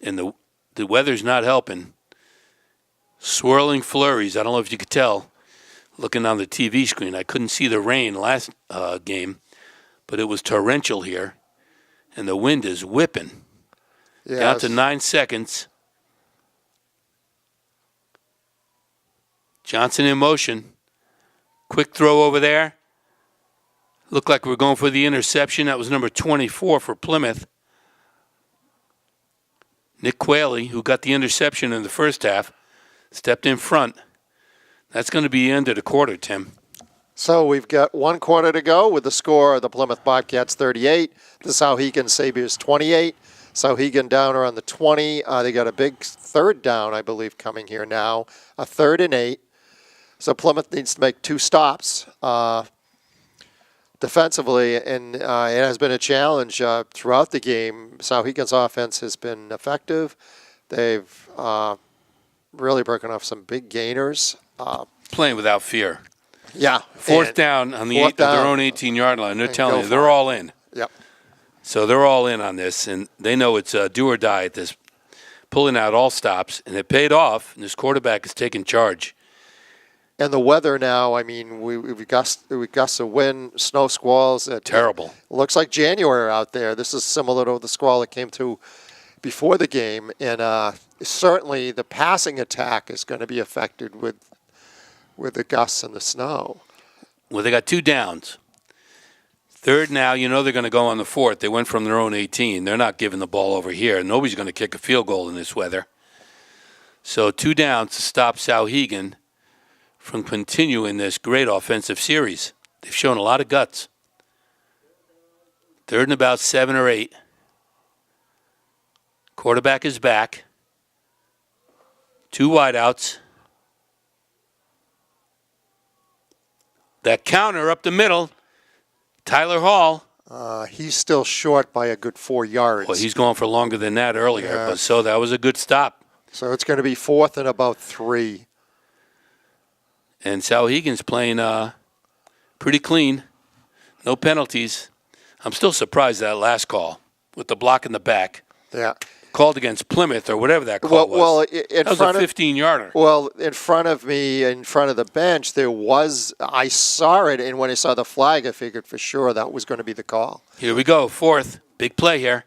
And the weather's not helping. Swirling flurries. I don't know if you could tell. Looking on the TV screen, I couldn't see the rain last game, but it was torrential here, and the wind is whipping. Yes. Down to 9 seconds. Johnson in motion. Quick throw over there. Looked like we're going for the interception. That was number 24 for Plymouth. Nick Quayle, who got the interception in the first half, stepped in front. That's going to be the end of the quarter, Tim. So we've got 1 quarter to go with the score of the Plymouth Bobcats 38, the Souhegan Sabers 28. Souhegan down around the 20. They got a big third down, I believe, coming here now. A 3rd and 8. So Plymouth needs to make 2 stops defensively, and it has been a challenge throughout the game. Souhegan's offense has been effective. They've really broken off some big gainers. Playing without fear. Yeah. Fourth down on the their own 18-yard line. They're telling you, they're all in. Yep. So they're all in on this, and they know it's do or die at this, pulling out all stops, and it paid off, and this quarterback is taking charge. And the weather now, I mean, we've gusts of wind, snow squalls. Terrible. It looks like January out there. This is similar to the squall that came through before the game. And certainly the passing attack is going to be affected with the gusts and the snow. Well, they got 2 downs. Third now, they're going to go on the 4th. They went from their own 18. They're not giving the ball over here. Nobody's going to kick a field goal in this weather. So 2 downs to stop Souhegan from continuing this great offensive series. They've shown a lot of guts. 3rd and about 7 or 8. Quarterback is back. 2 wideouts. That counter up the middle. Tyler Hall. He's still short by a good 4 yards. Well, he's going for longer than that earlier, Yeah. but so that was a good stop. So it's going to be 4th and about 3. And Souhegan's playing pretty clean. No penalties. I'm still surprised that last call with the block in the back. Yeah. Called against Plymouth or whatever that call was. Well, that was a 15-yarder. Well, in front of me, in front of the bench, I saw it, and when I saw the flag, I figured for sure that was going to be the call. Here we go, 4th. Big play here.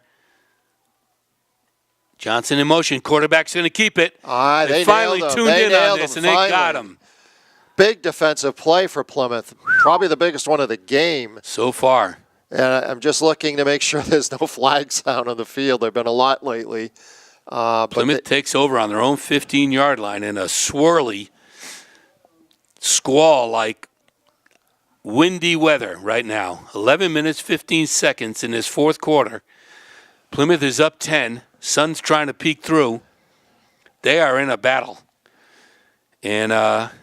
Johnson in motion. Quarterback's going to keep it. They finally nailed him. tuned They in on nailed this, him, and they got finally. him. Big defensive play for Plymouth. Probably the biggest one of the game. So far. And I'm just looking to make sure there's no flags out on the field. There have been a lot lately. Plymouth takes over on their own 15-yard line in a swirly, squall-like, windy weather right now. 11 minutes, 15 seconds in this fourth quarter. Plymouth is up 10. Sun's trying to peek through. They are in a battle. And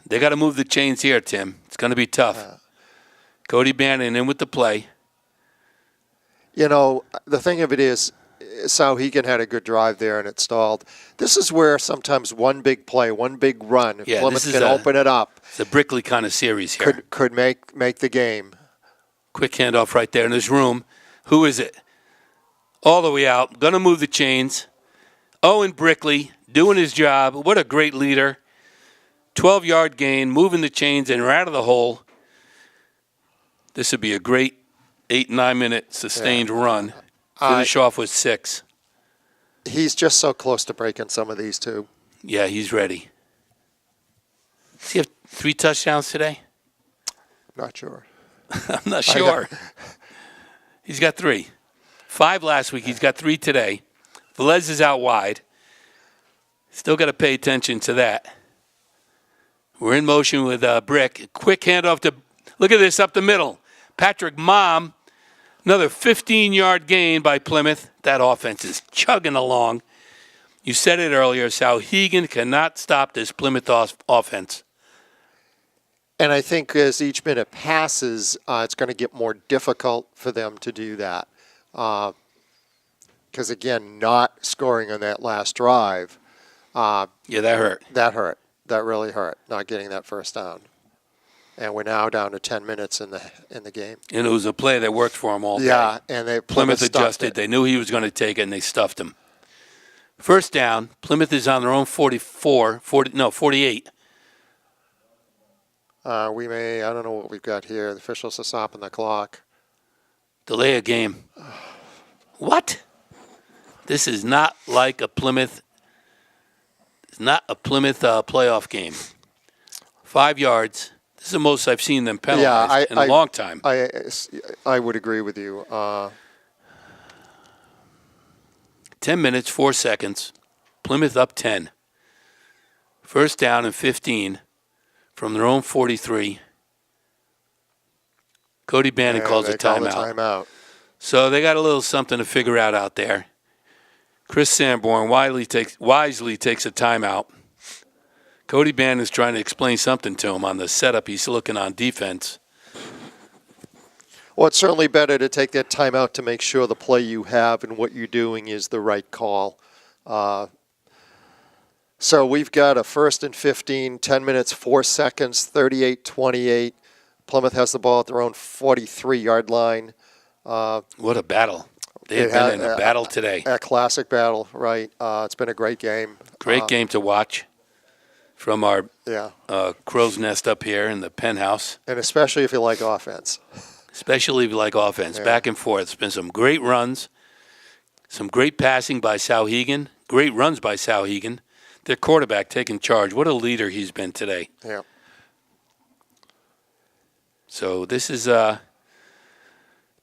they got to move the chains here, Tim. It's going to be tough. Cody Bannon in with the play. You know, the thing of it is, Souhegan had a good drive there and it stalled. This is where sometimes one big play, one big run, if Plymouth can open it up. It's a Brickley kind of series here. Could make the game. Quick handoff right there in his room. Who is it? All the way out. Going to move the chains. Owen Brickley doing his job. What a great leader. 12-yard gain, moving the chains, and we're out of the hole. This would be a great 8-9 minute sustained run. Finish off with 6. He's just so close to breaking some of these, too. Yeah, he's ready. Does he have 3 touchdowns today? Not sure. I'm not sure. He's got 3. 5 last week. He's got 3 today. Velez is out wide. Still got to pay attention to that. We're in motion with Brick. Quick handoff to, look at this, up the middle. Patrick Mom, another 15-yard gain by Plymouth. That offense is chugging along. You said it earlier, Souhegan cannot stop this Plymouth offense. And I think as each minute passes, it's going to get more difficult for them to do that. Because, again, not scoring on that last drive. Yeah, that hurt. That hurt. That really hurt, not getting that first down. And we're now down to 10 minutes in the game. And it was a play that worked for him all day. Yeah, and Plymouth adjusted. They knew he was going to take it, and they stuffed him. First down, Plymouth is on their own 48. I don't know what we've got here. The officials are stopping the clock. Delay a game. What? This is not like a Plymouth. It's not a Plymouth playoff game. 5 yards. This is the most I've seen them penalized in a long time. I would agree with you. 10 minutes, 4 seconds. Plymouth up 10. First down and 15 from their own 43. Cody Bannon calls a timeout. So they got a little something to figure out there. Chris Sanborn wisely takes a timeout. Cody Bannon is trying to explain something to him on the setup he's looking on defense. Well, it's certainly better to take that timeout to make sure the play you have and what you're doing is the right call. So we've got a 1st and 15, 10 minutes, 4 seconds, 38-28. Plymouth has the ball at their own 43-yard line. What a battle. They have been in a battle today. A classic battle, right. It's been a great game. Great game to watch from our crow's nest up here in the penthouse. And especially if you like offense. Especially if you like offense. Yeah. Back and forth. It's been some great runs, some great passing by Souhegan, great runs by Souhegan. Their quarterback taking charge. What a leader he's been today. Yeah. So this is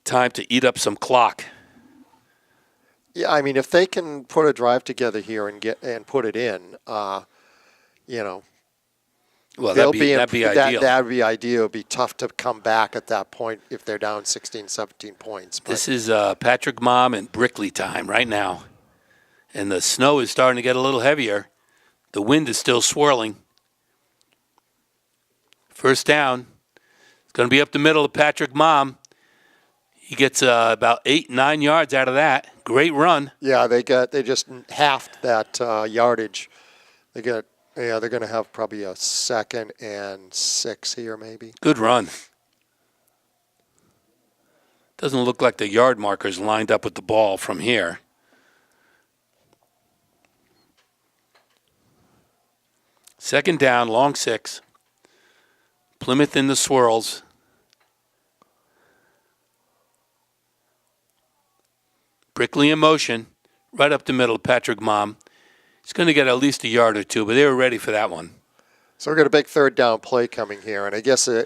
time to eat up some clock. Yeah, I mean, if they can put a drive together here and put it in, well, that'd be ideal. That'd be ideal. It'd be tough to come back at that point if they're down 16, 17 points. But this is Patrick Mom and Brickley time right now, and the snow is starting to get a little heavier. The wind is still swirling. First down. It's going to be up the middle of Patrick Mom. He gets about 8-9 yards out of that. Great run. Yeah, they just halved that yardage. They're going to have probably a 2nd and 6 here, maybe. Good run. Doesn't look like the yard markers lined up with the ball from here. Second down, long 6. Plymouth in the swirls. Brickley in motion. right up the middle, Patrick Mom. He's going to get at least a yard or two, but they were ready for that one. So we're got a big third down play coming here, and I guess is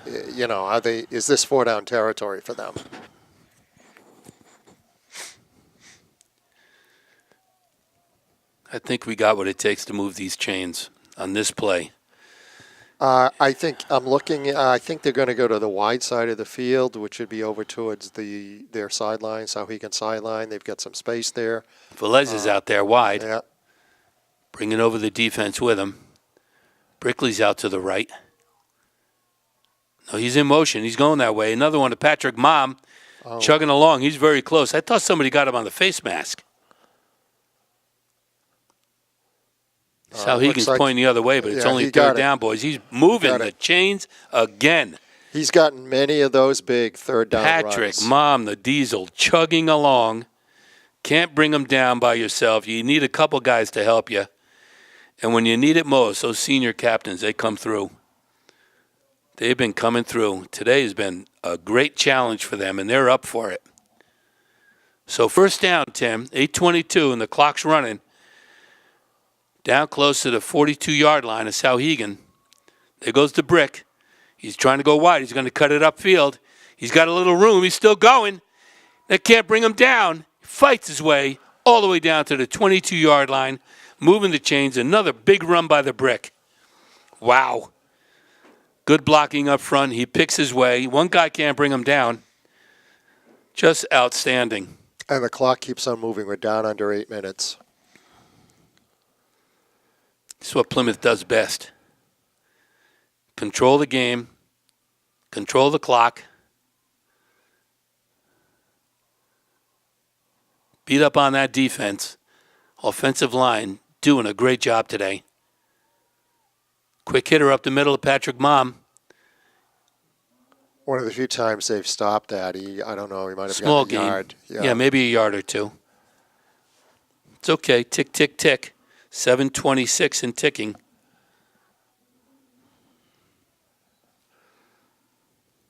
this 4-down territory for them? I think we got what it takes to move these chains on this play. I think I'm looking. I think they're going to go to the wide side of the field, which would be over towards their sideline, Souhegan sideline. They've got some space there. Velez is out there wide, Yeah. bringing over the defense with him. Brickley's out to the right. No, he's in motion. He's going that way. Another one to Patrick Mom, chugging along. He's very close. I thought somebody got him on the face mask. Souhegan's pointing the other way, but it's only third down, boys. He's moving the chains again. He's gotten many of those big third down Patrick runs. Mom, the diesel, chugging along. Can't bring him down by yourself. You need a couple guys to help you. And when you need it most, those senior captains, they come through. They've been coming through. Today has been a great challenge for them, and they're up for it. So first down, Tim, 8:22, and the clock's running. Down close to the 42-yard line of Souhegan. There goes the brick. He's trying to go wide. He's going to cut it upfield. He's got a little room. He's still going. They can't bring him down. He fights his way all the way down to the 22-yard line, moving the chains. Another big run by the brick. Wow. Good blocking up front. He picks his way. One guy can't bring him down. Just outstanding. And the clock keeps on moving. We're down under 8 minutes. This is what Plymouth does best. Control the game. Control the clock. Beat up on that defense. Offensive line doing a great job today. Quick hitter up the middle of Patrick Mom. One of the few times they've stopped that. I don't know, he might have Small gotten a game. yard. Yeah, maybe a yard or two. It's okay. Tick, tick, tick. 7:26 and ticking.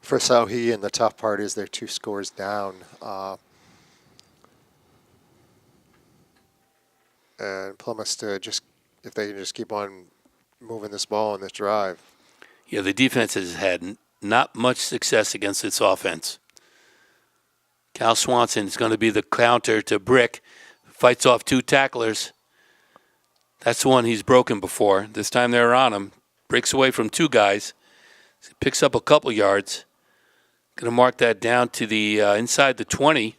For Souhegan, the tough part is they're 2 scores down. And Plymouth if they can just keep on moving this ball in this drive. Yeah, the defense has had not much success against its offense. Cal Swanson is going to be the counter to Brick. Fights off 2 tacklers. That's the one he's broken before. This time they're on him. Breaks away from 2 guys. Picks up a couple yards. Going to mark that down to the inside the 20.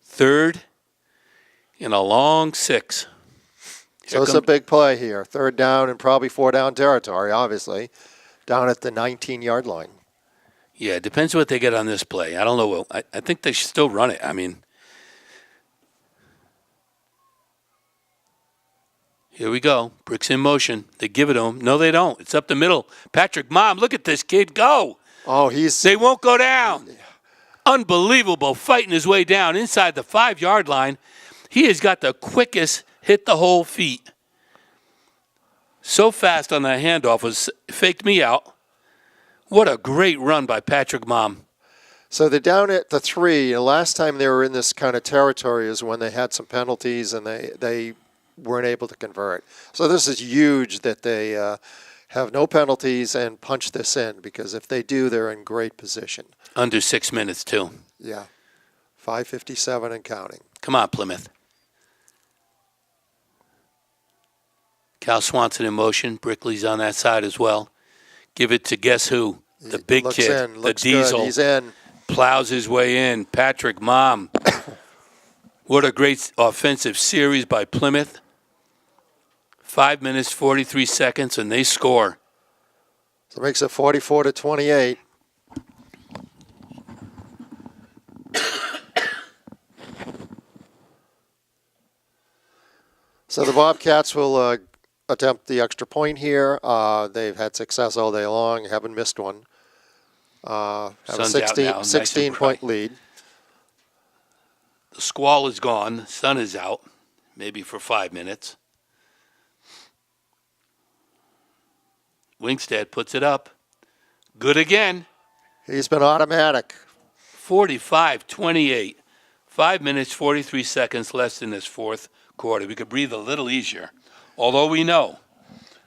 Third and a long 6. So it's a big play here. Third down and probably 4-down territory, obviously, down at the 19-yard line. Yeah, it depends what they get on this play. I don't know. I think they should still run it. I mean, here we go. Bricks in motion. They give it to him. No, they don't. It's up the middle. Patrick Mom, look at this kid go. Oh, They won't go down. Unbelievable. Fighting his way down inside the 5-yard line. He has got the quickest hit the hole feet. So fast on that handoff, faked me out. What a great run by Patrick Mom. So they're down at the 3. The last time they were in this kind of territory is when they had some penalties and they weren't able to convert. So this is huge that they have no penalties and punch this in, because if they do, they're in great position. Under 6 minutes, too. Yeah. 5:57 and counting. Come on, Plymouth. Cal Swanson in motion. Brickley's on that side as well. Give it to guess who? The big kid, the diesel. Good. He's in. Plows his way in. Patrick Mom. What a great offensive series by Plymouth. 5 minutes, 43 seconds, and they score. So it makes it 44-28. So the Bobcats will attempt the extra point here. They've had success all day long, haven't missed one. Have a Sun's out now, nice and 16-point bright. lead. The squall is gone. The sun is out, maybe for 5 minutes. Wingstead puts it up. Good again. He's been automatic. 45-28. 5 minutes, 43 seconds less in this fourth quarter. We could breathe a little easier. Although we know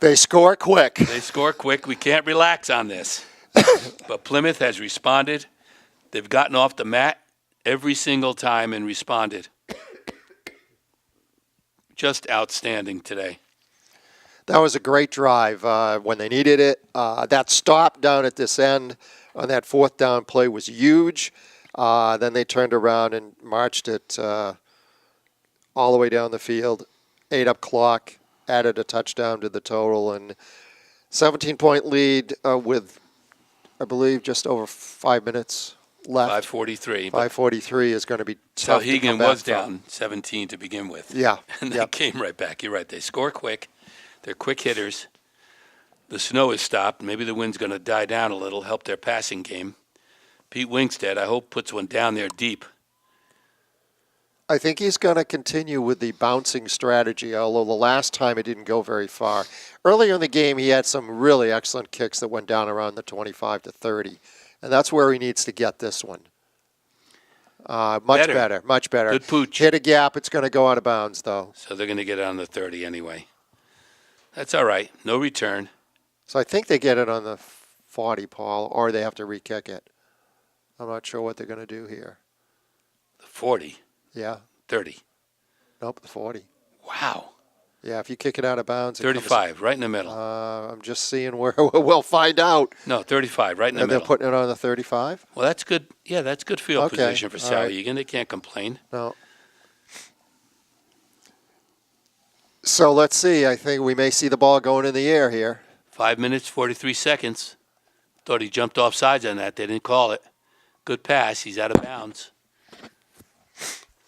They score quick. they score quick, we can't relax on this. But Plymouth has responded. They've gotten off the mat every single time and responded. Just outstanding today. That was a great drive when they needed it. That stop down at this end on that fourth down play was huge. Then they turned around and marched it all the way down the field, ate up clock, added a touchdown to the total, and 17-point lead with, I believe, just over 5 minutes left. 5:43. 5:43 is going to be tough. Souhegan was down 17 to begin with. Yeah. And they came right back. You're right. They score quick. They're quick hitters. The snow has stopped. Maybe the wind's going to die down a little, help their passing game. Pete Wingstead, I hope, puts one down there deep. I think he's going to continue with the bouncing strategy, although the last time it didn't go very far. Earlier in the game, he had some really excellent kicks that went down around the 25 to 30, and that's where he needs to get this one. Much better. Good pooch. Hit a gap, it's going to go out of bounds, though. So they're going to get it on the 30 anyway. That's all right. No return. So I think they get it on the 40, Paul, or they have to re-kick it. I'm not sure what they're going to do here. The 40. Yeah. 30. Nope, the 40. Wow. Yeah, if you kick it out of bounds. 35, right in the middle. I'm just seeing where we'll find out. No, 35, right in the And middle. they're putting it on the 35? Well, that's good. Yeah, that's good field Okay, position for all right. Souhegan. They can't complain. No. So let's see. I think we may see the ball going in the air here. 5 minutes, 43 seconds. Thought he jumped off sides on that. They didn't call it. Good pass. He's out of bounds.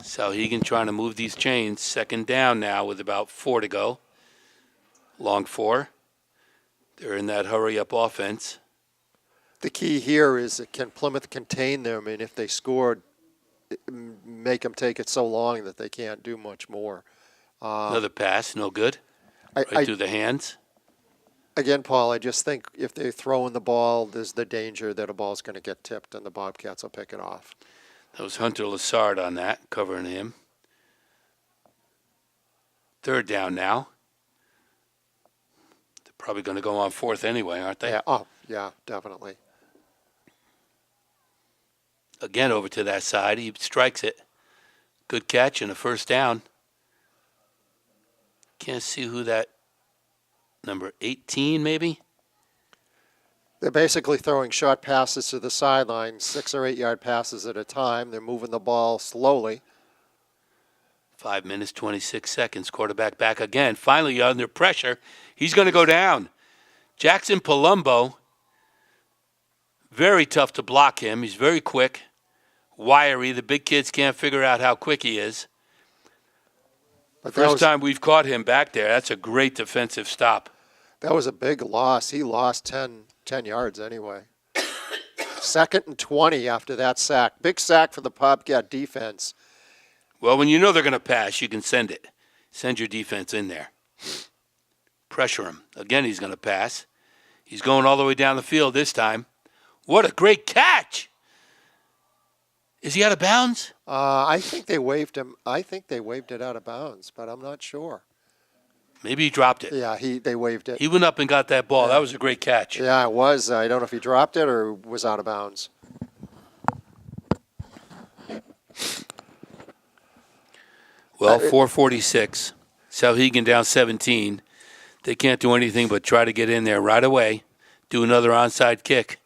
Souhegan trying to move these chains. Second down now with about 4 to go. Long 4. They're in that hurry-up offense. The key here is can Plymouth contain them, and if they scored, make them take it so long that they can't do much more. Another pass, no good. Right through the hands. Again, Paul, I just think if they're throwing the ball, there's the danger that a ball's going to get tipped and the Bobcats will pick it off. That was Hunter Lassard on that, covering him. Third down now. They're probably going to go on fourth anyway, aren't they? Yeah. Oh, yeah, definitely. Again, over to that side. He strikes it. Good catch and a first down. Can't see who that number 18 maybe? They're basically throwing short passes to the sideline, 6 or 8 yard passes at a time. They're moving the ball slowly. 5 minutes, 26 seconds. Quarterback back again. Finally under pressure. He's going to go down. Jackson Palumbo, very tough to block him. He's very quick, wiry. The big kids can't figure out how quick he is. But First time we've caught him back there. That's a great defensive stop. That was a big loss. He lost 10 yards anyway. 2nd and 20 after that sack. Big sack for the Bobcat defense. Well, when you know they're going to pass, you can send it. Send your defense in there. Pressure him. Again, he's going to pass. He's going all the way down the field this time. What a great catch! Is he out of bounds? I think they waved him. I think they waved it out of bounds, but I'm not sure. Maybe he dropped it. Yeah, they waved it. He went up and got that ball. That was a great catch. Yeah, it was. I don't know if he dropped it or was out of bounds. Well, 4:46. Souhegan down 17. They can't do anything but try to get in there right away, do another onside kick.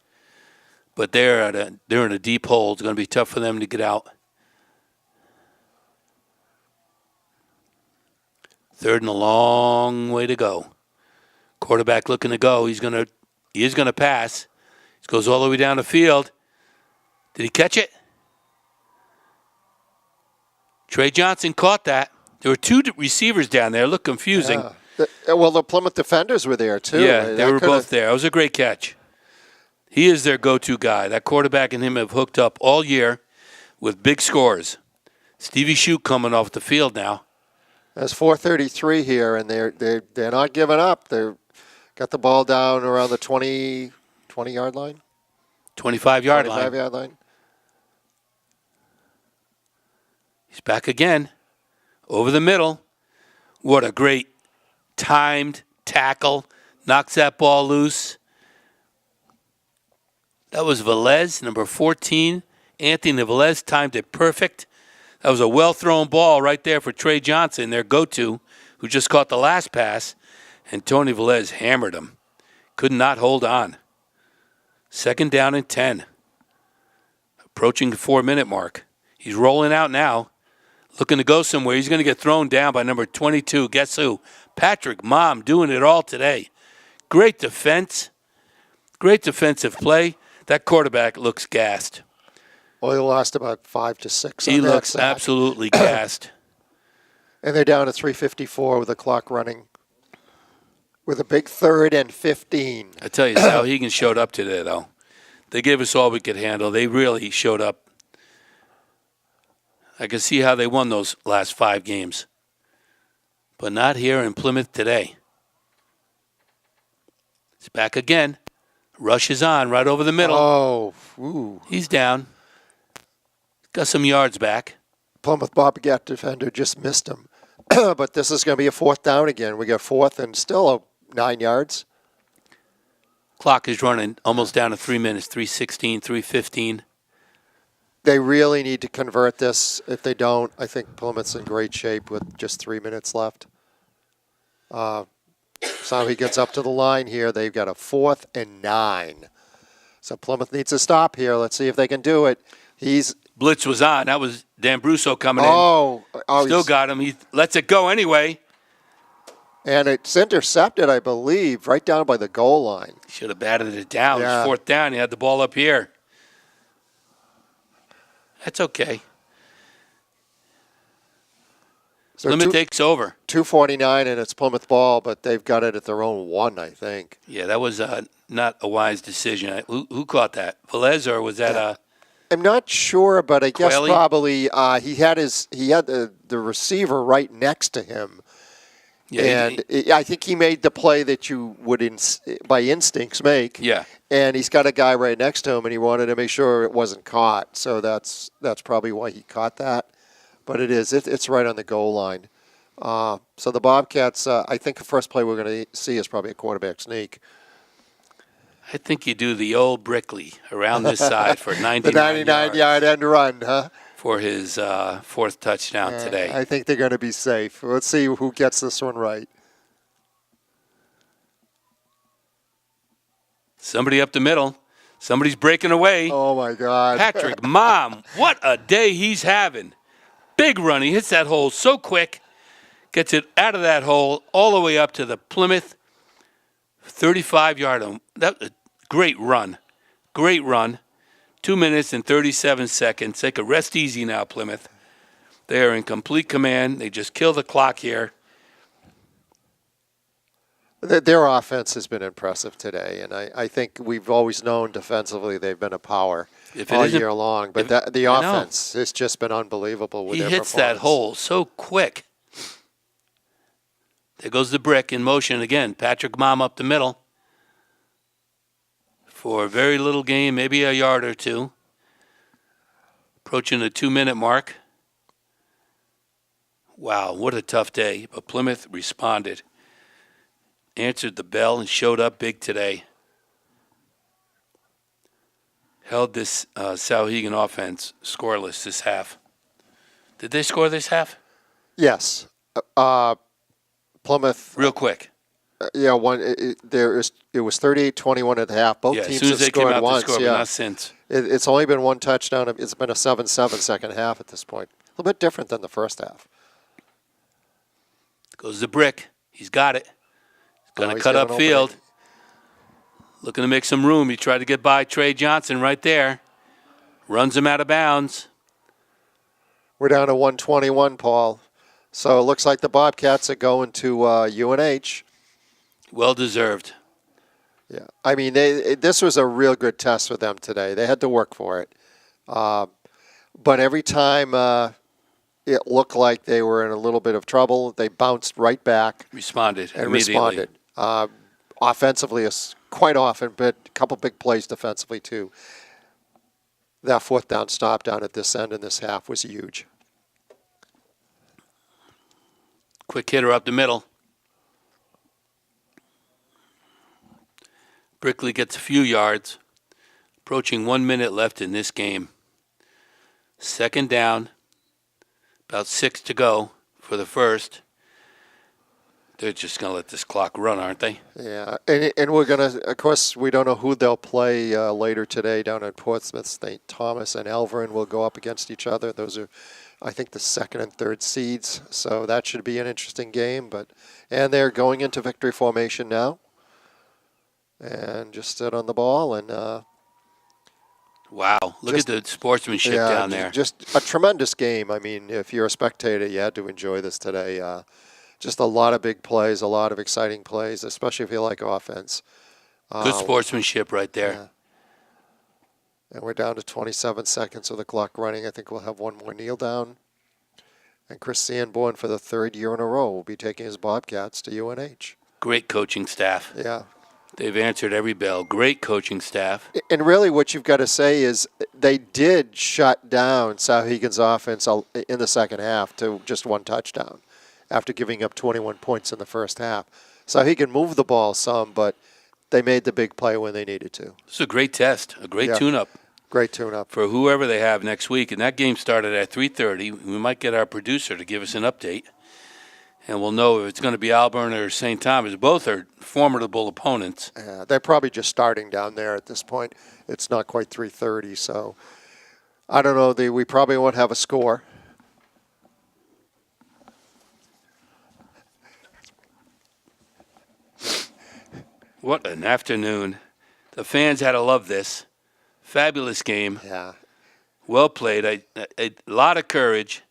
But they're in a deep hole. It's going to be tough for them to get out. Third and a long way to go. Quarterback looking to go. He is going to pass. He goes all the way down the field. Did he catch it? Trey Johnson caught that. There were 2 receivers down there. Looked confusing. Yeah. The Plymouth defenders were there, too. Yeah, they were both there. It was a great catch. He is their go-to guy. That quarterback and him have hooked up all year with big scores. Stevie Shute coming off the field now. There's 4:33 here, and they're not giving up. They've got the ball down around the 20-yard line. 25-yard line. 25-yard line. He's back again. Over the middle. What a great timed tackle. Knocks that ball loose. That was Velez, number 14. Anthony Velez timed it perfect. That was a well-thrown ball right there for Trey Johnson, their go-to, who just caught the last pass. And Tony Velez hammered him. Could not hold on. 2nd down and 10. Approaching the 4-minute mark. He's rolling out now. Looking to go somewhere. He's going to get thrown down by number 22. Guess who? Patrick Mom doing it all today. Great defense. Great defensive play. That quarterback looks gassed. Well, he lost about 5 to 6. He looks absolutely gassed. And they're down to 3:54 with the clock running. With a big 3rd and 15. I tell you, Souhegan showed up today, though. They gave us all we could handle. They really showed up. I can see how they won those last 5 games. But not here in Plymouth today. It's back again. Rush is on right over the middle. Oh, ooh. He's down. Got some yards back. Plymouth Bobcat defender just missed him. But this is going to be a 4th down again. We got 4th and still 9 yards. Clock is running almost down to 3 minutes, 3:16, 3:15. They really need to convert this. If they don't, I think Plymouth's in great shape with just 3 minutes left. So he gets up to the line here. They've got a 4th and 9. So Plymouth needs to stop here. Let's see if they can do it. Blitz was on. That was Dan Brusso coming in. Oh, Still got him. He lets it go anyway. And it's intercepted, I believe, right down by the goal line. Should have batted it down. Yeah. It was 4th down. He had the ball up here. That's okay. So Plymouth takes over. 2:49, and it's Plymouth ball, but they've got it at their own 1, I think. Yeah, that was not a wise decision. Who caught that? Velez, or was that I'm not sure, but I guess Quayle? probably he had the receiver right next to him. Yeah, And I think he made the play that you would, by instincts, make. Yeah. And he's got a guy right next to him, and he wanted to make sure it wasn't caught. So that's probably why he caught that. But it's right on the goal line. So the Bobcats, I think the first play we're going to see is probably a quarterback sneak. I think you do the old Brickley around this side for 99 The 99-yard end run, huh? for his 4th touchdown today. I think they're going to be safe. Let's see who gets this one right. Somebody up the middle. Somebody's breaking away. Oh, my God. Patrick Mom, what a day he's having. Big run. He hits that hole so quick. Gets it out of that hole all the way up to the Plymouth 35-yard. That great run. Great run. 2 minutes and 37 seconds. They could rest easy now, Plymouth. They are in complete command. They just kill the clock here. Their offense has been impressive today, and I think we've always known defensively they've been a power all year long. But the offense has just been unbelievable with their performance. He hits that hole so quick. There goes the brick in motion again. Patrick Mom up the middle for a very little gain, maybe a yard or two. Approaching the 2-minute mark. Wow, what a tough day. But Plymouth responded. Answered the bell and showed up big today. Held this Souhegan offense scoreless this half. Did they score this half? Yes. Plymouth. Real quick. Yeah, it was 38-21 at the half. Both teams have scored once. But not since. It's only been one touchdown. It's been a 7-7 second half at this point. A little bit different than the first half. Goes the brick. He's got it. He's going to cut upfield. Looking to make some room. He tried to get by Trey Johnson right there. Runs him out of bounds. We're down to 121, Paul. So it looks like the Bobcats are going to UNH. Well deserved. Yeah, I mean, this was a real good test for them today. They had to work for it. But every time it looked like they were in a little bit of trouble, they bounced right back. Responded and immediately. Responded. Offensively, quite often, but a couple big plays defensively, too. That 4th down stop down at this end in this half was huge. Quick hitter up the middle. Brickley gets a few yards. Approaching 1 minute left in this game. Second down. About 6 to go for the first. They're just going to let this clock run, aren't they? Yeah, and we're going to, of course, we don't know who they'll play later today down at Portsmouth. St. Thomas and Elverin will go up against each other. Those are, I think, the second and third seeds. So that should be an interesting game. And they're going into victory formation now. And just sit on the ball and... wow, look at the sportsmanship down there. Just a tremendous game. I mean, if you're a spectator, you had to enjoy this today. Just a lot of big plays, a lot of exciting plays, especially if you like offense. Good sportsmanship right there. Yeah. And we're down to 27 seconds of the clock running. I think we'll have one more kneel down. And Chris Sanborn, for the third year in a row, will be taking his Bobcats to UNH. Great coaching staff. Yeah. They've answered every bell. Great coaching staff. And really what you've got to say is they did shut down Souhegan's offense in the second half to just one touchdown after giving up 21 points in the first half. Souhegan moved the ball some, but they made the big play when they needed to. It's a great test, a great tune-up. Great tune-up. For whoever they have next week. And that game started at 3:30. We might get our producer to give us an update. And we'll know if it's going to be Alburn or St. Thomas. Both are formidable opponents. They're probably just starting down there at this point. It's not quite 3:30, so I don't know. We probably won't have a score. What an afternoon. The fans had to love this. Fabulous game. Yeah. Well played. A lot of courage.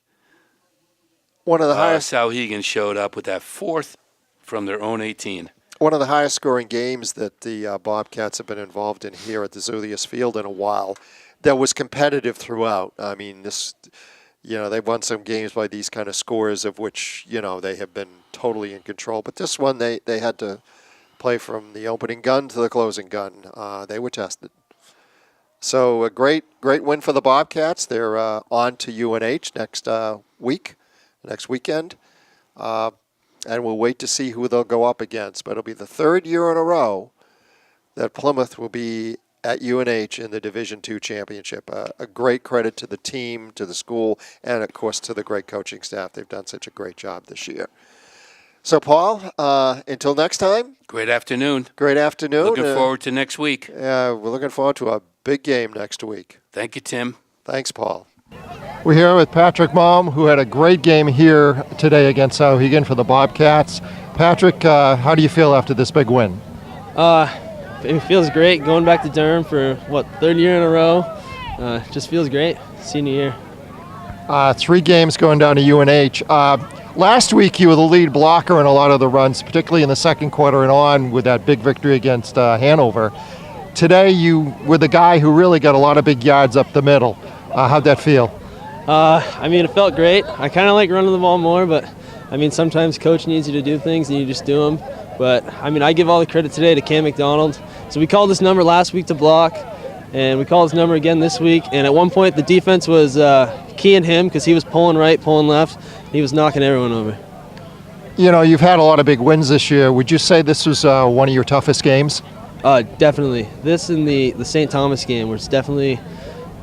One of the highest. Souhegan showed up with that fourth from their own 18. One of the highest scoring games that the Bobcats have been involved in here at the Zulius Field in a while. That was competitive throughout. I mean, they've won some games by these kind of scores of which, they have been totally in control. But this one, they had to play from the opening gun to the closing gun. They were tested. So a great win for the Bobcats. They're on to UNH next weekend. And we'll wait to see who they'll go up against. But it'll be the third year in a row that Plymouth will be at UNH in the Division II championship. A great credit to the team, to the school, and, of course, to the great coaching staff. They've done such a great job this year. So, Paul, until next time. Great afternoon. Great afternoon. Looking forward to next week. Yeah, we're looking forward to a big game next week. Thank you, Tim. Thanks, Paul. We're here with Patrick Malm, who had a great game here today against Souhegan for the Bobcats. Patrick, how do you feel after this big win? It feels great going back to Durham for, third year in a row. Just feels great, senior year. 3 games going down to UNH. Last week you were the lead blocker in a lot of the runs, particularly in the second quarter and on with that big victory against Hanover. Today you were the guy who really got a lot of big yards up the middle. How'd that feel? It felt great. I kind of like running the ball more, but sometimes coach needs you to do things and you just do them. But I give all the credit today to Cam McDonald. So we called this number last week to block, and we called this number again this week. And at one point the defense was keying him because he was pulling right, pulling left. He was knocking everyone over. You've had a lot of big wins this year. Would you say this was one of your toughest games? Definitely. This and the St. Thomas game was definitely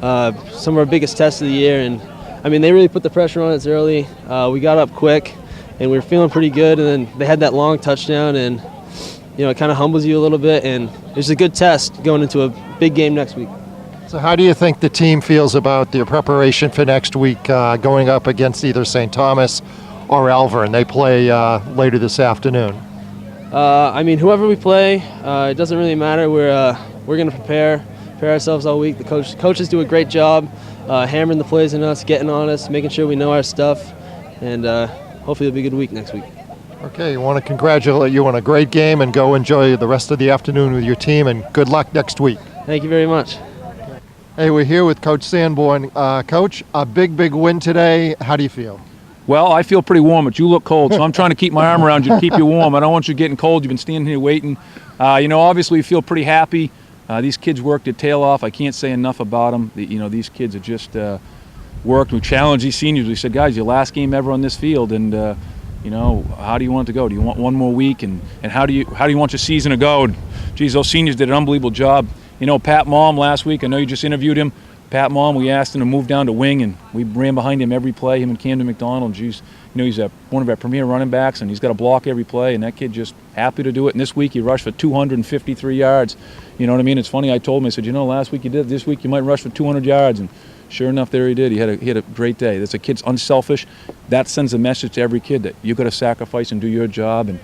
some of our biggest tests of the year. And they really put the pressure on us early. We got up quick, and we were feeling pretty good. And then they had that long touchdown, and it kind of humbles you a little bit. And it's a good test going into a big game next week. So how do you think the team feels about their preparation for next week, going up against either St. Thomas or Elverin? They play later this afternoon. Whoever we play, it doesn't really matter. We're going to prepare ourselves all week. The coaches do a great job hammering the plays in us, getting on us, making sure we know our stuff, and hopefully it'll be a good week next week. Okay, I want to congratulate you on a great game and go enjoy the rest of the afternoon with your team, and good luck next week. Thank you very much. Hey, we're here with Coach Sanborn. Coach, a big win today. How do you feel? Well, I feel pretty warm, but you look cold, so I'm trying to keep my arm around you to keep you warm. I don't want you getting cold. You've been standing here waiting. Obviously we feel pretty happy. These kids worked their tail off. I can't say enough about them. These kids have just worked. We challenged these seniors. We said, guys, your last game ever on this field, and You know, how do you want it to go? Do you want one more week? And how do you want your season to go? And, geez, those seniors did an unbelievable job. You know, Pat Malm last week, I know you just interviewed him. Pat Malm, we asked him to move down to wing, and we ran behind him every play, him and Camden McDonald. Geez, you know, he's one of our premier running backs, and he's got a block every play, and that kid just happy to do it. And this week he rushed for 253 yards. You know what I mean? It's funny, I told him, I said, you know, last week you did, this week you might rush for 200 yards. And sure enough, there he did. He had a great day. That's a kid's unselfish. That sends a message to every kid that you got to sacrifice and do your job, and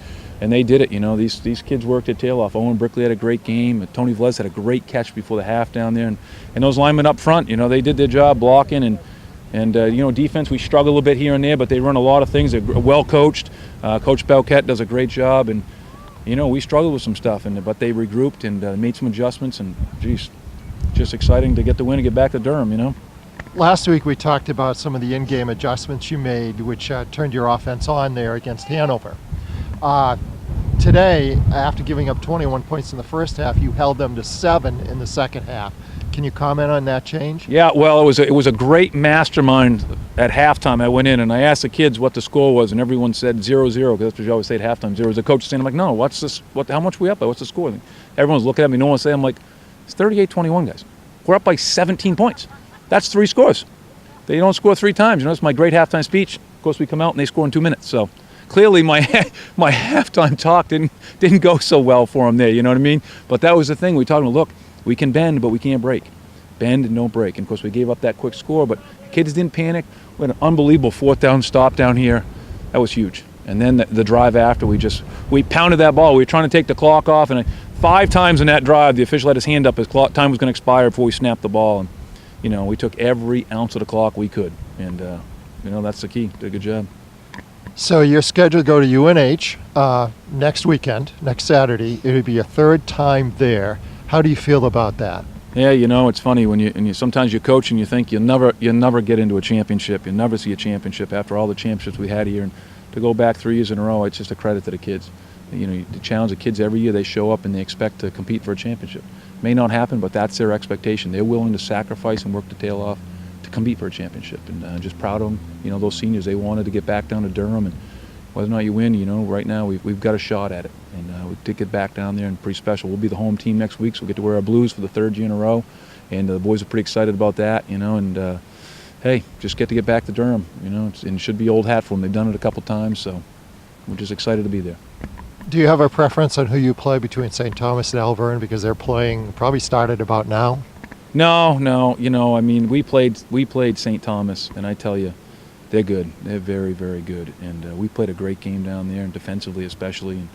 they did it. You know, these kids worked their tail off. Owen Brickley had a great game. Tony Velez had a great catch before the half down there, and those linemen up front, you know, they did their job blocking and you know, defense, we struggle a little bit here and there, but they run a lot of things. They're well coached. Coach Bobcat does a great job, and you know, we struggled with some stuff, but they regrouped and made some adjustments, and geez, just exciting to get the win and get back to Durham, you know. Last week we talked about some of the in-game adjustments you made, which turned your offense on there against Hanover. Today, after giving up 21 points in the first half, you held them to 7 in the second half. Can you comment on that change? Yeah, well, it was a great mastermind at halftime. I went in and I asked the kids what the score was, and everyone said 0-0, because that's what you always say at halftime, 0. The coach was saying, I'm like, no, what's this? How much are we up by? What's the score? Everyone's looking at me. No one's saying. I'm like, it's 38-21, guys. We're up by 17 points. That's 3 scores. They don't score 3 times. You know, it's my great halftime speech. Of course, we come out and they score in 2 minutes. So clearly, my halftime talk didn't go so well for them there. You know what I mean? But that was the thing. We talked about, look, we can bend, but we can't break. Bend and don't break. And of course, we gave up that quick score, but kids didn't panic. We had an unbelievable 4th down stop down here. That was huge. And then the drive after, we pounded that ball. We were trying to take the clock off, and 5 times in that drive, the official had his hand up. His time was going to expire before we snapped the ball. And you know, we took every ounce of the clock we could, and you know, that's the key. Did a good job. So you're scheduled to go to UNH next weekend, next Saturday. It would be your 3rd time there. How do you feel about that? Yeah, you know, it's funny when you sometimes you coach and you think you'll never get into a championship. You'll never see a championship after all the championships we had here, and to go back 3 years in a row, it's just a credit to the kids. You know, you challenge the kids every year. They show up and they expect to compete for a championship. May not happen, but that's their expectation. They're willing to sacrifice and work the tail off to compete for a championship, and just proud of them. You know, those seniors, they wanted to get back down to Durham, and whether or not you win, you know, right now we've got a shot at it, and we did get back down there, and pretty special. We'll be the home team next week, so we'll get to wear our blues for the 3rd year in a row, and the boys are pretty excited about that, you know, and hey, just get back to Durham, you know, and it should be old hat for them. They've done it a couple times, so we're just excited to be there. Do you have a preference on who you play between St. Thomas and Alverne, because they're playing probably started about now? No. You know, I mean, we played St. Thomas, and I tell you, they're good. They're very, very good, and we played a great game down there, and defensively especially. And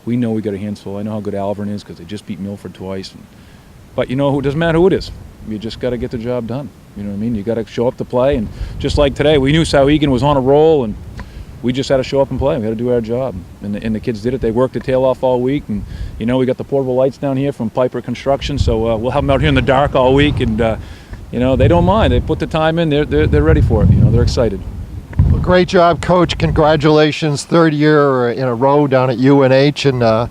we know we got a handful. I know how good Alverne is because they just beat Milford twice. But you know, it doesn't matter who it is. You just got to get the job done. You know what I mean? You got to show up to play, and just like today, we knew Souhegan was on a roll, and we just had to show up and play. We had to do our job, and the kids did it. They worked their tail off all week, and you know, we got the portable lights down here from Piper Construction, so we'll have them out here in the dark all week, and you know, they don't mind. They put the time in. They're ready for it. You know, they're excited. Well, great job, Coach. Congratulations, 3rd year in a row down at UNH, and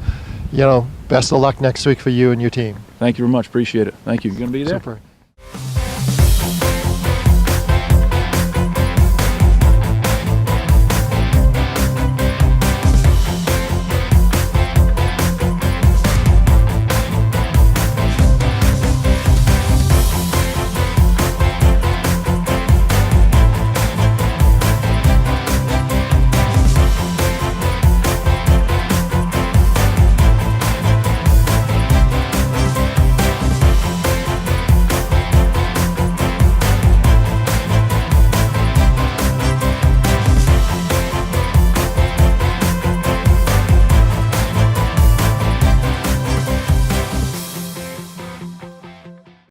you know, best of luck next week for you and your team. Thank you very much. Appreciate it. Thank you. You gonna be there? Super.